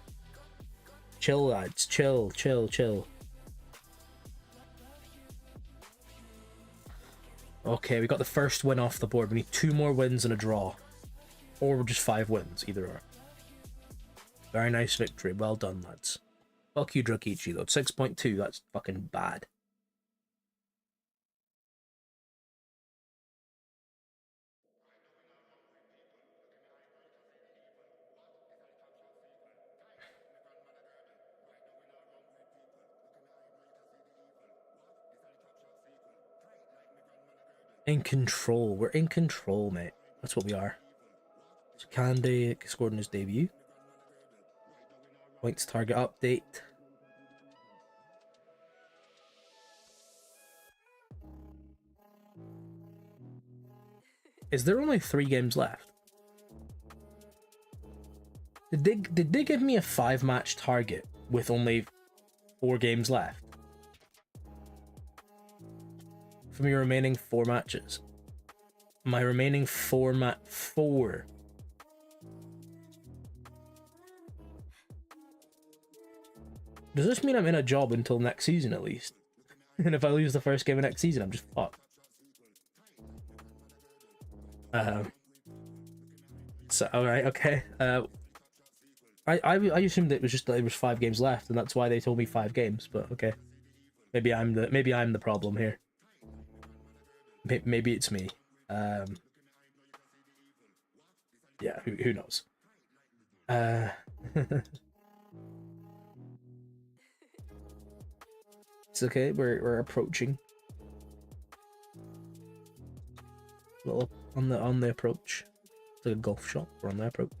Chill, lads. Chill, chill, chill. Okay, we got the first win off the board. We need 2 more wins and a draw. Or just 5 wins, either or. Very nice victory. Well done, lads. Fuck you, Drakichi, though. 6.2, that's fucking bad. In control. We're in control, mate. That's what we are. So Candy scored in his debut. Points target update. Is there only 3 games left? Did they give me a 5-match target with only 4 games left? From your remaining 4 matches. My remaining 4 Does this mean I'm in a job until next season at least? And if I lose the first game of next season, I'm just fucked. So alright, okay. I assumed it was just that there was 5 games left, and that's why they told me 5 games. But okay, maybe I'm the problem here. Maybe it's me. Yeah, who knows? It's okay. We're approaching. A little on the approach. It's like a golf shot. We're on the approach.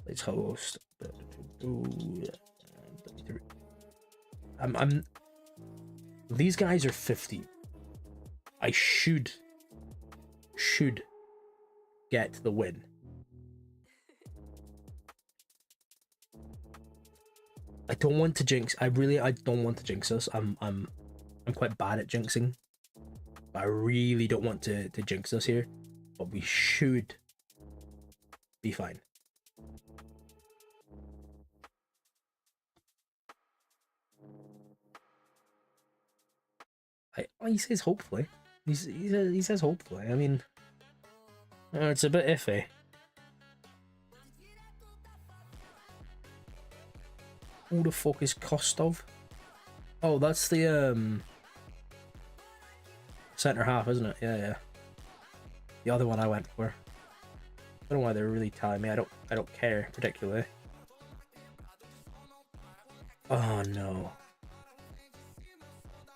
Let's host. I'm. These guys are 50. I should get the win. I don't want to jinx. I don't want to jinx us. I'm quite bad at jinxing. I really don't want to jinx us here, but we should be fine. He says hopefully. He says hopefully. I mean, it's a bit iffy. Who the fuck is Kostov? Oh, that's the centre half, isn't it? Yeah. The other one I went for. I don't know why they're really telling me. I don't care particularly. Oh no.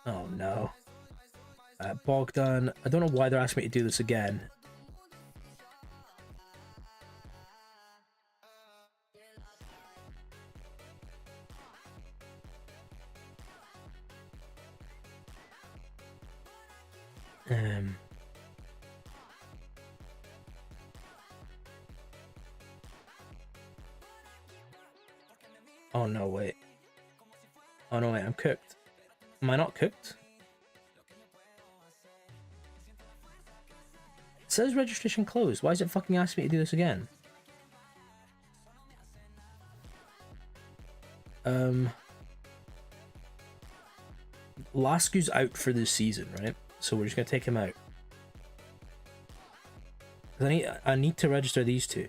Oh no. Bogdan. I don't know why they're asking me to do this again. Oh no, wait. Oh no, wait, I'm cooked. Am I not cooked? It says registration closed. Why is it fucking asking me to do this again? Lasku's out for this season, right? So we're just gonna take him out. I need to register these two.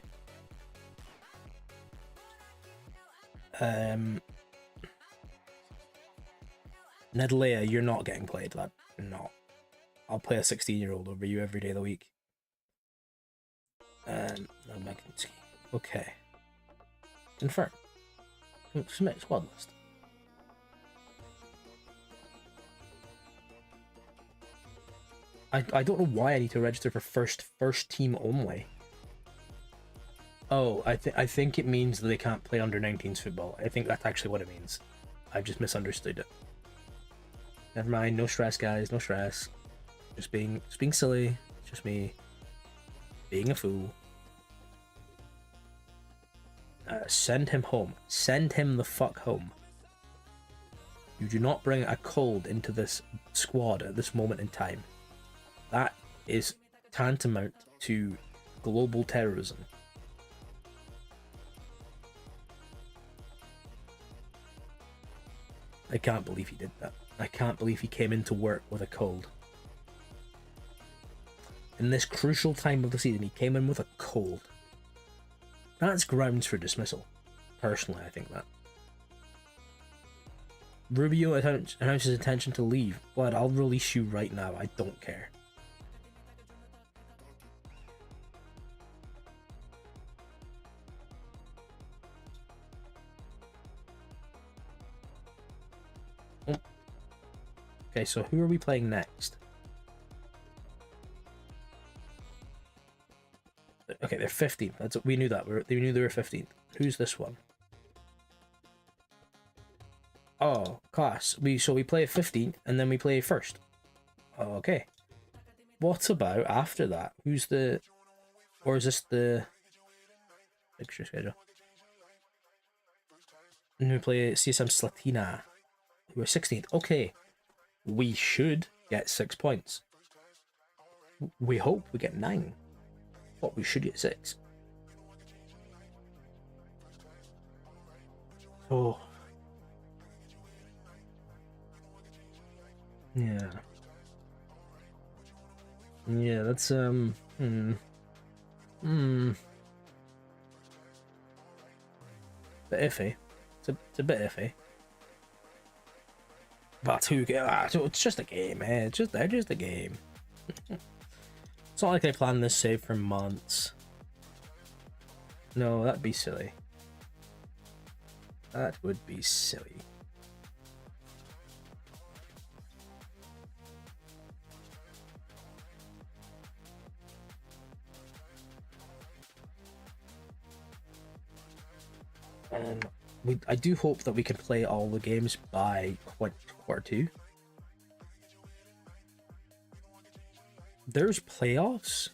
Nedlea, you're not getting played, lad. You're not. I'll play a 16-year-old over you every day of the week. No, okay. Confirm. Submit squad list. I don't know why I need to register for first team only. Oh, I think it means that they can't play under 19s football. I think that's actually what it means. I've just misunderstood it. Never mind, no stress, guys, no stress. Just being silly. It's just me being a fool. Send him home. Send him the fuck home. You do not bring a cold into this squad at this moment in time. That is tantamount to global terrorism. I can't believe he did that. I can't believe he came into work with a cold. In this crucial time of the season, he came in with a cold. That's grounds for dismissal. Personally, I think that. Rubio announced his intention to leave. Blood, I'll release you right now. I don't care. Okay, so who are we playing next? Okay, they're 15th. We knew that. We knew they were 15th. Who's this one? Oh, class. So we play 15th and then we play first. Oh, okay. What about after that? Who's the... Or is this the... fixture schedule? And we play CSM Slatina, who are 16th. Okay. We should get 6 points. We hope we get 9. But we should get 6. Oh. Yeah. Yeah, that's bit iffy. It's a bit iffy. But it's just a game, man. They're just a game. It's not like I planned this save for months. No, that'd be silly. That would be silly. I do hope that we can play all the games by quarter 2. There's playoffs?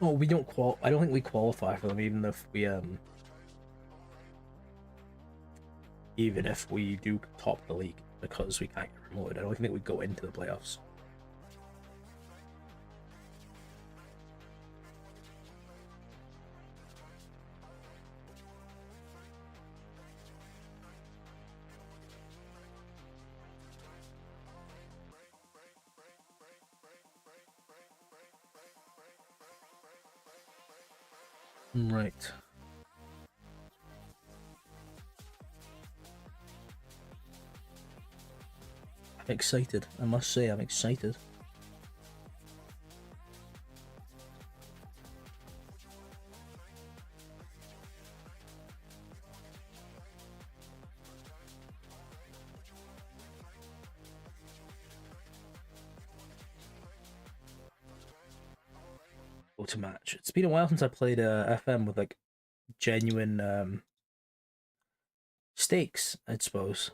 Oh, we don't I don't think we qualify for them, even if we do top the league, because we can't get promoted. I don't think we go into the playoffs. Right. I'm excited. I must say, I'm excited. To match. It's been a while since I played FM with like genuine stakes, I suppose.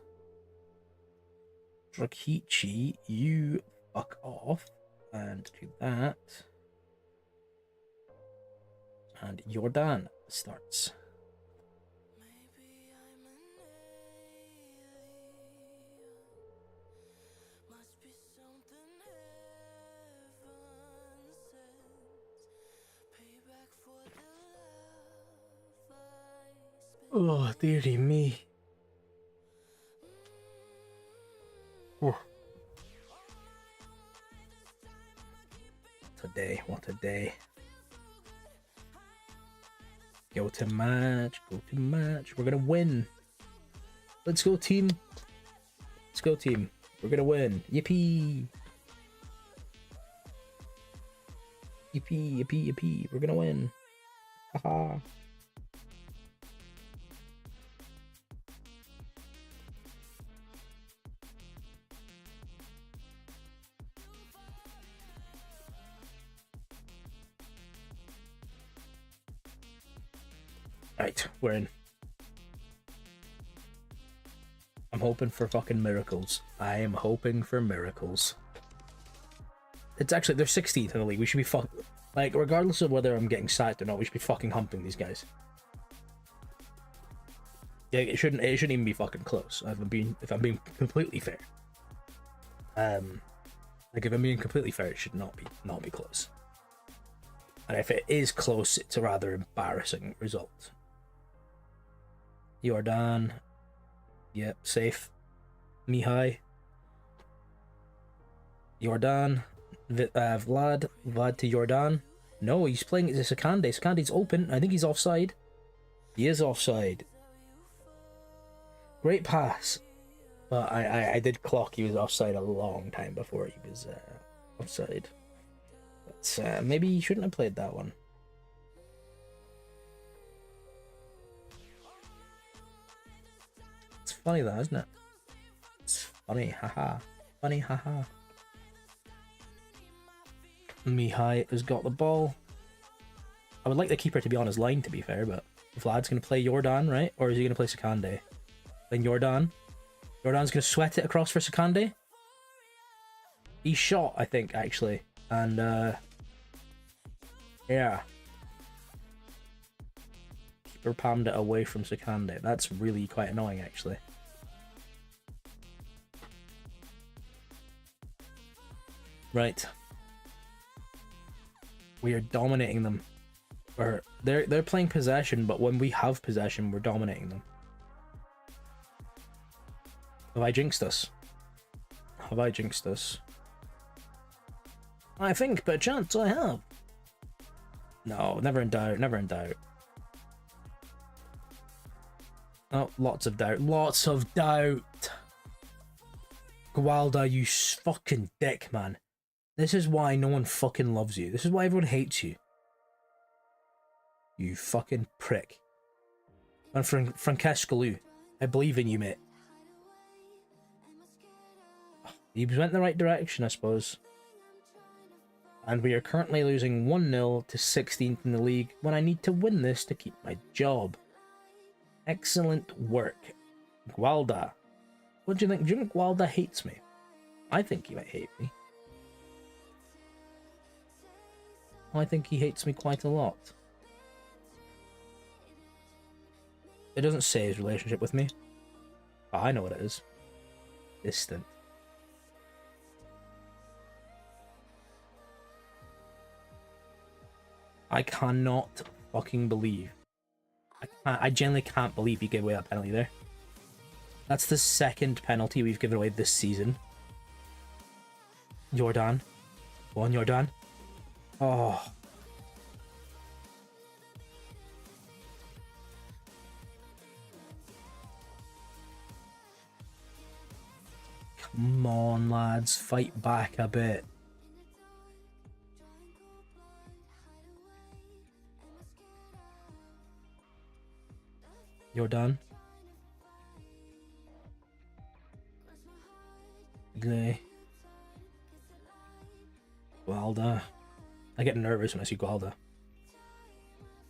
Drakichi, you fuck off. that. And Jordan starts. Oh, dearie me. Oh. Today, what a day. Go to match, go to match. We're gonna win. Let's go, team. Let's go, team. We're gonna win. Yippee. Yippee, yippee, yippee. We're gonna win. Haha. Right, we're in. I'm hoping for fucking miracles. I am hoping for miracles. It's actually, they're 16th in the league. We should be like, regardless of whether I'm getting sacked or not, we should be fucking humping these guys. Yeah, it shouldn't even be fucking close. If I'm being completely fair. Like if I'm being completely fair, it should not be close. And if it is close, it's a rather embarrassing result. Jordan. Yep, safe. Mihai. Jordan. Vlad to Jordan. No, he's playing it to Sakande. Sakande's open. I think he's offside. He is offside. Great pass. But I did clock he was offside a long time before he was offside. But maybe he shouldn't have played that one. It's funny though, isn't it? It's funny, haha. Funny, haha. Mihai has got the ball. I would like the keeper to be on his line, to be fair, but Vlad's going to play Jordan, right? Or is he going to play Sakande? Then Jordan. Jordan's going to sweat it across for Sakande. He shot, I think, actually. And, yeah. Keeper palmed it away from Sakande. That's really quite annoying, actually. Right. We are dominating them. Or they're playing possession, but when we have possession, we're dominating them. Have I jinxed us? Have I jinxed us? I think, but chance I have. No, never in doubt, never in doubt. Oh, lots of doubt. Lots of doubt. Gualda, you fucking dick, man. This is why no one fucking loves you. This is why everyone hates you. You fucking prick. And Francesco, I believe in you, mate. He went in the right direction, I suppose. And we are currently losing 1-0 to 16th in the league when I need to win this to keep my job. Excellent work. Gualda. What do you think? Do you think Gualda hates me? I think he might hate me. I think he hates me quite a lot. It doesn't say his relationship with me. But I know what it is. Distant. I cannot fucking believe. I genuinely can't believe he gave away that penalty there. That's the second penalty we've given away this season. Jordan. Go on, Jordan. Oh. Come on, lads. Fight back a bit. Jordan. Gley. Gualda. I get nervous when I see Gualda.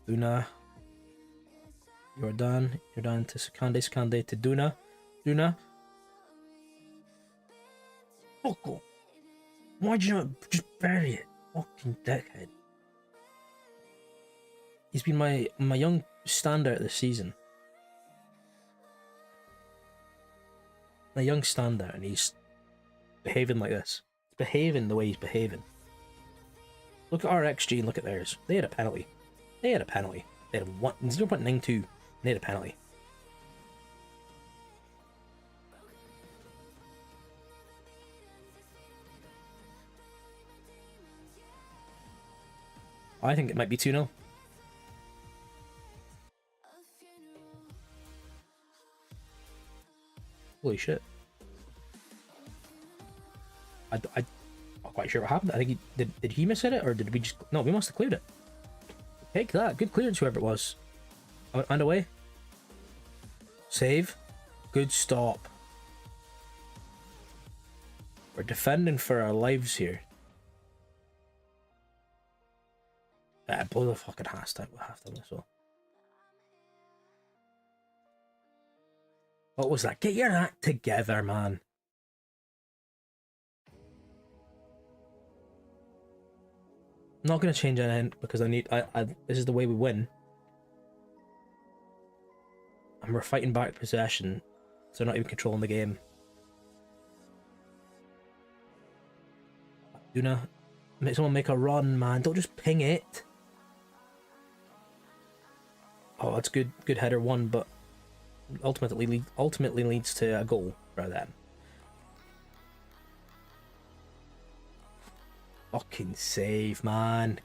Duna. Jordan. Jordan to Sakande. Sakande to Duna. Duna. Fuck. Why'd you not just bury it? Fucking dickhead. He's been my young standout this season. My young standout, and he's behaving like this. He's behaving the way he's behaving. Look at our XG and look at theirs. They had a penalty. They had 0.92. They had a penalty. I think it might be 2-0. Holy shit. I'm not quite sure what happened. I think he did he miss it, or did we just... No, we must have cleared it. Take that. Good clearance, whoever it was. And away. Save. Good stop. We're defending for our lives here. Blow the fucking hashtag. We'll have to this one. What was that? Get your act together, man. I'm not going to change anything because this is the way we win. And we're fighting back possession, so they're not even controlling the game. Duna, make someone make a run, man. Don't just ping it. Oh, that's good header one, but ultimately leads to a goal for them. Fucking save, man.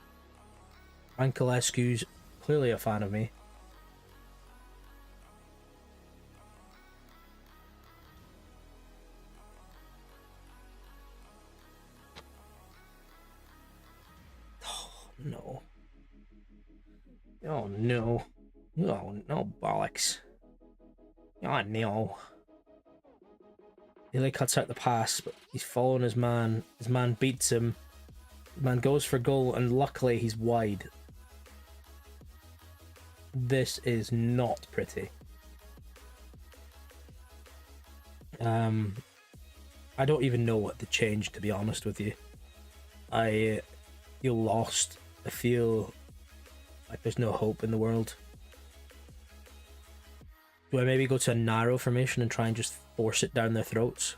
Rankulescu's clearly a fan of me. Oh, no. Oh, no. Oh, no bollocks. Oh, no. Nearly cuts out the pass, but he's following his man. His man beats him. His man goes for goal, and luckily he's wide. This is not pretty. I don't even know what to change, to be honest with you. I feel lost. I feel like there's no hope in the world. Do I maybe go to a narrow formation and try and just force it down their throats?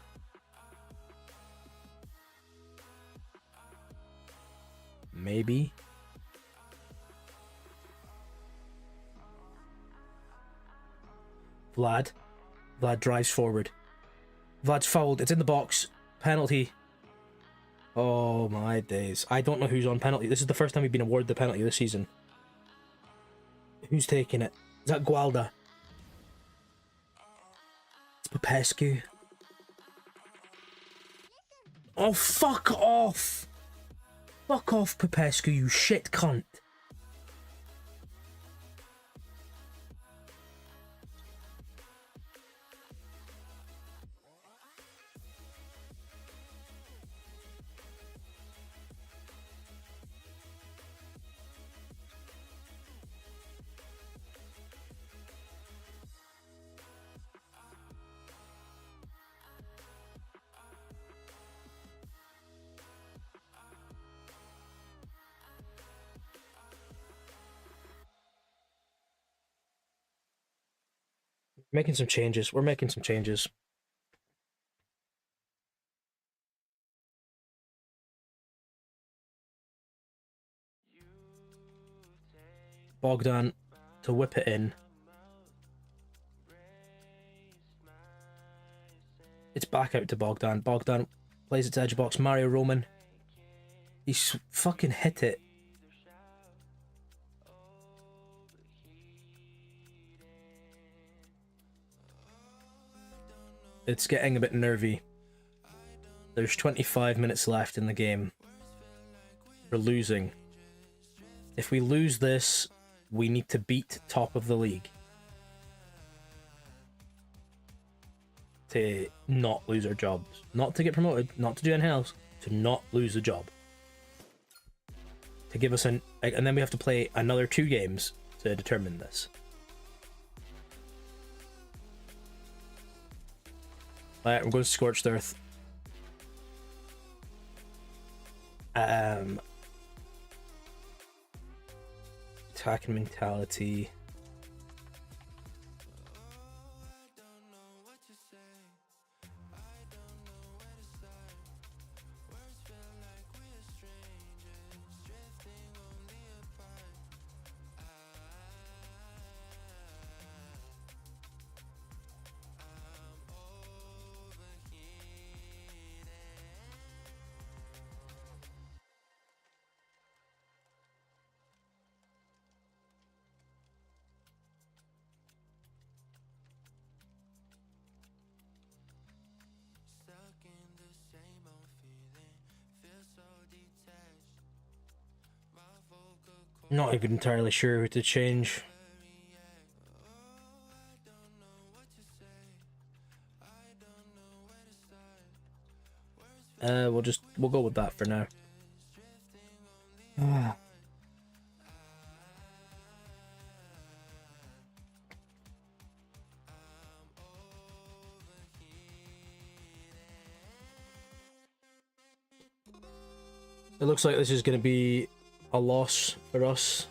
Maybe. Vlad drives forward. Vlad's fouled. It's in the box. Penalty. Oh my days. I don't know who's on penalty. This is the first time we've been awarded the penalty this season. Who's taking it? Is that Gualda? Popescu. Oh, fuck off! Fuck off, Popescu, you shit cunt. Making some changes. We're making some changes. Bogdan to whip it in. It's back out to Bogdan. Bogdan plays it to edge box. Mario Roman. He's fucking hit it. It's getting a bit nervy. There's 25 minutes left in the game. We're losing. If we lose this, we need to beat top of the league to not lose our jobs. Not to get promoted, not to do anything else, to not lose the job. To give us and then we have to play another 2 games to determine this. Alright, we're going to Scorched Earth. attacking mentality. Not even entirely sure who to change. We'll go with that for now. It looks like this is going to be a loss for us.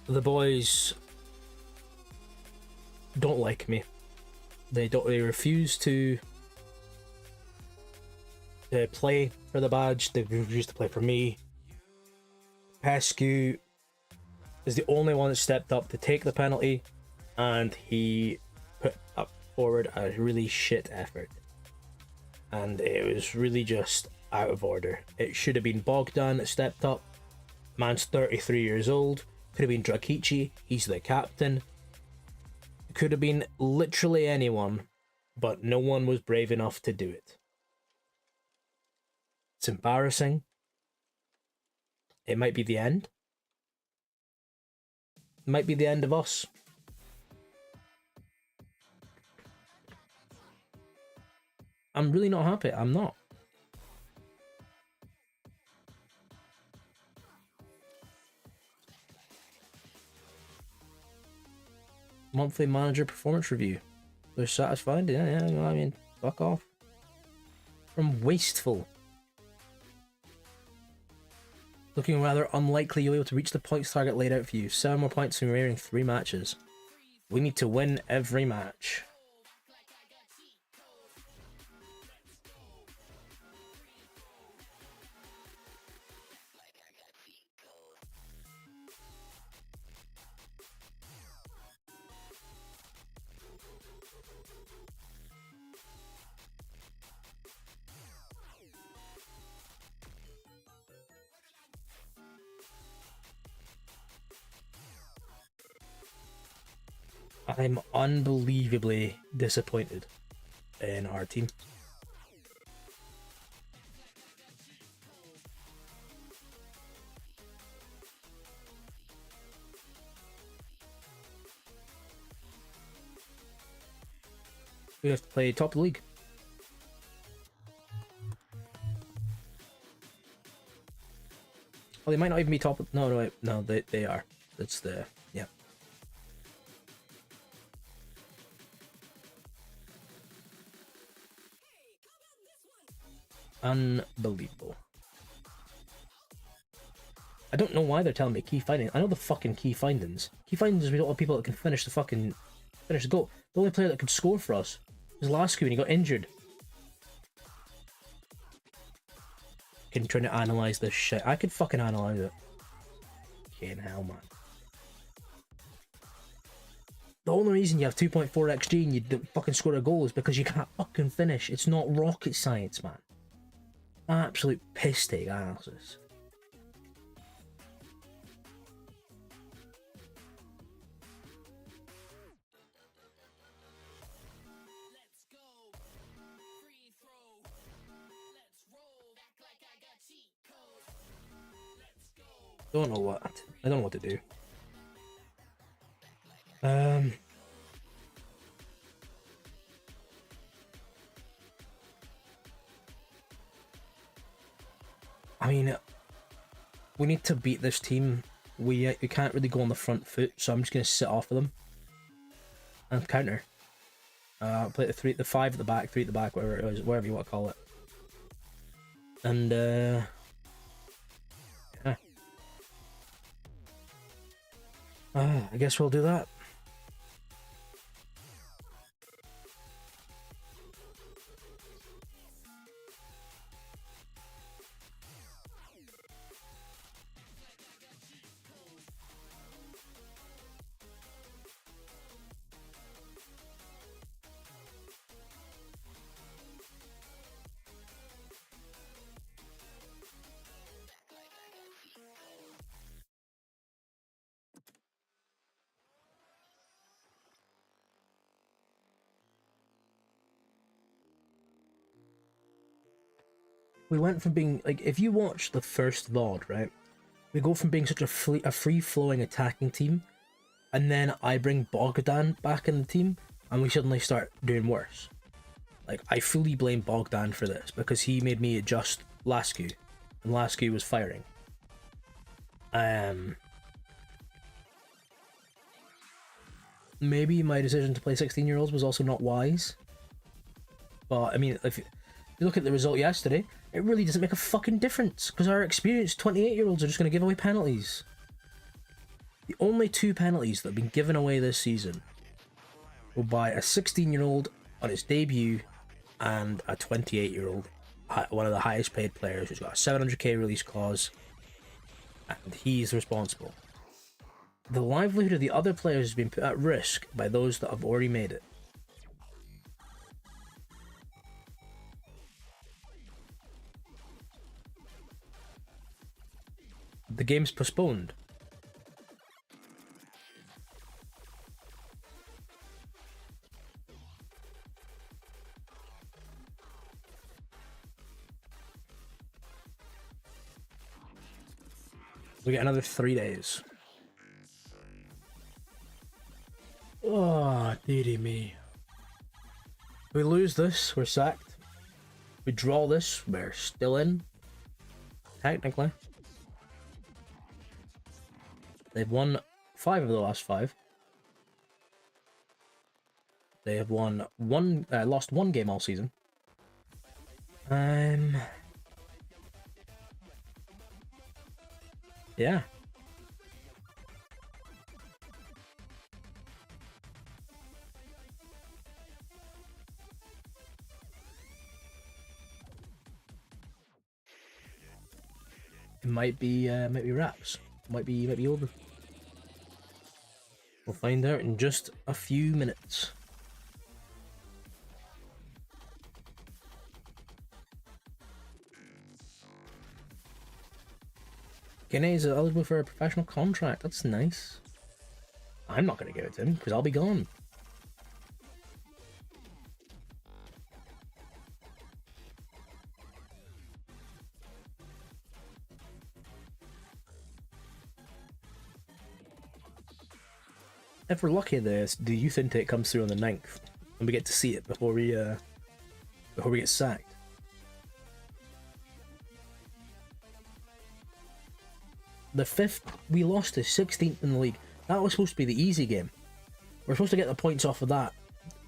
The boys don't like me. They refuse to play for the badge. They refuse to play for me. Pescu is the only one that stepped up to take the penalty, and he put up forward a really shit effort. And it was really just out of order. It should have been Bogdan that stepped up. Man's 33 years old. Could have been Dragici. He's the captain. Could have been literally anyone, but no one was brave enough to do it. It's embarrassing. It might be the end. It might be the end of us. I'm really not happy. I'm not. Monthly manager performance review. They're satisfied? Yeah, I mean, fuck off. From wasteful. Looking rather unlikely you'll be able to reach the points target laid out for you. 7 more points in remaining 3 matches. We need to win every match. I'm unbelievably disappointed in our team. We have to play top of the league. Oh, they might not even be top. No, they are. That's the yeah. Unbelievable. I don't know why they're telling me key findings. I know the fucking key findings. Key findings, we don't have people that can finish the goal. The only player that could score for us was Lasky when he got injured. I'm trying to analyze this shit. I could fucking analyze it. Fucking hell, man. The only reason you have 2.4 XG and you don't fucking score a goal is because you can't fucking finish. It's not rocket science, man. Absolute piss take analysis. I don't know what to do. I mean, we need to beat this team. We can't really go on the front foot, so I'm just gonna sit off of them and counter. Play the 5 at the back, 3 at the back, whatever it is, whatever you want to call it. And yeah. I guess we'll do that. We went from being like, if you watch the first VOD, right? We go from being such a free-flowing attacking team, and then I bring Bogdan back in the team, and we suddenly start doing worse. Like, I fully blame Bogdan for this, because he made me adjust Lasku, and Lasku was firing. Maybe my decision to play 16-year-olds was also not wise. But, I mean, if you look at the result yesterday, it really doesn't make a fucking difference, because our experienced 28-year-olds are just going to give away penalties. The only 2 penalties that have been given away this season were by a 16-year-old on his debut and a 28-year-old, one of the highest paid players, who's got a 700k release clause, and he's responsible. The livelihood of the other players has been put at risk by those that have already made it. The game's postponed. We get another 3 days. Oh, dearie me. We lose this, we're sacked. We draw this, we're still in. Technically. They've won 5 of the last 5. They have won lost 1 game all season. Yeah. It might be wraps. Might be over. We'll find out in just a few minutes. Guinea is eligible for a professional contract. That's nice. I'm not going to give it to him because I'll be gone. If we're lucky, the youth intake comes through on the 9th, and we get to see it before we get sacked. The 5th, we lost to 16th in the league. That was supposed to be the easy game. We're supposed to get the points off of that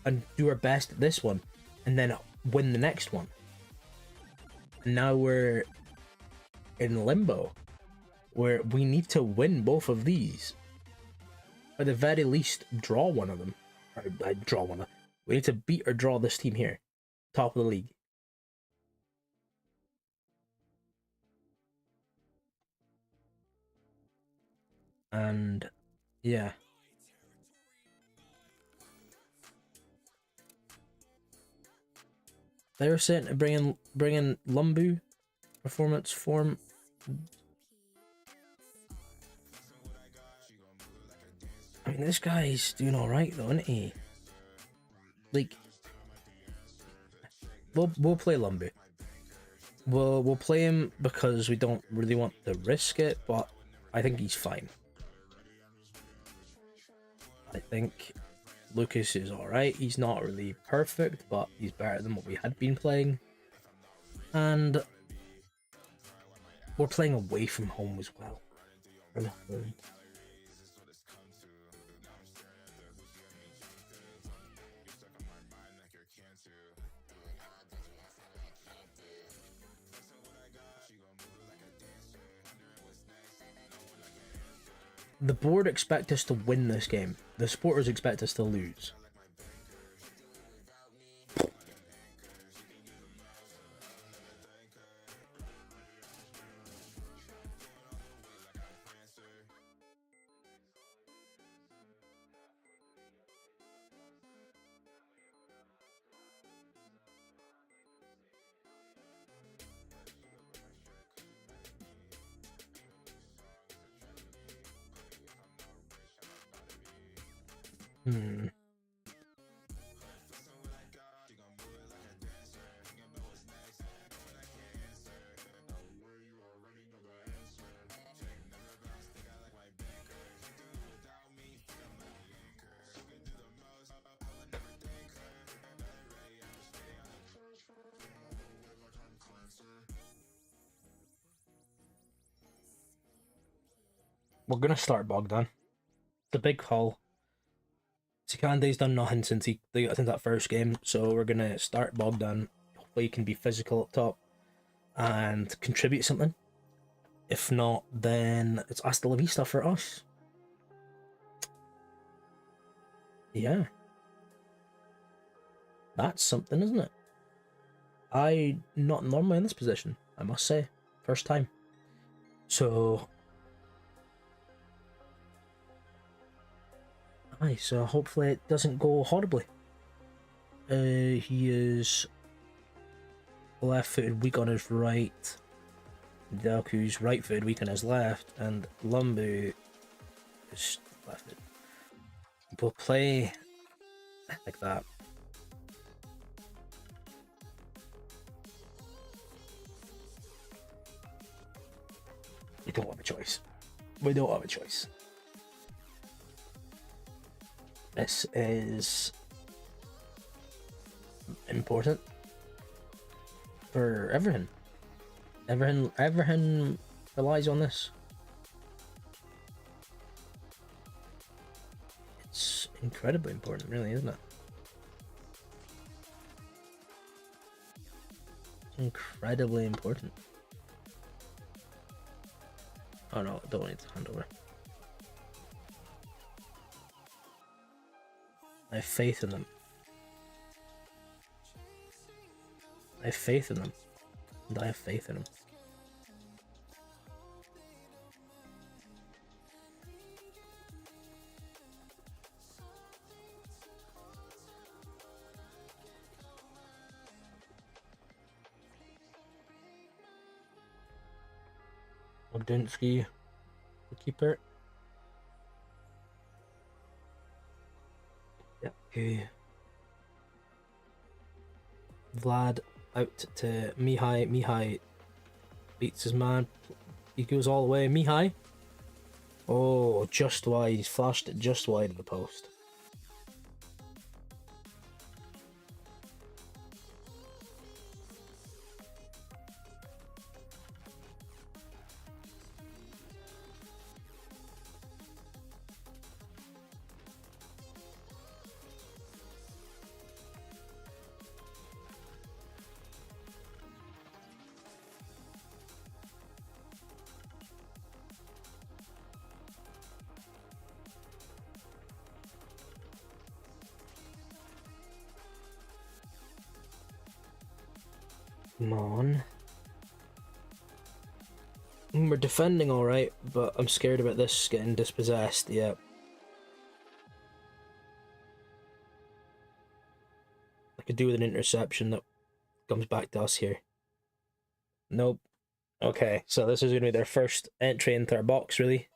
and do our best at this one, and then win the next one. And now we're in limbo, where we need to win both of these. At the very least, draw one of them. Or draw one of them. We need to beat or draw this team here. Top of the league. And yeah. They were saying to bring in Lumbu performance form. I mean, this guy's doing all right though, isn't he? Like, we'll play Lumbu. We'll play him because we don't really want to risk it, but I think he's fine. I think Lucas is alright. He's not really perfect, but he's better than what we had been playing. And we're playing away from home as well. The board expect us to win this game. The supporters expect us to lose. We're gonna start Bogdan. The big call. Sikande's done nothing since since that first game, so we're gonna start Bogdan. Hopefully he can be physical up top and contribute something. If not, then it's hasta la vista for us. Yeah. That's something, isn't it? I not normally in this position, I must say. First time. So aye, so hopefully it doesn't go horribly. He is left-footed, weak on his right. Delku's right-footed, weak on his left, and Lumbu is left-footed. We'll play like that. We don't have a choice. We don't have a choice. This is important for everything. Everything relies on this. It's incredibly important, really, isn't it? It's incredibly important. Oh no, I don't need to hand over. I have faith in them. I have faith in them. And I have faith in them. Ogdinsky, the keeper. Yeah, okay. Vlad out to Mihai. Mihai beats his man. He goes all the way. Mihai. Oh, just wide. He's flashed it just wide of the post. Come on. We're defending alright, but I'm scared about this getting dispossessed, yeah. I could do with an interception that comes back to us here. Nope. Okay, so this is going to be their first entry into our box, really.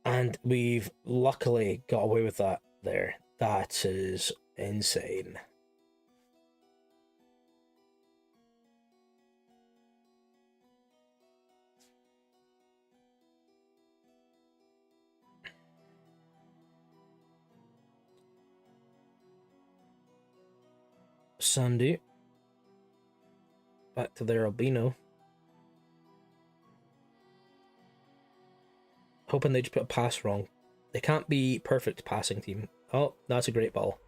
And we've luckily got away with that there. That is insane. Sandy. Back to their albino. Hoping they just put a pass wrong. They can't be perfect passing team. Oh, that's a great ball.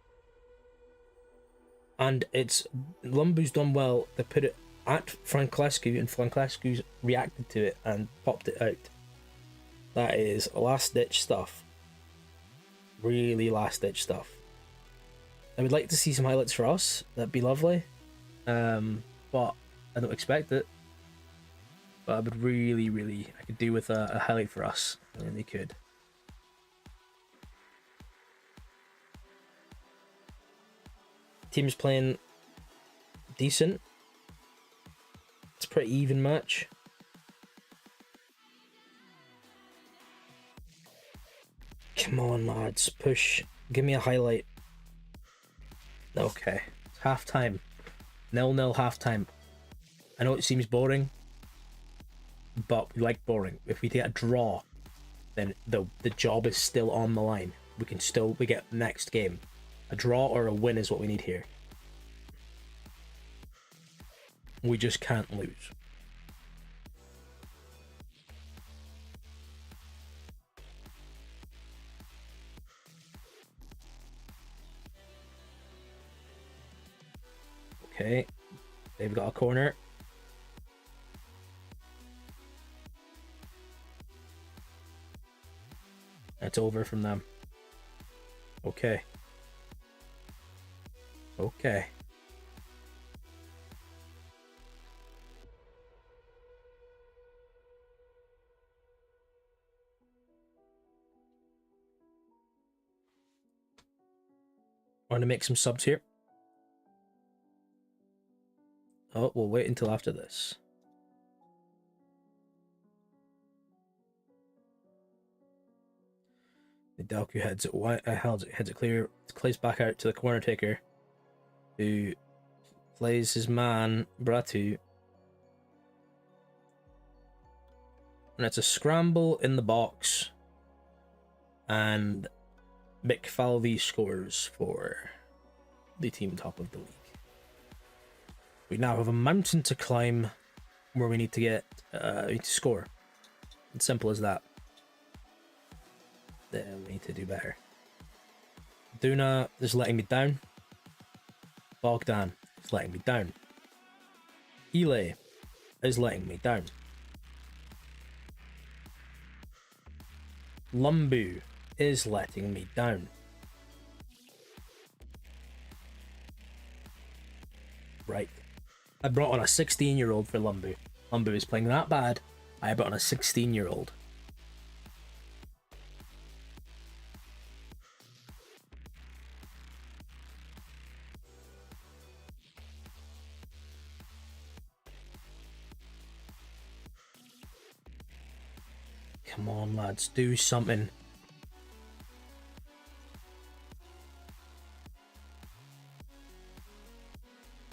And it's Lumbu's done well. They put it at Francescu and Francescu's reacted to it and popped it out. That is last ditch stuff. Really last ditch stuff. I would like to see some highlights for us. That'd be lovely. But I don't expect it. But I would really, I could do with a highlight for us. I really could. Team's playing decent. It's a pretty even match. Come on, lads, push. Give me a highlight. Okay, it's half time. 0-0 half time. I know it seems boring, but we like boring. If we get a draw, then the job is still on the line. We get next game. A draw or a win is what we need here. We just can't lose. Okay, they've got a corner. It's over from them. Okay. Okay. Want to make some subs here? Oh, we'll wait until after this. Dalku heads it clear. It's plays back out to the corner taker, who plays his man Bratu, and it's a scramble in the box, and Mick Falvey scores for the team top of the league. We now have a mountain to climb, where we need to score. It's simple as that. Then we need to do better. Duna is letting me down. Bogdan is letting me down. Ile is letting me down. Lumbu is letting me down. Right. I brought on a 16-year-old for Lumbu. Lumbu is playing that bad. I brought on a 16-year-old. Come on, lads, do something.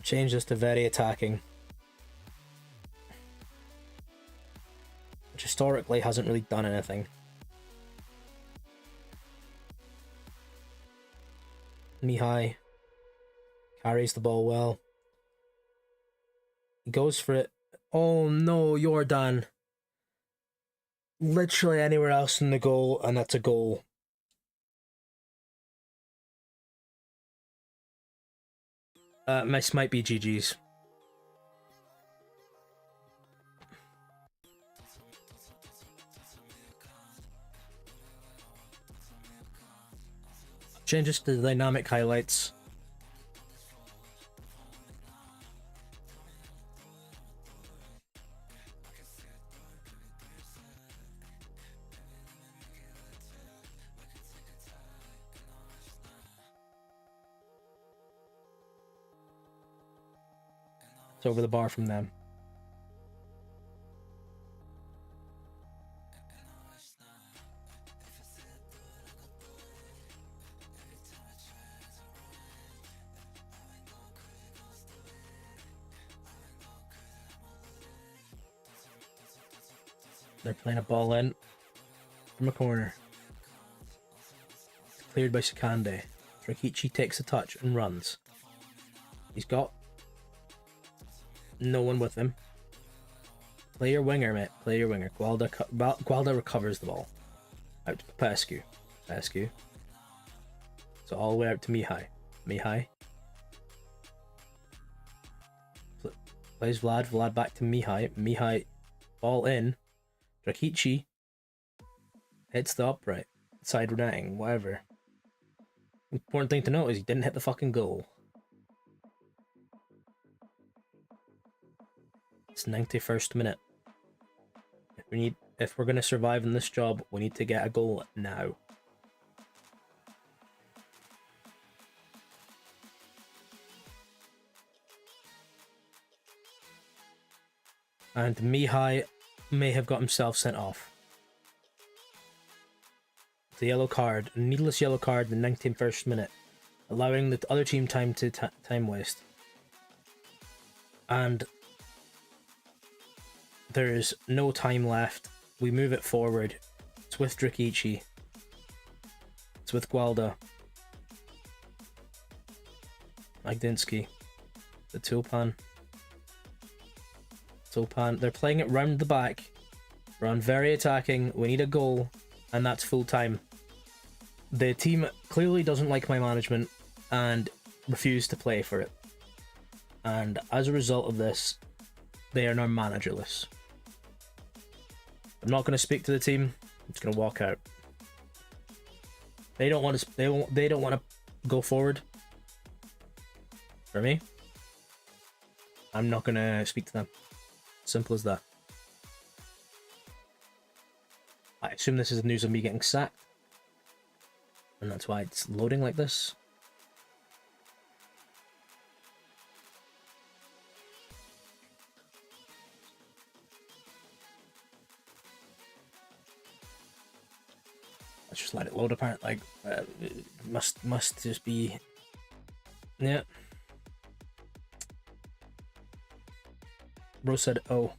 Change this to very attacking. Which historically hasn't really done anything. Mihai carries the ball well. He goes for it. Oh no, Jordan. Literally anywhere else in the goal, and that's a goal. This might be GG's. Changes to the dynamic highlights. It's over the bar from them. They're playing a ball in from a corner. It's cleared by Sakande. Rakichi takes a touch and runs. He's got no one with him. Play your winger, mate. Play your winger. Gualda recovers the ball. Out to Popescu. Popescu. So all the way out to Mihai. Mihai. Plays Vlad. Vlad back to Mihai. Mihai. Ball in. Rakichi. hits the upright, side netting, whatever. Important thing to note is he didn't hit the fucking goal. It's 91st minute. If we're gonna survive in this job, we need to get a goal now. And Mihai may have got himself sent off. The yellow card, a needless yellow card in the 91st minute, allowing the other team time to time waste. And there is no time left. We move it forward. It's with Drakici. It's with Gualda. Magdinsky. The Tulpan. They're playing it round the back. We're on very attacking. We need a goal, and that's full time. The team clearly doesn't like my management and refuse to play for it. And as a result of this, they are now managerless. I'm not going to speak to the team. I'm just going to walk out. They don't want to. They don't want to go forward. For me, I'm not going to speak to them. Simple as that. I assume this is the news of me getting sacked, and that's why it's loading like this. Let's just let it load. Apparently, it must just be. Yeah. Bro said, "Oh."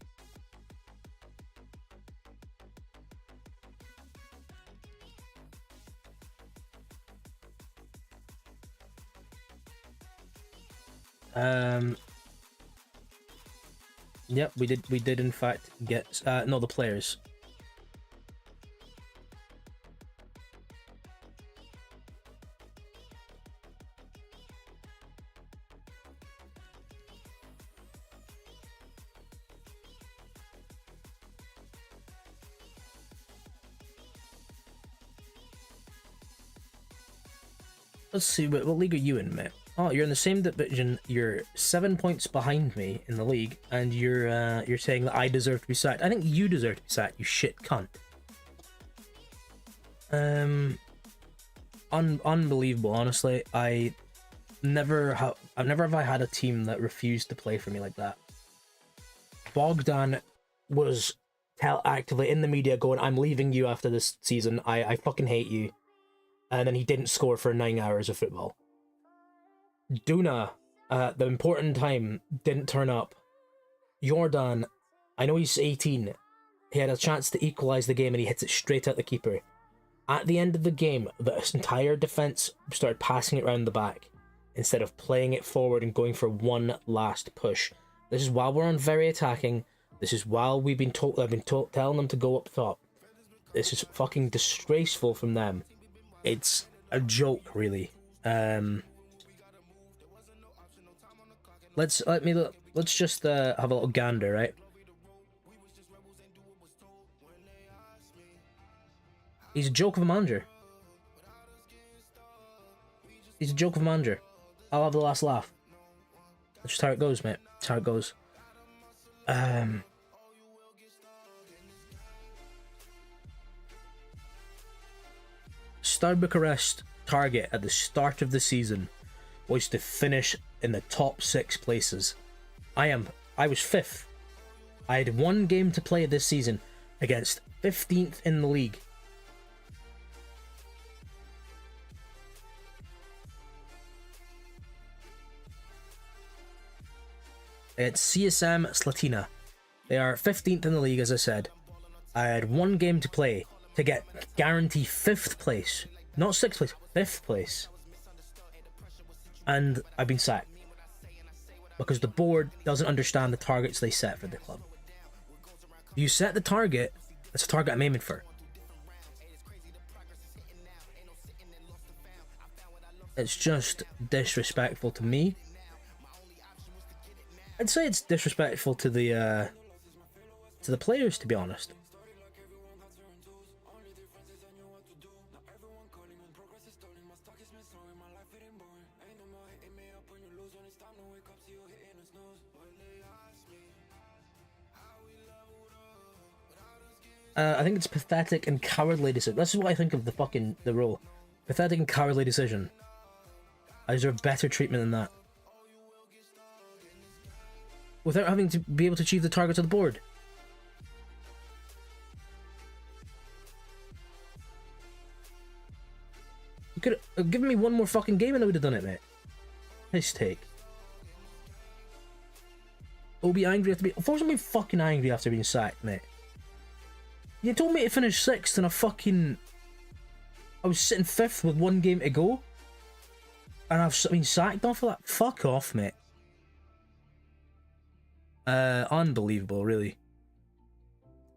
Yep, we did in fact get no, the players. Let's see, what league are you in, mate? Oh, you're in the same division. You're 7 points behind me in the league, and you're saying that I deserve to be sacked. I think you deserve to be sacked, you shit cunt. Unbelievable. Honestly, I've never have I had a team that refused to play for me like that. Bogdan was actively in the media going, "I'm leaving you after this season. I fucking hate you," and then he didn't score for 9 hours of football. Duna, the important time, didn't turn up. Jordan, I know he's 18. He had a chance to equalise the game and he hits it straight at the keeper. At the end of the game, the entire defence started passing it around the back instead of playing it forward and going for one last push. This is while we're on very attacking. This is while I've been telling them to go up top. This is fucking disgraceful from them. It's a joke, really. Let's just have a little gander, right? He's a joke of a manager. He's a joke of a manager. I'll have the last laugh. That's just how it goes, mate. That's how it goes. Steaua Bucharest target at the start of the season was to finish in the top 6 places. I was 5th. I had 1 game to play this season against 15th in the league. It's CSM Slatina. They are 15th in the league, as I said. I had 1 game to play to get guarantee 5th place. Not 6th place, 5th place. And I've been sacked. Because the board doesn't understand the targets they set for the club. You set the target, that's a target I'm aiming for. It's just disrespectful to me. I'd say it's disrespectful to the players, to be honest. I think it's pathetic and cowardly decision. This is what I think of the role. Pathetic and cowardly decision. I deserve better treatment than that. Without having to be able to achieve the targets of the board. You could have given me one more fucking game and I would have done it, mate. Nice take. Oh, be angry after being... Unfortunately, I'm fucking angry after being sacked, mate. You told me to finish 6th and I was sitting 5th with 1 game to go. And I've been sacked off of that? Fuck off, mate. Unbelievable, really.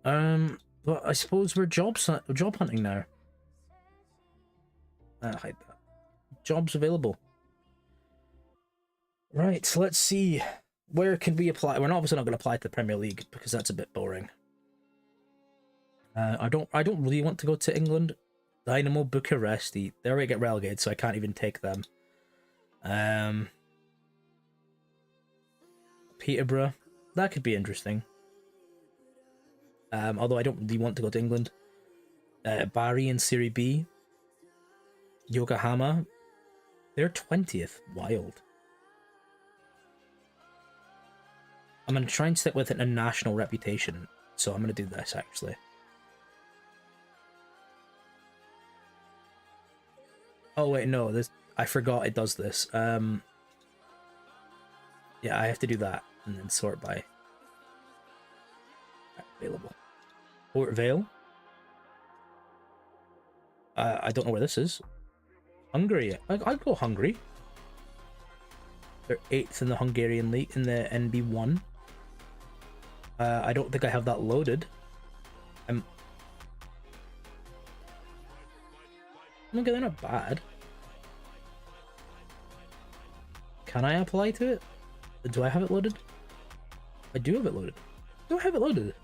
But I suppose we're job hunting now. Hide that. Jobs available. Right, so let's see. Where can we apply? We're obviously not going to apply to the Premier League because that's a bit boring. I don't really want to go to England. Dynamo Bucharesti. They already get relegated, so I can't even take them. Peterborough. That could be interesting. Although I don't really want to go to England. Bari in Serie B. Yokohama. They're 20th. Wild. I'm going to try and stick with a national reputation. So I'm going to do this, actually. Oh, wait, no. I forgot it does this. Yeah, I have to do that. And then sort by... available. Port Vale. I don't know where this is. Hungary. I'd go Hungary. They're 8th in the Hungarian league, in the NB1. I don't think I have that loaded. Okay, they're not bad. Can I apply to it? Do I have it loaded? I do have it loaded. Do I have it loaded?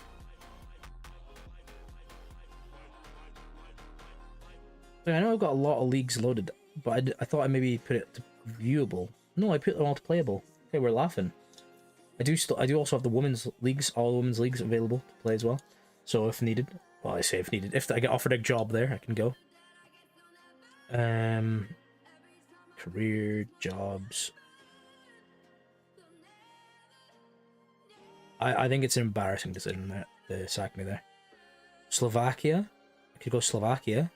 I know I've got a lot of leagues loaded, but I thought I maybe put it to viewable. No, I put them all to playable. Okay, we're laughing. I do also have the women's leagues, all women's leagues available to play as well. So if needed, well, I say if needed, if I get offered a job there, I can go. Career jobs. I think it's an embarrassing decision there to sack me there. Slovakia. I could go Slovakia.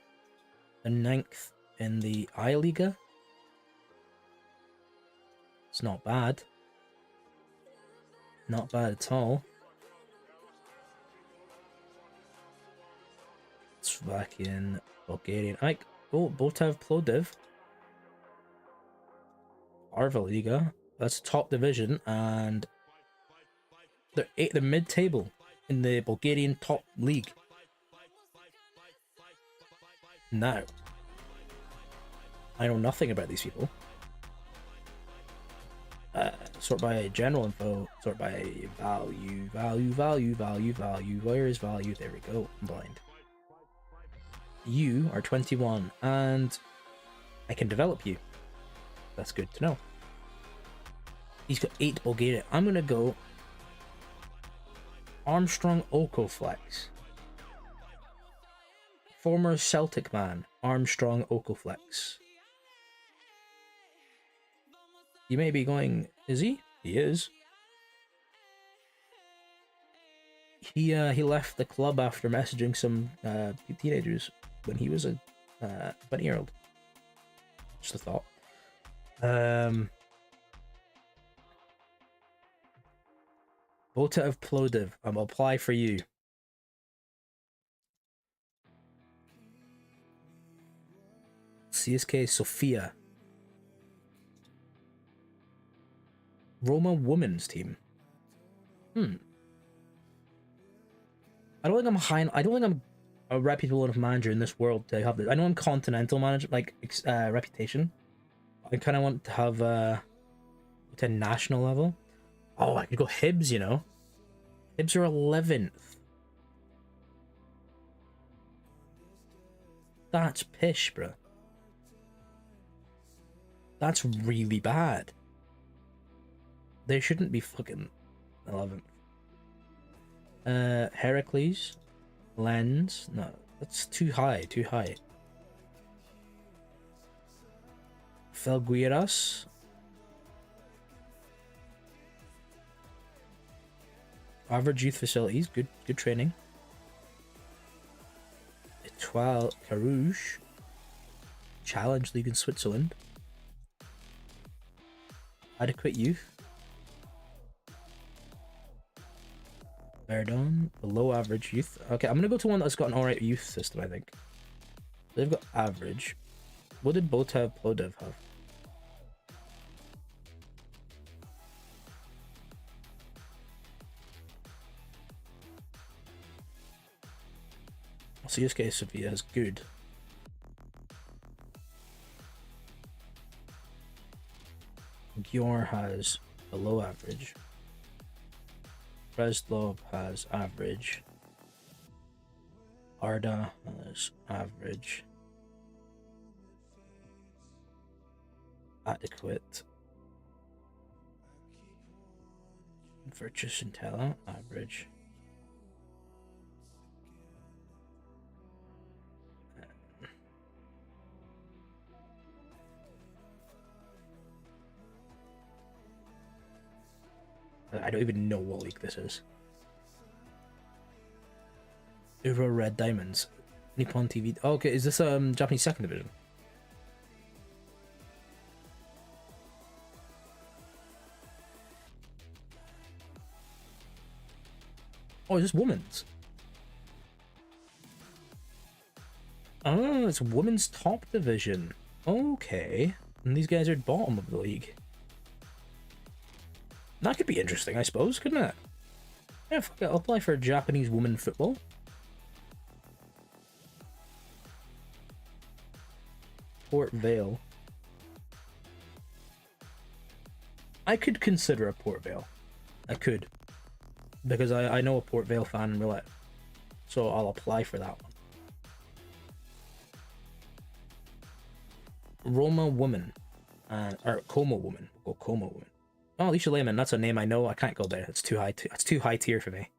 The 9th in the I-Liga. It's not bad. Not bad at all. Slovakian, Bulgarian. Botav Plovdiv. Arva Liga. That's top division, and they're mid-table in the Bulgarian top league. Now, I know nothing about these people. Sort by general info, sort by value. Where is value? There we go. I'm blind. You are 21, and I can develop you. That's good to know. He's got 8 Bulgarian. I'm gonna go Armstrong Okoflex. Former Celtic man, Armstrong Okoflex. You may be going, is he? He is. He left the club after messaging some teenagers when he was a 20-year-old. Just a thought. Bota of Plovdiv. I'm gonna apply for you. CSK Sofia. Roma women's team. I don't think I'm I don't think I'm a reputable enough manager in this world to have this. I know I'm continental manager, like reputation. I kind of want to have to national level. Oh, I could go Hibs, you know. Hibs are 11th. That's pish, bro. That's really bad. They shouldn't be fucking 11th. Heracles, Lens? No, that's too high, too high. Felgueiras? Average youth facilities, good training. Etoile Carouge. Challenge League in Switzerland. Adequate youth. Verdun, below average youth. Okay, I'm gonna go to one that's got an alright youth system, I think. They've got average. What did Botev Plodev have? CSK Sofia is good. Gior has below average. Breslov has average. Arda has average. Adequate. Virtus Intella, average. I don't even know what league this is. Euro Red Diamonds. Nippon TV. Oh, okay, is this Japanese second division? Oh, is this women's? Oh, it's women's top division. Okay. And these guys are at bottom of the league. That could be interesting, I suppose, couldn't it? Yeah, fuck it, I'll apply for Japanese women football. Port Vale. I could consider a Port Vale. I could. Because I know a Port Vale fan in real life. So I'll apply for that one. Roma Woman. Or Como Woman. Or Como Woman. Oh, Alicia Lehman, that's a name I know. I can't go there. It's too high. It's too high tier for me.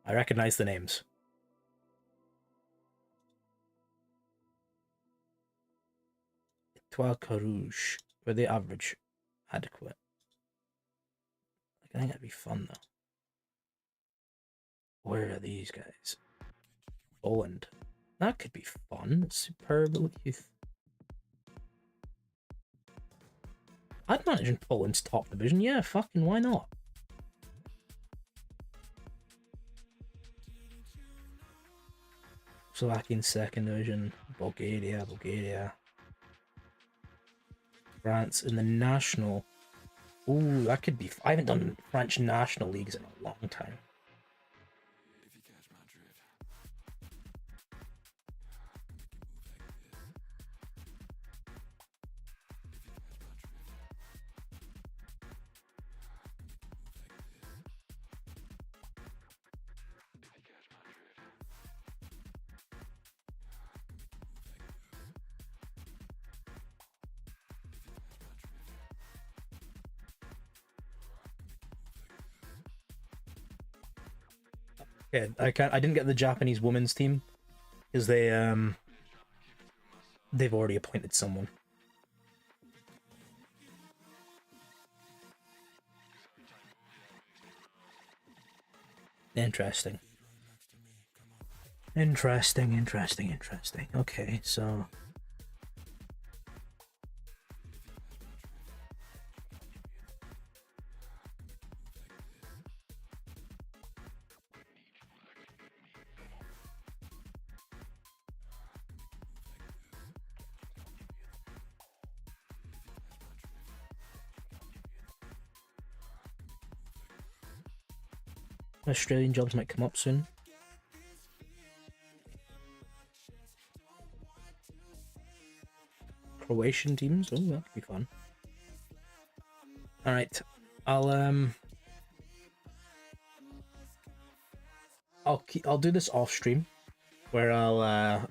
I recognize the names. Etoile Carouge. Were they average? Adequate. I think that'd be fun though. Where are these guys? Poland. That could be fun. Superb youth. I'd manage in Poland's top division. Yeah, fucking why not? Slovakian second division. Bulgaria. France in the national. Ooh, that could be. I haven't done French national leagues in a long time. Yeah, I didn't get the Japanese women's team because they've already appointed someone. Interesting. Okay, so Australian jobs might come up soon. Croatian teams, oh, that could be fun. All right, I'll do this off stream, where I'll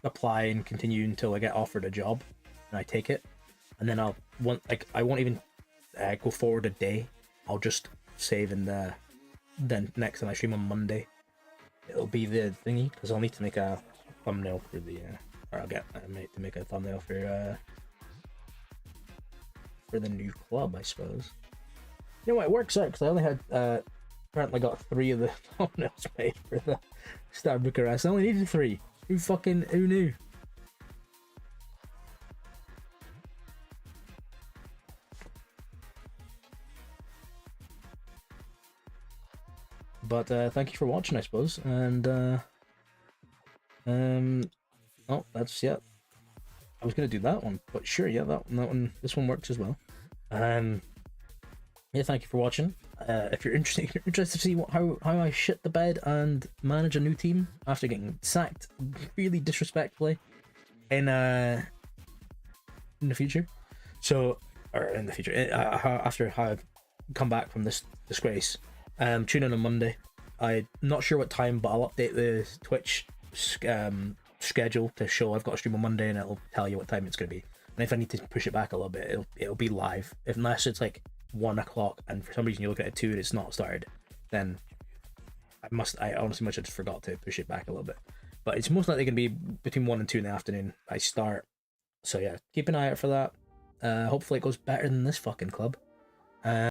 apply and continue until I get offered a job, and I take it, and then I won't even go forward a day. I'll just save in the then next time I stream on Monday. it'll be the thingy, because I'll need to make a thumbnail for the or I'll get a mate to make a thumbnail for the new club, I suppose. You know what, it works out because I only had apparently got 3 of the thumbnails made for the Steaua Bucharest. I only needed 3. Who knew? But thank you for watching, I suppose. And oh, that's I was gonna do that one, but sure, yeah, that one, this one works as well. Yeah, thank you for watching. If you're interested to see how I shit the bed and manage a new team after getting sacked really disrespectfully in the future, after I've come back from this disgrace, tune in on Monday. I'm not sure what time, but I'll update the Twitch schedule to show I've got a stream on Monday, and it'll tell you what time it's going to be. And if I need to push it back a little bit, it'll be live. Unless it's like 1 o'clock and for some reason you look at it 2 and it's not started, then I honestly must have just forgot to push it back a little bit. But it's most likely going to be between 1 and 2 in the afternoon I start. So yeah, keep an eye out for that. Hopefully it goes better than this fucking club.